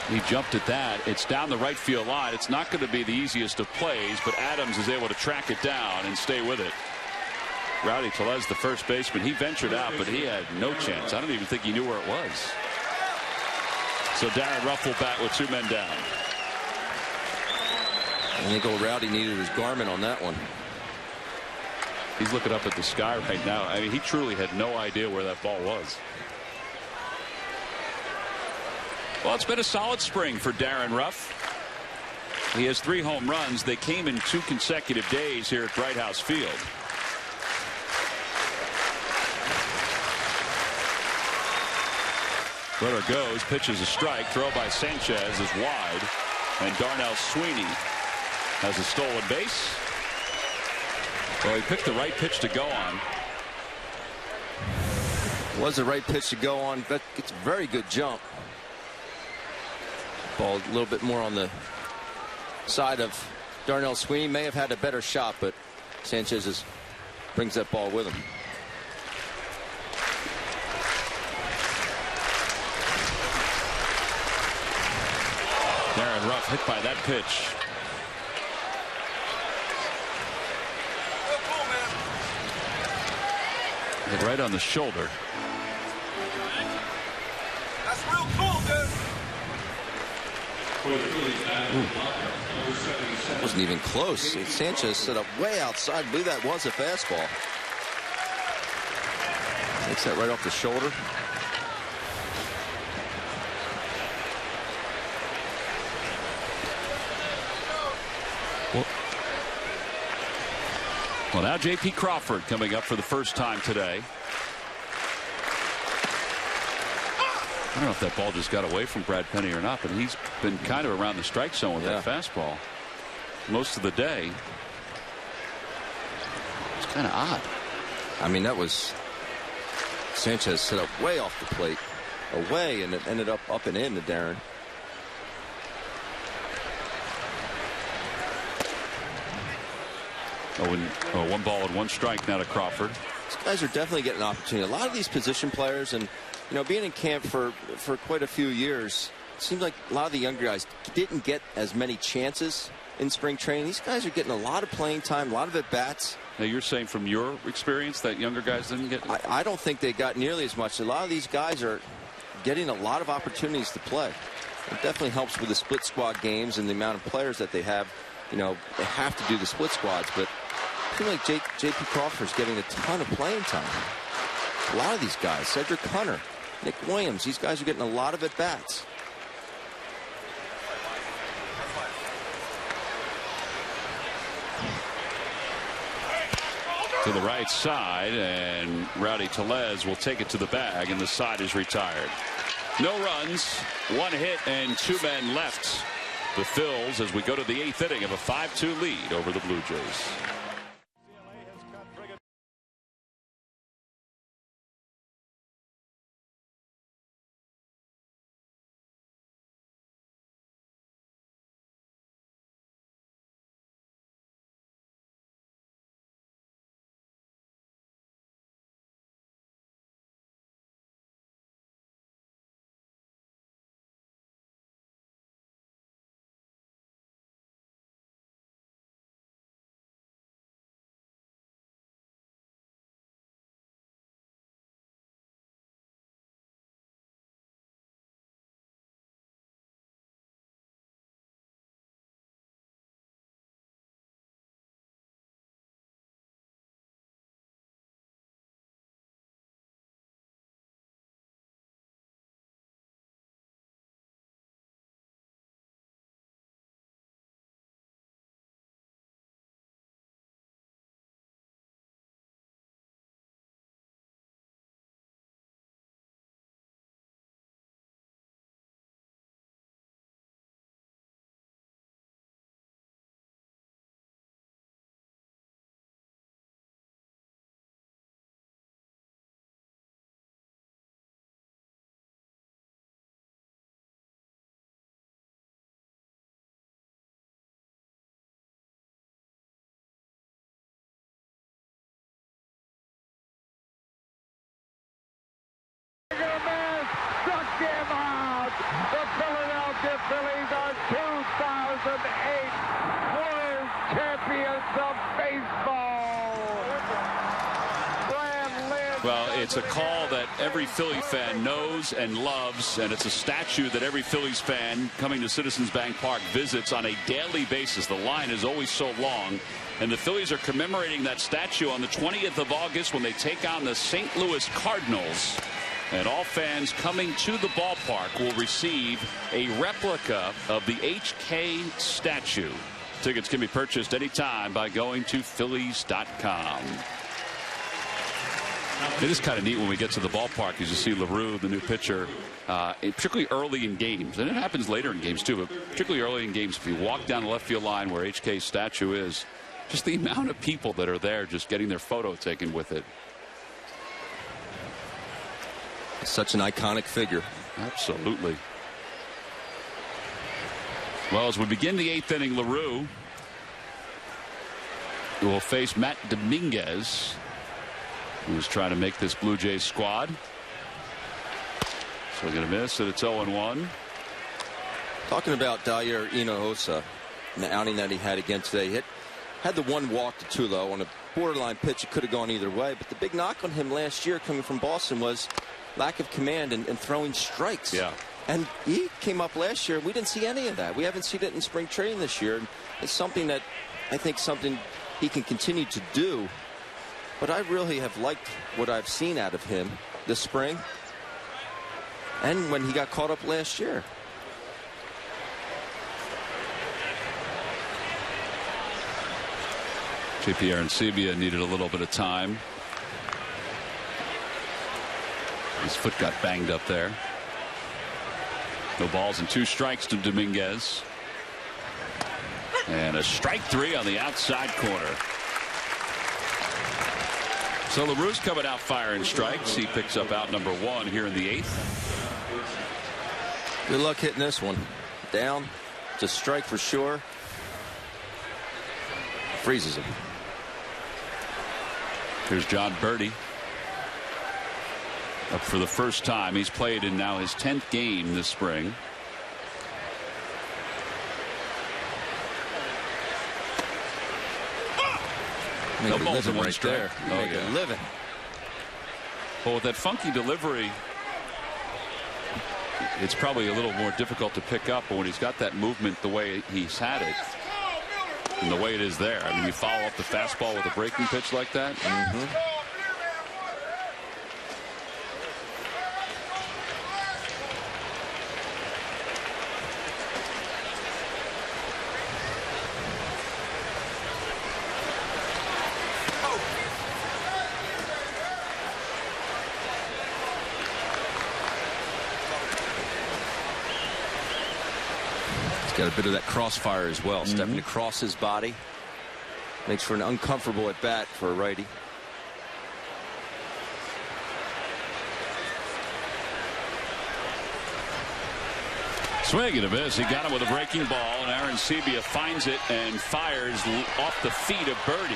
He jumped at that. It's down the right field line. It's not going to be the easiest of plays, but Adams is able to track it down and stay with it. Rowdy Tellez, the first baseman, he ventured out, but he had no chance. I don't even think he knew where it was. So Darren Ruff will bat with 2 men down. I think old Rowdy needed his Garmin on that one. He's looking up at the sky right now. I mean, he truly had no idea where that ball was. Well, it's been a solid spring for Darren Ruff. He has 3 home runs. They came in 2 consecutive days here at Bright House Field. Runner goes, pitches a strike, throw by Sanchez is wide, and Darnell Sweeney has a stolen base. Well, he picked the right pitch to go on. Was the right pitch to go on. That gets a very good jump. Ball a little bit more on the side of Darnell Sweeney. May have had a better shot, but Sanchez brings that ball with him. Darren Ruff hit by that pitch. Hit right on the shoulder. That's real cool, dude. Wasn't even close. Sanchez set up way outside. I believe that was a fastball. Takes that right off the shoulder. Well, now J.P. Crawford coming up for the first time today. I don't know if that ball just got away from Brad Penny or not, but he's been kind of around the strike zone with that fastball most of the day. It's kind of odd. I mean, that was Sanchez set up way off the plate, away, and it ended up and in to Darren. 1 ball and 1 strike now to Crawford. These guys are definitely getting an opportunity. A lot of these position players, and being in camp for quite a few years, it seems like a lot of the younger guys didn't get as many chances in spring training. These guys are getting a lot of playing time, a lot of at-bats. Now, you're saying from your experience that younger guys didn't get? I don't think they got nearly as much. A lot of these guys are getting a lot of opportunities to play. It definitely helps with the split squad games and the amount of players that they have. They have to do the split squads, but I feel like J.P. Crawford's getting a ton of playing time. A lot of these guys, Cedric Hunter, Nick Williams, these guys are getting a lot of at-bats. To the right side, and Rowdy Tellez will take it to the bag, and the side is retired. No runs, 1 hit, and 2 men left. The Phils as we go to the 8th inning of a 5-2 lead over the Blue Jays. Struck him out. The Philadelphia Phillies are 2008 World Champions of Baseball. Well, it's a call that every Philly fan knows and loves, and it's a statue that every Phillies fan coming to Citizens Bank Park visits on a daily basis. The line is always so long, and the Phillies are commemorating that statue on the 20th of August when they take on the St. Louis Cardinals. And all fans coming to the ballpark will receive a replica of the HK statue. Tickets can be purchased anytime by going to Phillies.com. It is kind of neat when we get to the ballpark as you see LaRue, the new pitcher, particularly early in games. And it happens later in games, too, but particularly early in games. If you walk down the left field line where HK's statue is, just the amount of people that are there just getting their photo taken with it. Such an iconic figure. Absolutely. Well, as we begin the 8th inning, LaRue will face Matt Dominguez, who's trying to make this Blue Jays squad. So going to miss, and it's 0-1. Talking about Dayer Hinojosa and the outing that he had again today. He had the 1 walk to Tulo on a borderline pitch. It could have gone either way, but the big knock on him last year coming from Boston was lack of command and throwing strikes. Yeah. And he came up last year. We didn't see any of that. We haven't seen it in spring training this year. It's something that I think he can continue to do. But I really have liked what I've seen out of him this spring and when he got caught up last year. JP Arancibia needed a little bit of time. His foot got banged up there. No balls and 2 strikes to Dominguez. And a strike 3 on the outside corner. So LaRue's coming out firing strikes. He picks up out number 1 here in the 8th. Good luck hitting this one. Down. It's a strike for sure. Freezes him. Here's John Birdie up for the first time. He's played in now his 10th game this spring. Make No a balls in living one right strike. there. Oh, Make yeah. a living. Well, with that funky delivery, it's probably a little more difficult to pick up. But when he's got that movement the way he's had it, and the way it is there, I mean, you follow up the fastball with a breaking pitch like that. Got a bit of that crossfire as well, stepping across his body. Makes for an uncomfortable at bat for a righty. Swing and a miss. He got him with a breaking ball, and Aaron Sebia finds it and fires off the feet of Birdie.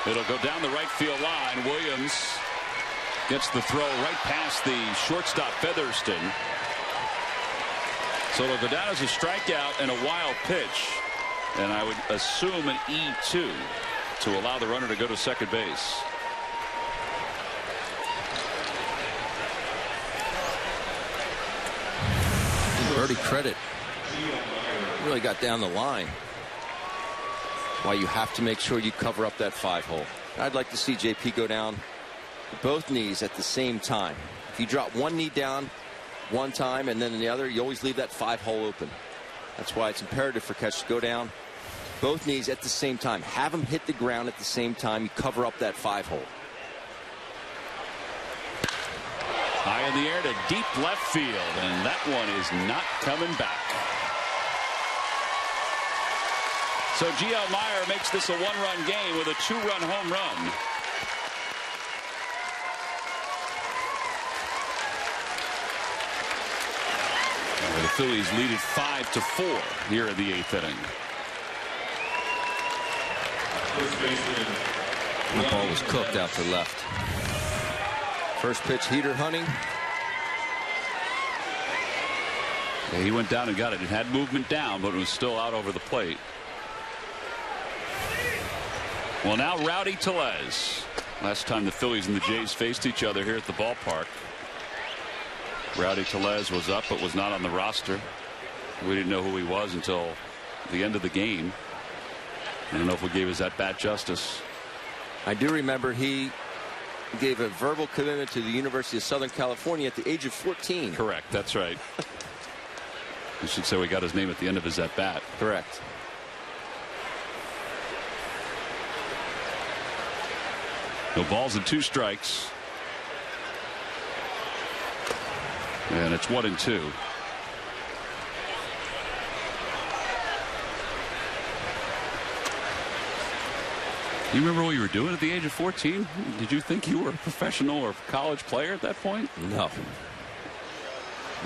It'll go down the right field line. Williams gets the throw right past the shortstop Featherston. So it'll go down as a strikeout and a wild pitch, and I would assume an E2 to allow the runner to go to second base. Birdie credit. Really got down the line. Why you have to make sure you cover up that 5-hole. I'd like to see JP go down both knees at the same time. If you drop one knee down one time and then the other, you always leave that 5-hole open. That's why it's imperative for catch to go down both knees at the same time. Have them hit the ground at the same time. You cover up that 5-hole. High in the air to deep left field, and that one is not coming back. So G.L. Meyer makes this a 1-run game with a 2-run home run. The Phillies lead it 5-4 here in the 8th inning. The ball was cooked out to left. First pitch heater hunting. Yeah, he went down and got it. It had movement down, but it was still out over the plate. Well, now Rowdy Tellez. Last time the Phillies and the Jays faced each other here at the ballpark, Rowdy Tellez was up but was not on the roster. We didn't know who he was until the end of the game. I don't know if we gave his at-bat justice. I do remember he gave a verbal commitment to the University of Southern California at the age of 14. Correct. That's right. You should say we got his name at the end of his at-bat. Correct. No balls and 2 strikes. And it's 1-2. You remember what you were doing at the age of 14? Did you think you were a professional or college player at that point? No.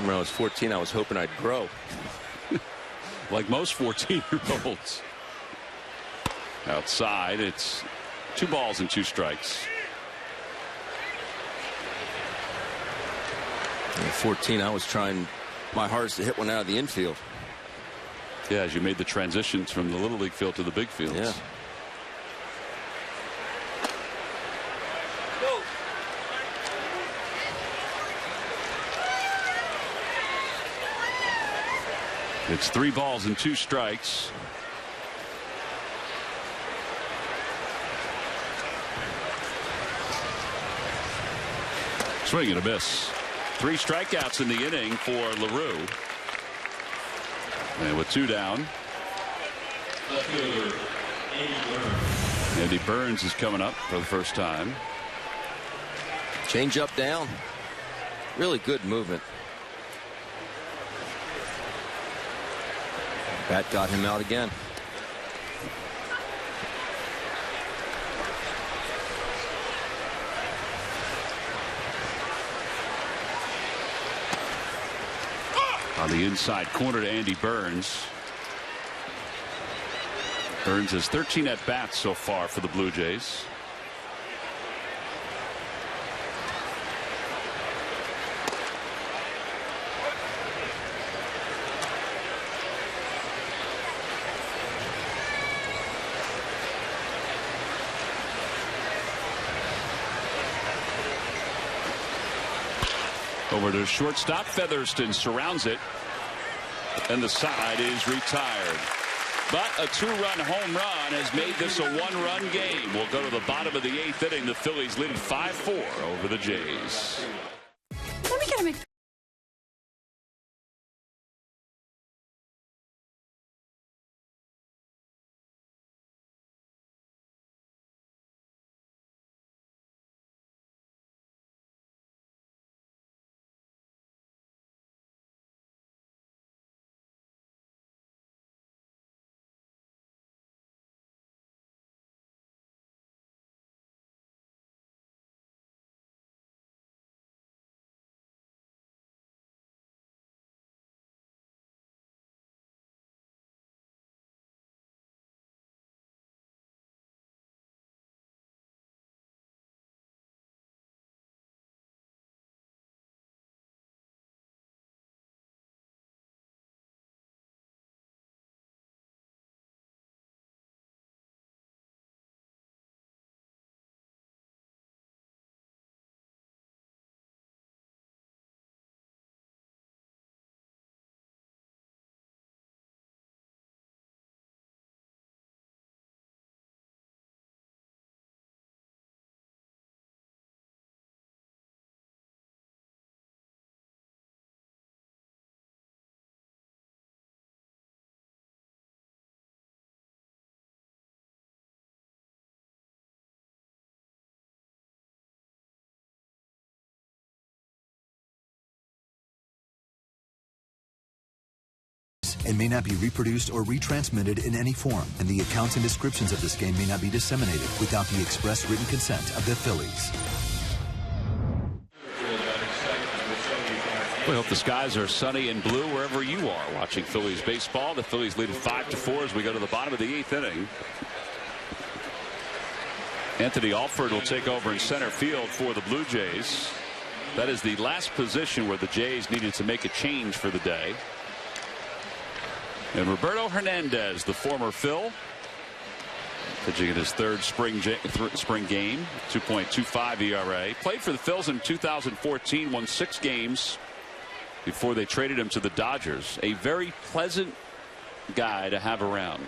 When I was 14, I was hoping I'd grow. Like most 14-year-olds. Outside, it's 2 balls and 2 strikes. At 14, I was trying my hardest to hit one out of the infield. Yeah, as you made the transitions from the Little League field to the big fields. Yeah. It's 3 balls and 2 strikes. Swing and a miss. 3 strikeouts in the inning for LaRue. And with 2 down, Andy Burns is coming up for the first time. Change up down. Really good movement. Bat got him out again. On the inside corner to Andy Burns. Burns has 13 at-bats so far for the Blue Jays. Over to shortstop. Featherston surrounds it, and the side is retired. But a 2-run home run has made this a 1-run game. We'll go to the bottom of the 8th inning. The Phillies lead 5-4 over the Jays. Let me get a mix. and may not be reproduced or retransmitted in any form, and the accounts and descriptions of this game may not be disseminated without the express written consent of the Phillies. We hope the skies are sunny and blue wherever you are watching Phillies baseball. The Phillies lead 5-4 as we go to the bottom of the 8th inning. Anthony Alford will take over in center field for the Blue Jays. That is the last position where the Jays needed to make a change for the day. And Roberto Hernandez, the former Phil, pitching in his third spring game, 2.25 ERA. Played for the Phils in 2014, won 6 games before they traded him to the Dodgers. A very pleasant guy to have around.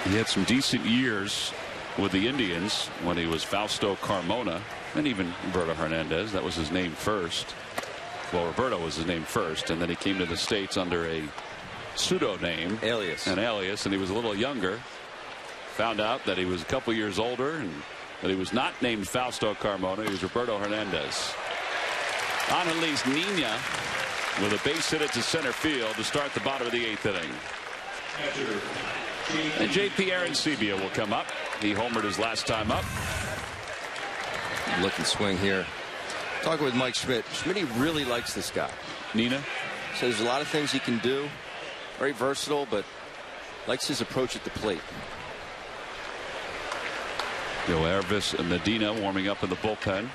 He had some decent years with the Indians when he was Fausto Carmona, and even Roberto Hernandez. That was his name first. Well, Roberto was his name first, and then he came to the States under a pseudo name, an alias, and he was a little younger. Found out that he was a couple years older and that he was not named Fausto Carmona. He was Roberto Hernandez. Angelis Nina with a base hit to center field to start the bottom of the 8th inning. And J.P. Arancibia will come up. He homered his last time up. Look and swing here. Talking with Mike Schmidt. Schmidt really likes this guy. Nina says there's a lot of things he can do. Very versatile, but likes his approach at the plate. Yo, Ervis and Medina warming up in the bullpen.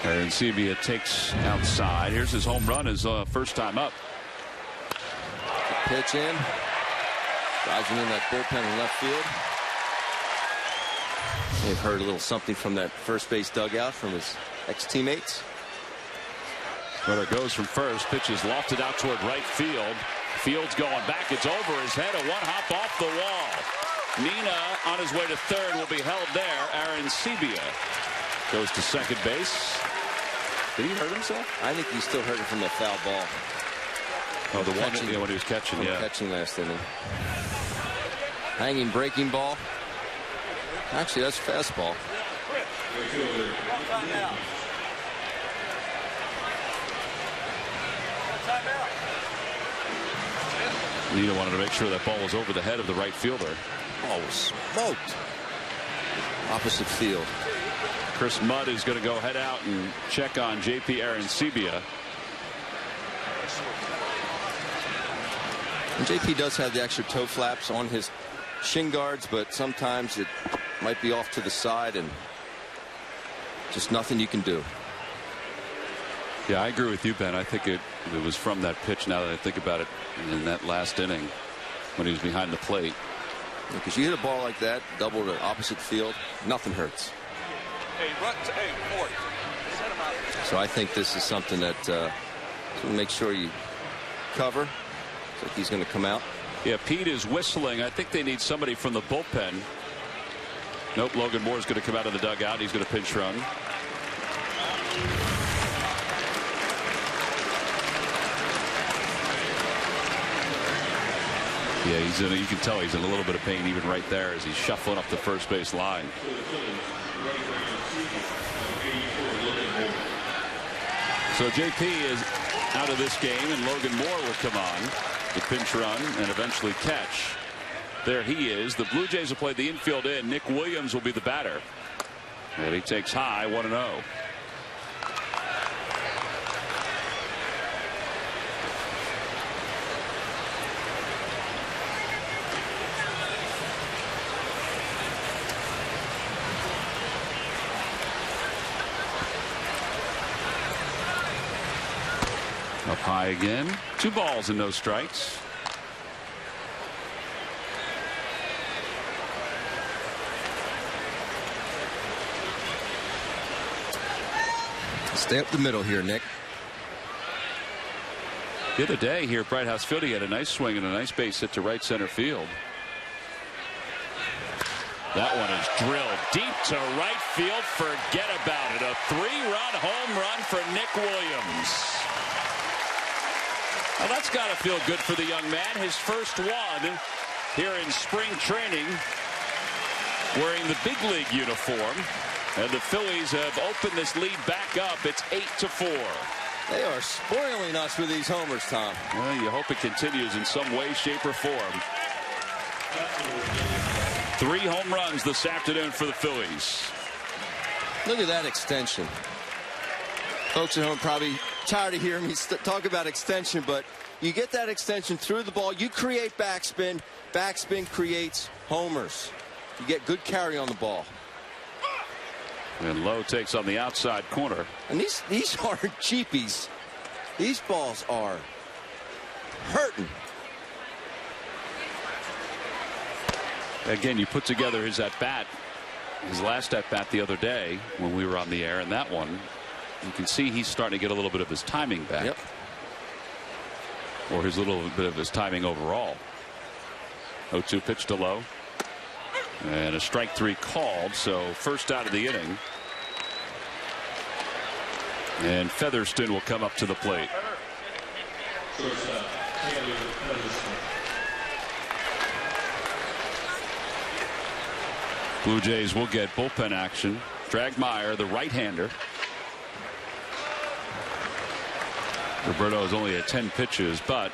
Arancibia takes outside. Here's his home run, his first time up. Pitch in. Dodging in that bullpen in left field. They've heard a little something from that first base dugout from his ex-teammates. Runner goes from first. Pitches lofted out toward right field. Field's going back. It's over his head. A one-hop off the wall. Nina on his way to third will be held there. Arancibia goes to second base. Did he hurt himself? I think he still hurt it from the foul ball. Oh, the one when he was catching, catching last inning. Hanging breaking ball. Actually, that's fastball. Nina wanted to make sure that ball was over the head of the right fielder. Ball was smoked. Opposite field. Chris Mudd is going to go head out and check on J.P. Arancibia. And J.P. does have the extra toe flaps on his shin guards, but sometimes it might be off to the side and just nothing you can do. Yeah, I agree with you, Ben. I think It was from that pitch, now that I think about it, in that last inning when he was behind the plate. Because you hit a ball like that, double to opposite field, nothing hurts. So I think this is something that make sure you cover. Looks like he's going to come out. Yeah, Pete is whistling. I think they need somebody from the bullpen. Nope, Logan Moore is going to come out of the dugout. He's going to pinch run. Yeah, you can tell he's in a little bit of pain even right there as he's shuffling up the first base line. So JP is out of this game, and Logan Moore will come on to pinch run and eventually catch. There he is. The Blue Jays will play the infield in. Nick Williams will be the batter. And he takes high, 1-0. Up high again. 2 balls and no strikes. Stay up the middle here, Nick. The other day here at Bright House Field, he had a nice swing and a nice base hit to right center field. That one is drilled deep to right field. Forget about it. A 3-run home run for Nick Williams. Well, that's got to feel good for the young man. His first one here in spring training, wearing the big league uniform. And the Phillies have opened this lead back up. It's 8-4. They are spoiling us with these homers, Tom. Well, you hope it continues in some way, shape, or form. 3 home runs this afternoon for the Phillies. Look at that extension. Folks at home probably tired of hearing me talk about extension, but you get that extension through the ball, you create backspin. Backspin creates homers. You get good carry on the ball. And Lowe takes on the outside corner. And these aren't cheapies. These balls are hurting. Again, you put together his at-bat, his last at-bat the other day when we were on the air, and that one, you can see he's starting to get a little bit of his timing back. Yep. Or his little bit of his timing overall. 0-2 pitch to Lowe. And a strike 3 called, so first out of the inning. And Featherston will come up to the plate. Blue Jays will get bullpen action. Dragmeyer, the right-hander. Roberto is only at 10 pitches, but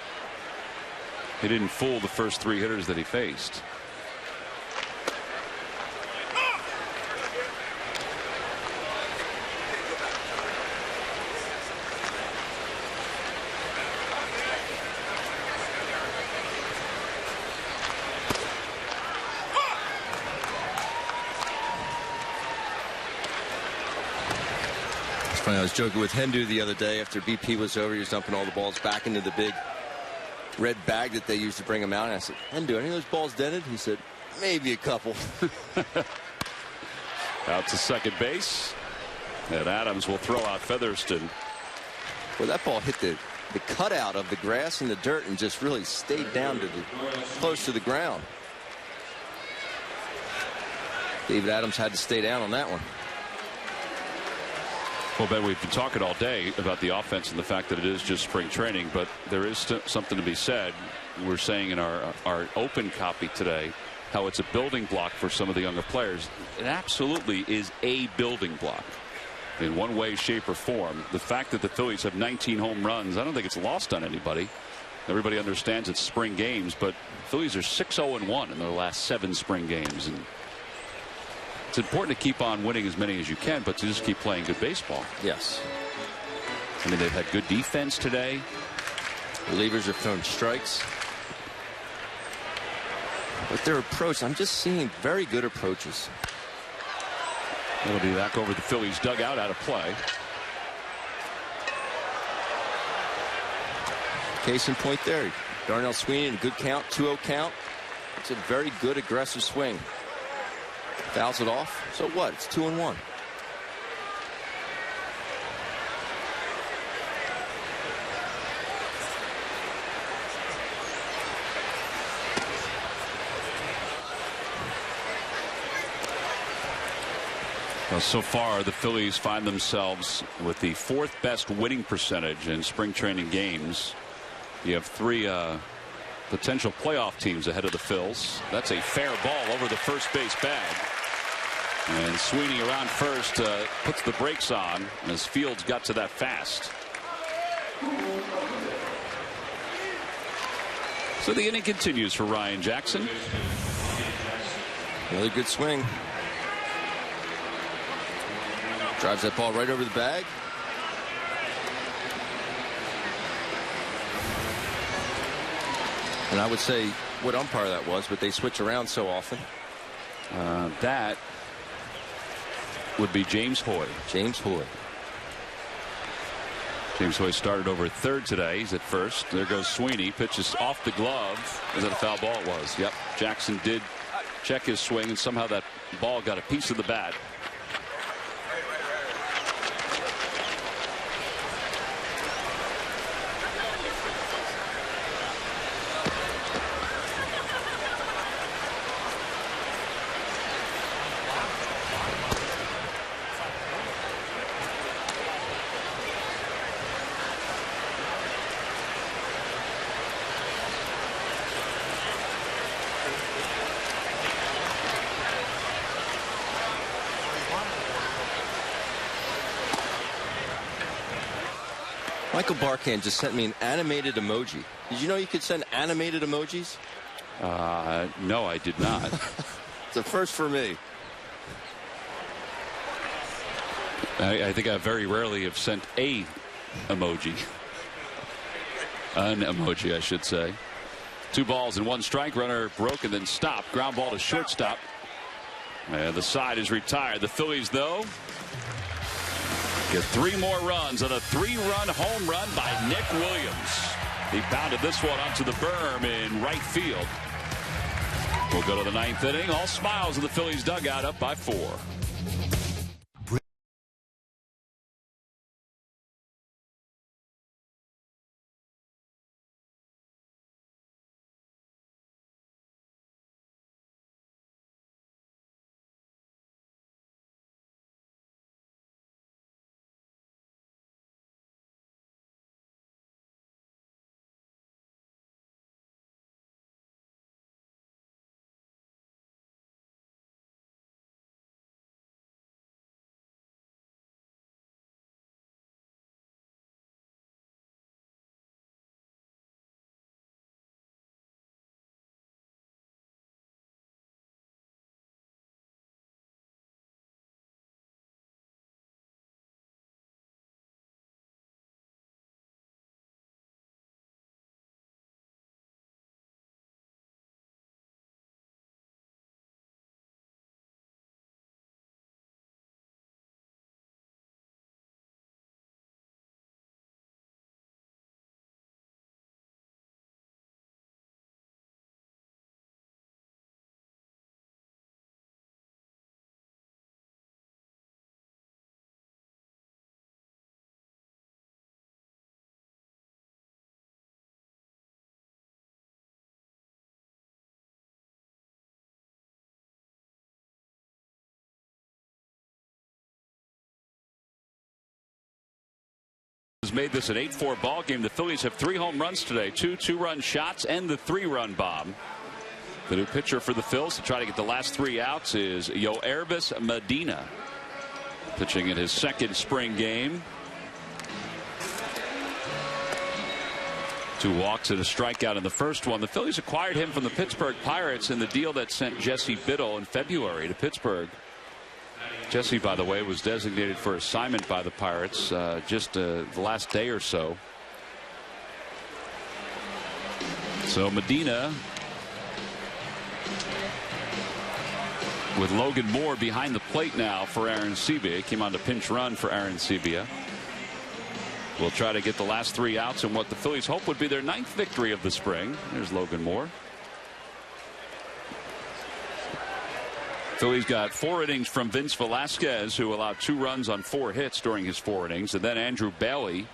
he didn't fool the first 3 hitters that he faced. I was joking with Hendu the other day after BP was over. He was dumping all the balls back into the big red bag that they used to bring them out. And I said, Hendu, any of those balls dented? He said, maybe a couple. Out to second base. And Adams will throw out Featherston. Well, that ball hit the cutout of the grass and the dirt and just really stayed down to close to the ground. David Adams had to stay down on that one. Well, Ben, we've been talking all day about the offense and the fact that it is just spring training, but there is something to be said. We're saying in our open copy today how it's a building block for some of the younger players. It absolutely is a building block in one way, shape, or form. The fact that the Phillies have 19 home runs, I don't think it's lost on anybody. Everybody understands it's spring games, but the Phillies are 6-0-1 in their last 7 spring games. And it's important to keep on winning as many as you can, but to just keep playing good baseball. Yes. I mean, they've had good defense today. Relievers have thrown strikes. But their approach, I'm just seeing very good approaches. It'll be back over the Phillies dugout, out of play. Case in point there. Darnell Sweeney in a good count, 2-0 count. It's a very good aggressive swing. Fouls it off. So what? It's 2-1. Well, so far, the Phillies find themselves with the 4th best winning percentage in spring training games. You have 3 potential playoff teams ahead of the Phils. That's a fair ball over the first base bag. And Sweeney around first puts the brakes on as Fields got to that fast. So the inning continues for Ryan Jackson. Another good swing. Drives that ball right over the bag. And I would say what umpire that was, but they switch around so often. That would be James Hoy. James Hoy. James Hoy started over at third today. He's at first. There goes Sweeney. Pitches off the glove. Is that a foul ball? It was. Yep. Jackson did check his swing, and somehow that ball got a piece of the bat. Michael Barkan just sent me an animated emoji. Did you know you could send animated emojis? No, I did not. It's a first for me. I think I very rarely have sent a emoji. An emoji, I should say. 2 balls and 1 strike. Runner broke and then stopped. Ground ball to shortstop. And the side is retired. The Phillies, though, get 3 more runs on a 3-run home run by Nick Williams. He pounded this one onto the berm in right field. We'll go to the 9th inning. All smiles in the Phillies dugout, up by 4. Has made this an 8-4 ball game. The Phillies have 3 home runs today, 2 2-run shots and the 3-run bomb. The new pitcher for the Phils to try to get the last 3 outs is Yoerbis Medina, pitching in his 2nd spring game. 2 walks and a strikeout in the first one. The Phillies acquired him from the Pittsburgh Pirates in the deal that sent Jesse Biddle in February to Pittsburgh. Jesse, by the way, was designated for assignment by the Pirates just the last day or so. So Medina, with Logan Moore behind the plate now for Aaron Sebia. Came on to pinch run for Aaron Sebia. will try to get the last 3 outs in what the Phillies hope would be their 9th victory of the spring. There's Logan Moore. Phillies got 4 innings from Vince Velasquez, who allowed 2 runs on 4 hits during his 4 innings. And then Andrew Bailey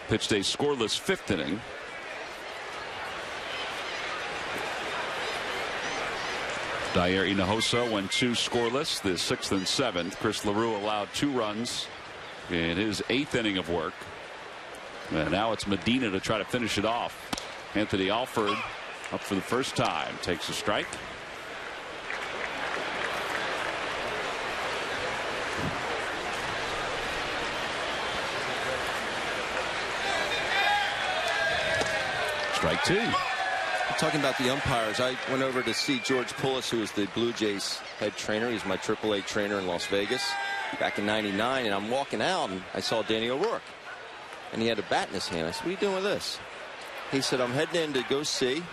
pitched a scoreless 5th inning. Dayer Hinojosa went 2 scoreless, the 6th and 7th. Chris LaRue allowed 2 runs in his 8th inning of work. And now it's Medina to try to finish it off. Anthony Alford up for the first time, takes a strike. Strike 2. Talking about the umpires, I went over to see George Poulos, who is the Blue Jays head trainer. He's my AAA trainer in Las Vegas back in '99, and I'm walking out and I saw Danny O'Rourke, and he had a bat in his hand. I said, "What are you doing with this?" He said, "I'm heading in to go see."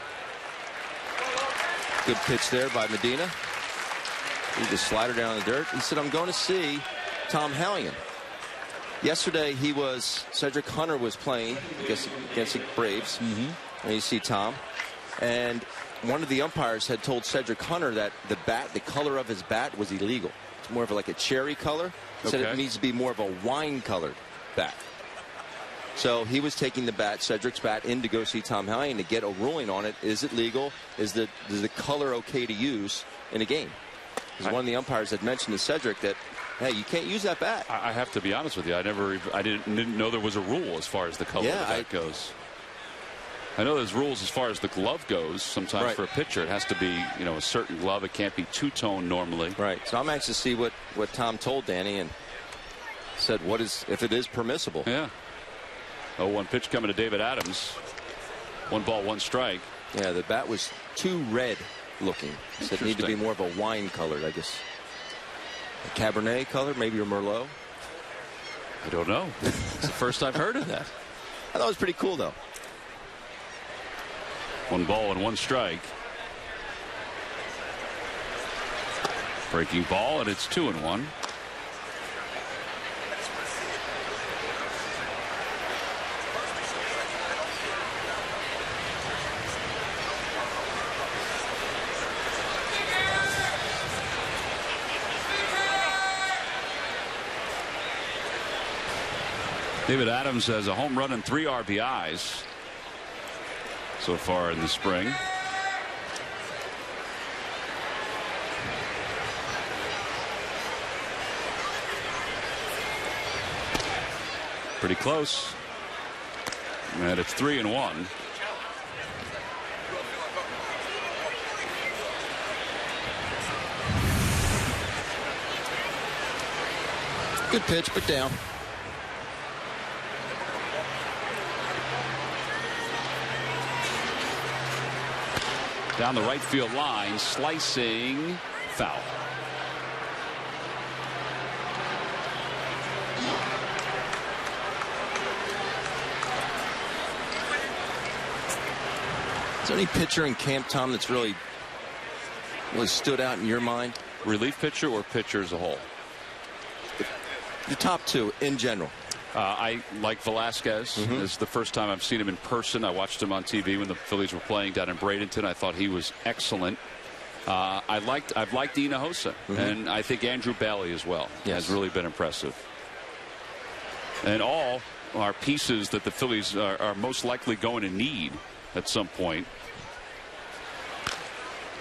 Good pitch there by Medina. He just slider down in the dirt. He said, "I'm going to see Tom Halligan." Yesterday Cedric Hunter was playing, I guess, against the Braves. And you see Tom. And one of the umpires had told Cedric Hunter that the color of his bat was illegal. It's more of like a cherry color. He said it needs to be more of a wine colored bat. So he was taking Cedric's bat in to go see Tom Halligan to get a ruling on it. Is it legal? Is the color okay to use in a game? Because one of the umpires had mentioned to Cedric that, hey, you can't use that bat. I have to be honest with you. I didn't know there was a rule as far as the color of the bat goes. I know there's rules as far as the glove goes. Sometimes for a pitcher, it has to be, a certain glove. It can't be two-tone normally. Right. So I'm anxious to see what Tom told Danny and said if it is permissible. Yeah. 0-1 pitch coming to David Adams. 1 ball, 1 strike. Yeah, the bat was too red looking. So it needed to be more of a wine colored, I guess. A Cabernet color, maybe a Merlot. I don't know. It's the first I've heard of that. I thought it was pretty cool, though. 1 ball and 1 strike. Breaking ball, and it's 2-1. David Adams has a home run and 3 RBIs so far in the spring. Pretty close. And it's 3-1. Good pitch, but down. Down the right field line, slicing, foul. Is there any pitcher in camp, Tom, that's really stood out in your mind? Relief pitcher or pitcher as a whole? The top 2 in general. I like Velasquez. This is the first time I've seen him in person. I watched him on TV when the Phillies were playing down in Bradenton. I thought he was excellent. I've liked Hinojosa, and I think Andrew Bailey as well has really been impressive. And all are pieces that the Phillies are most likely going to need at some point.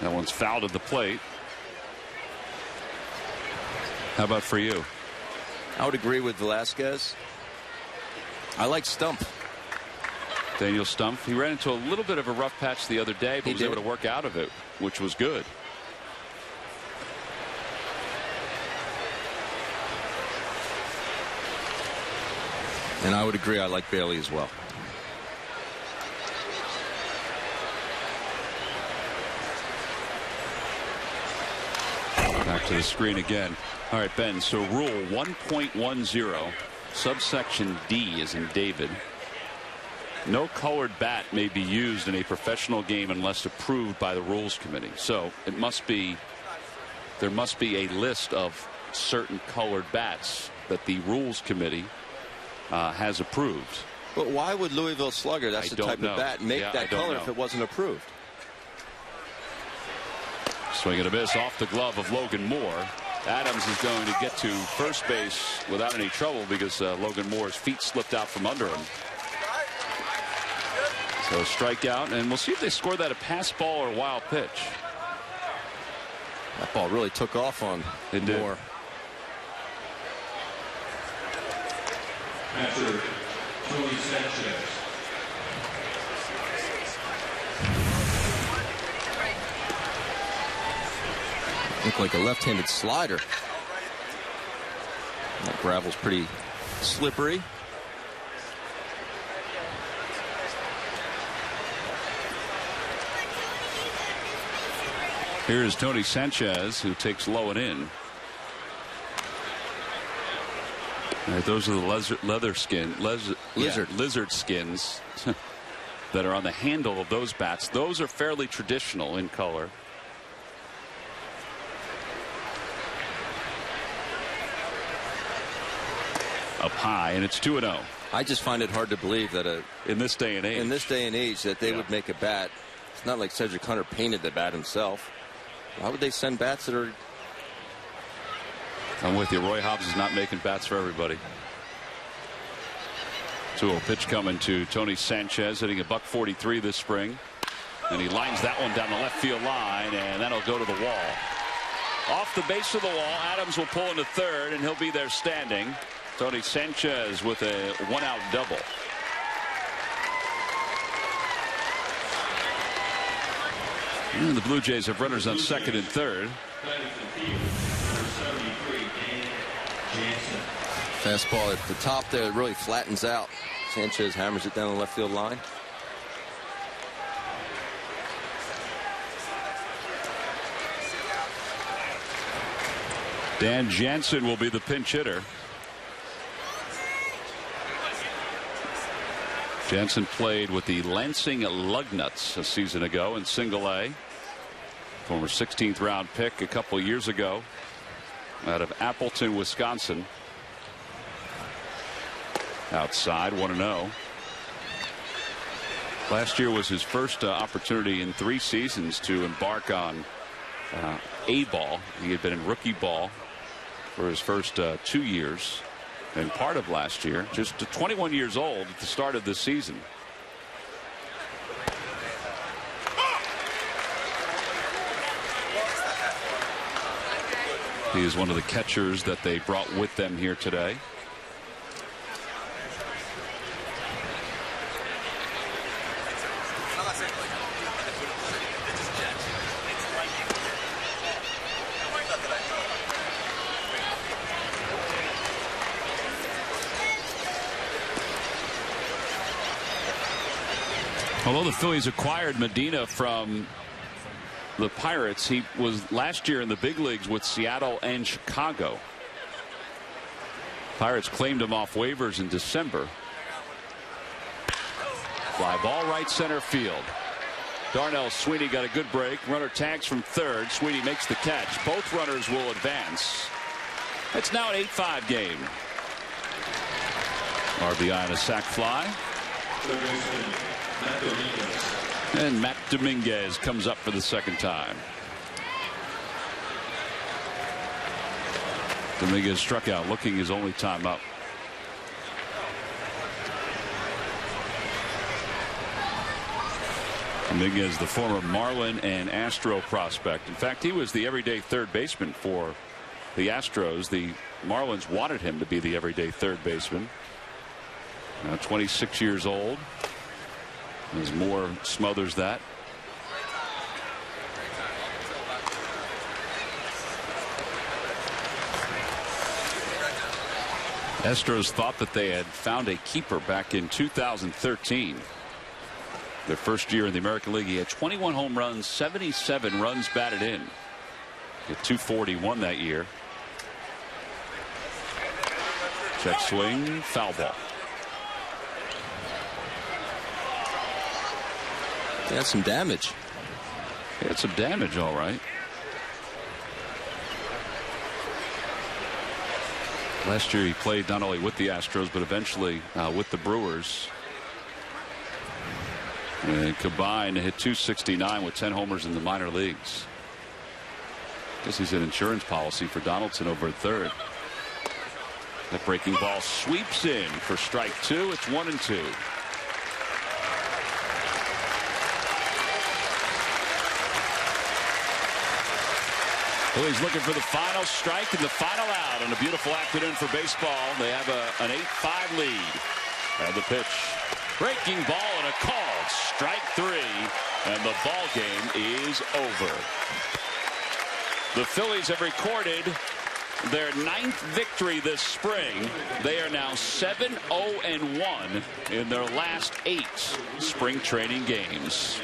That one's fouled at the plate. How about for you? I would agree with Velasquez. I like Stump. Daniel Stump. He ran into a little bit of a rough patch the other day, but was able to work out of it, which was good. And I would agree. I like Bailey as well. Back to the screen again. All right, Ben. So rule 1.10. Subsection D is in David. No colored bat may be used in a professional game unless approved by the rules committee. So there must be a list of certain colored bats that the rules committee has approved. But why would Louisville Slugger, that's the type of bat, make that color if it wasn't approved? Swing and a miss off the glove of Logan Moore. Adams is going to get to first base without any trouble because Logan Moore's feet slipped out from under him. So a strikeout, and we'll see if they score that a pass ball or a wild pitch. That ball really took off on Moore. After Tony Sanchez. Looked like a left-handed slider. That gravel's pretty slippery. Here is Tony Sanchez, who takes low and in. All right, those are the lizard skins that are on the handle of those bats. Those are fairly traditional in color. Up high, and it's 2-0. I just find it hard to believe that in this day and age that they would make a bat. It's not like Cedric Hunter painted the bat himself. Why would they send bats that are... I'm with you. Roy Hobbs is not making bats for everybody. 2-0 pitch coming to Tony Sanchez, hitting a .143 this spring. And he lines that one down the left field line, and that'll go to the wall. Off the base of the wall, Adams will pull into third, and he'll be there standing. Tony Sanchez with a one-out double. And the Blue Jays have runners on second and third. Fastball at the top there, it really flattens out. Sanchez hammers it down the left field line. Dan Jansen will be the pinch hitter. Jansen played with the Lansing Lugnuts a season ago in Single A. Former 16th round pick a couple years ago out of Appleton, Wisconsin. Outside, 1-0. Last year was his first opportunity in 3 seasons to embark on A ball. He had been in rookie ball for his first 2 years. And part of last year, just 21 years old at the start of this season. He is one of the catchers that they brought with them here today. Although the Phillies acquired Medina from the Pirates, he was last year in the big leagues with Seattle and Chicago. Pirates claimed him off waivers in December. Fly ball right center field. Darnell Sweeney got a good break. Runner tags from third. Sweeney makes the catch. Both runners will advance. It's now an 8-5 game. RBI and a sac fly. And Matt Dominguez comes up for the second time. Dominguez struck out, looking his only time up. Dominguez, the former Marlin and Astro prospect. In fact, he was the everyday third baseman for the Astros. The Marlins wanted him to be the everyday third baseman. Now 26 years old. As Moore smothers that. Astros thought that they had found a keeper back in 2013. Their first year in the American League. He had 21 home runs, 77 runs batted in. He had 241 that year. Check swing, foul ball. He had some damage. He had some damage, all right. Last year he played not only with the Astros but eventually with the Brewers. And combined hit .269 with 10 homers in the minor leagues. Guess he's an insurance policy for Donaldson over at third. That breaking ball sweeps in for strike 2. It's 1-2. Phillies looking for the final strike and the final out on a beautiful afternoon for baseball. They have an 8-5 lead. And the pitch. Breaking ball and a call. Strike 3. And the ball game is over. The Phillies have recorded their 9th victory this spring. They are now 7-0-1 in their last 8 spring training games.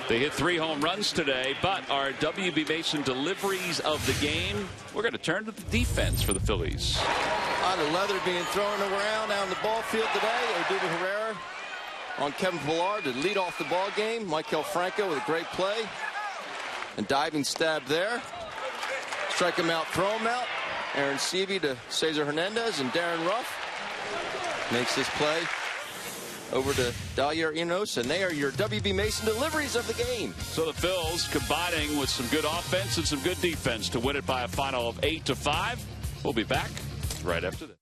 They hit 3 home runs today, but our W.B. Mason deliveries of the game, we're going to turn to the defense for the Phillies. A lot of leather being thrown around out on the ball field today. Odubel Herrera on Kevin Pillar to lead off the ball game. Maikel Franco with a great play. And diving stab there. Strike him out, throw him out. Aaron Seavey to Cesar Hernandez, and Darren Ruff makes this play over to Dalier Enos, and they are your W.B. Mason deliveries of the game. So the Phils combining with some good offense and some good defense to win it by a final of 8-5. We'll be back right after this.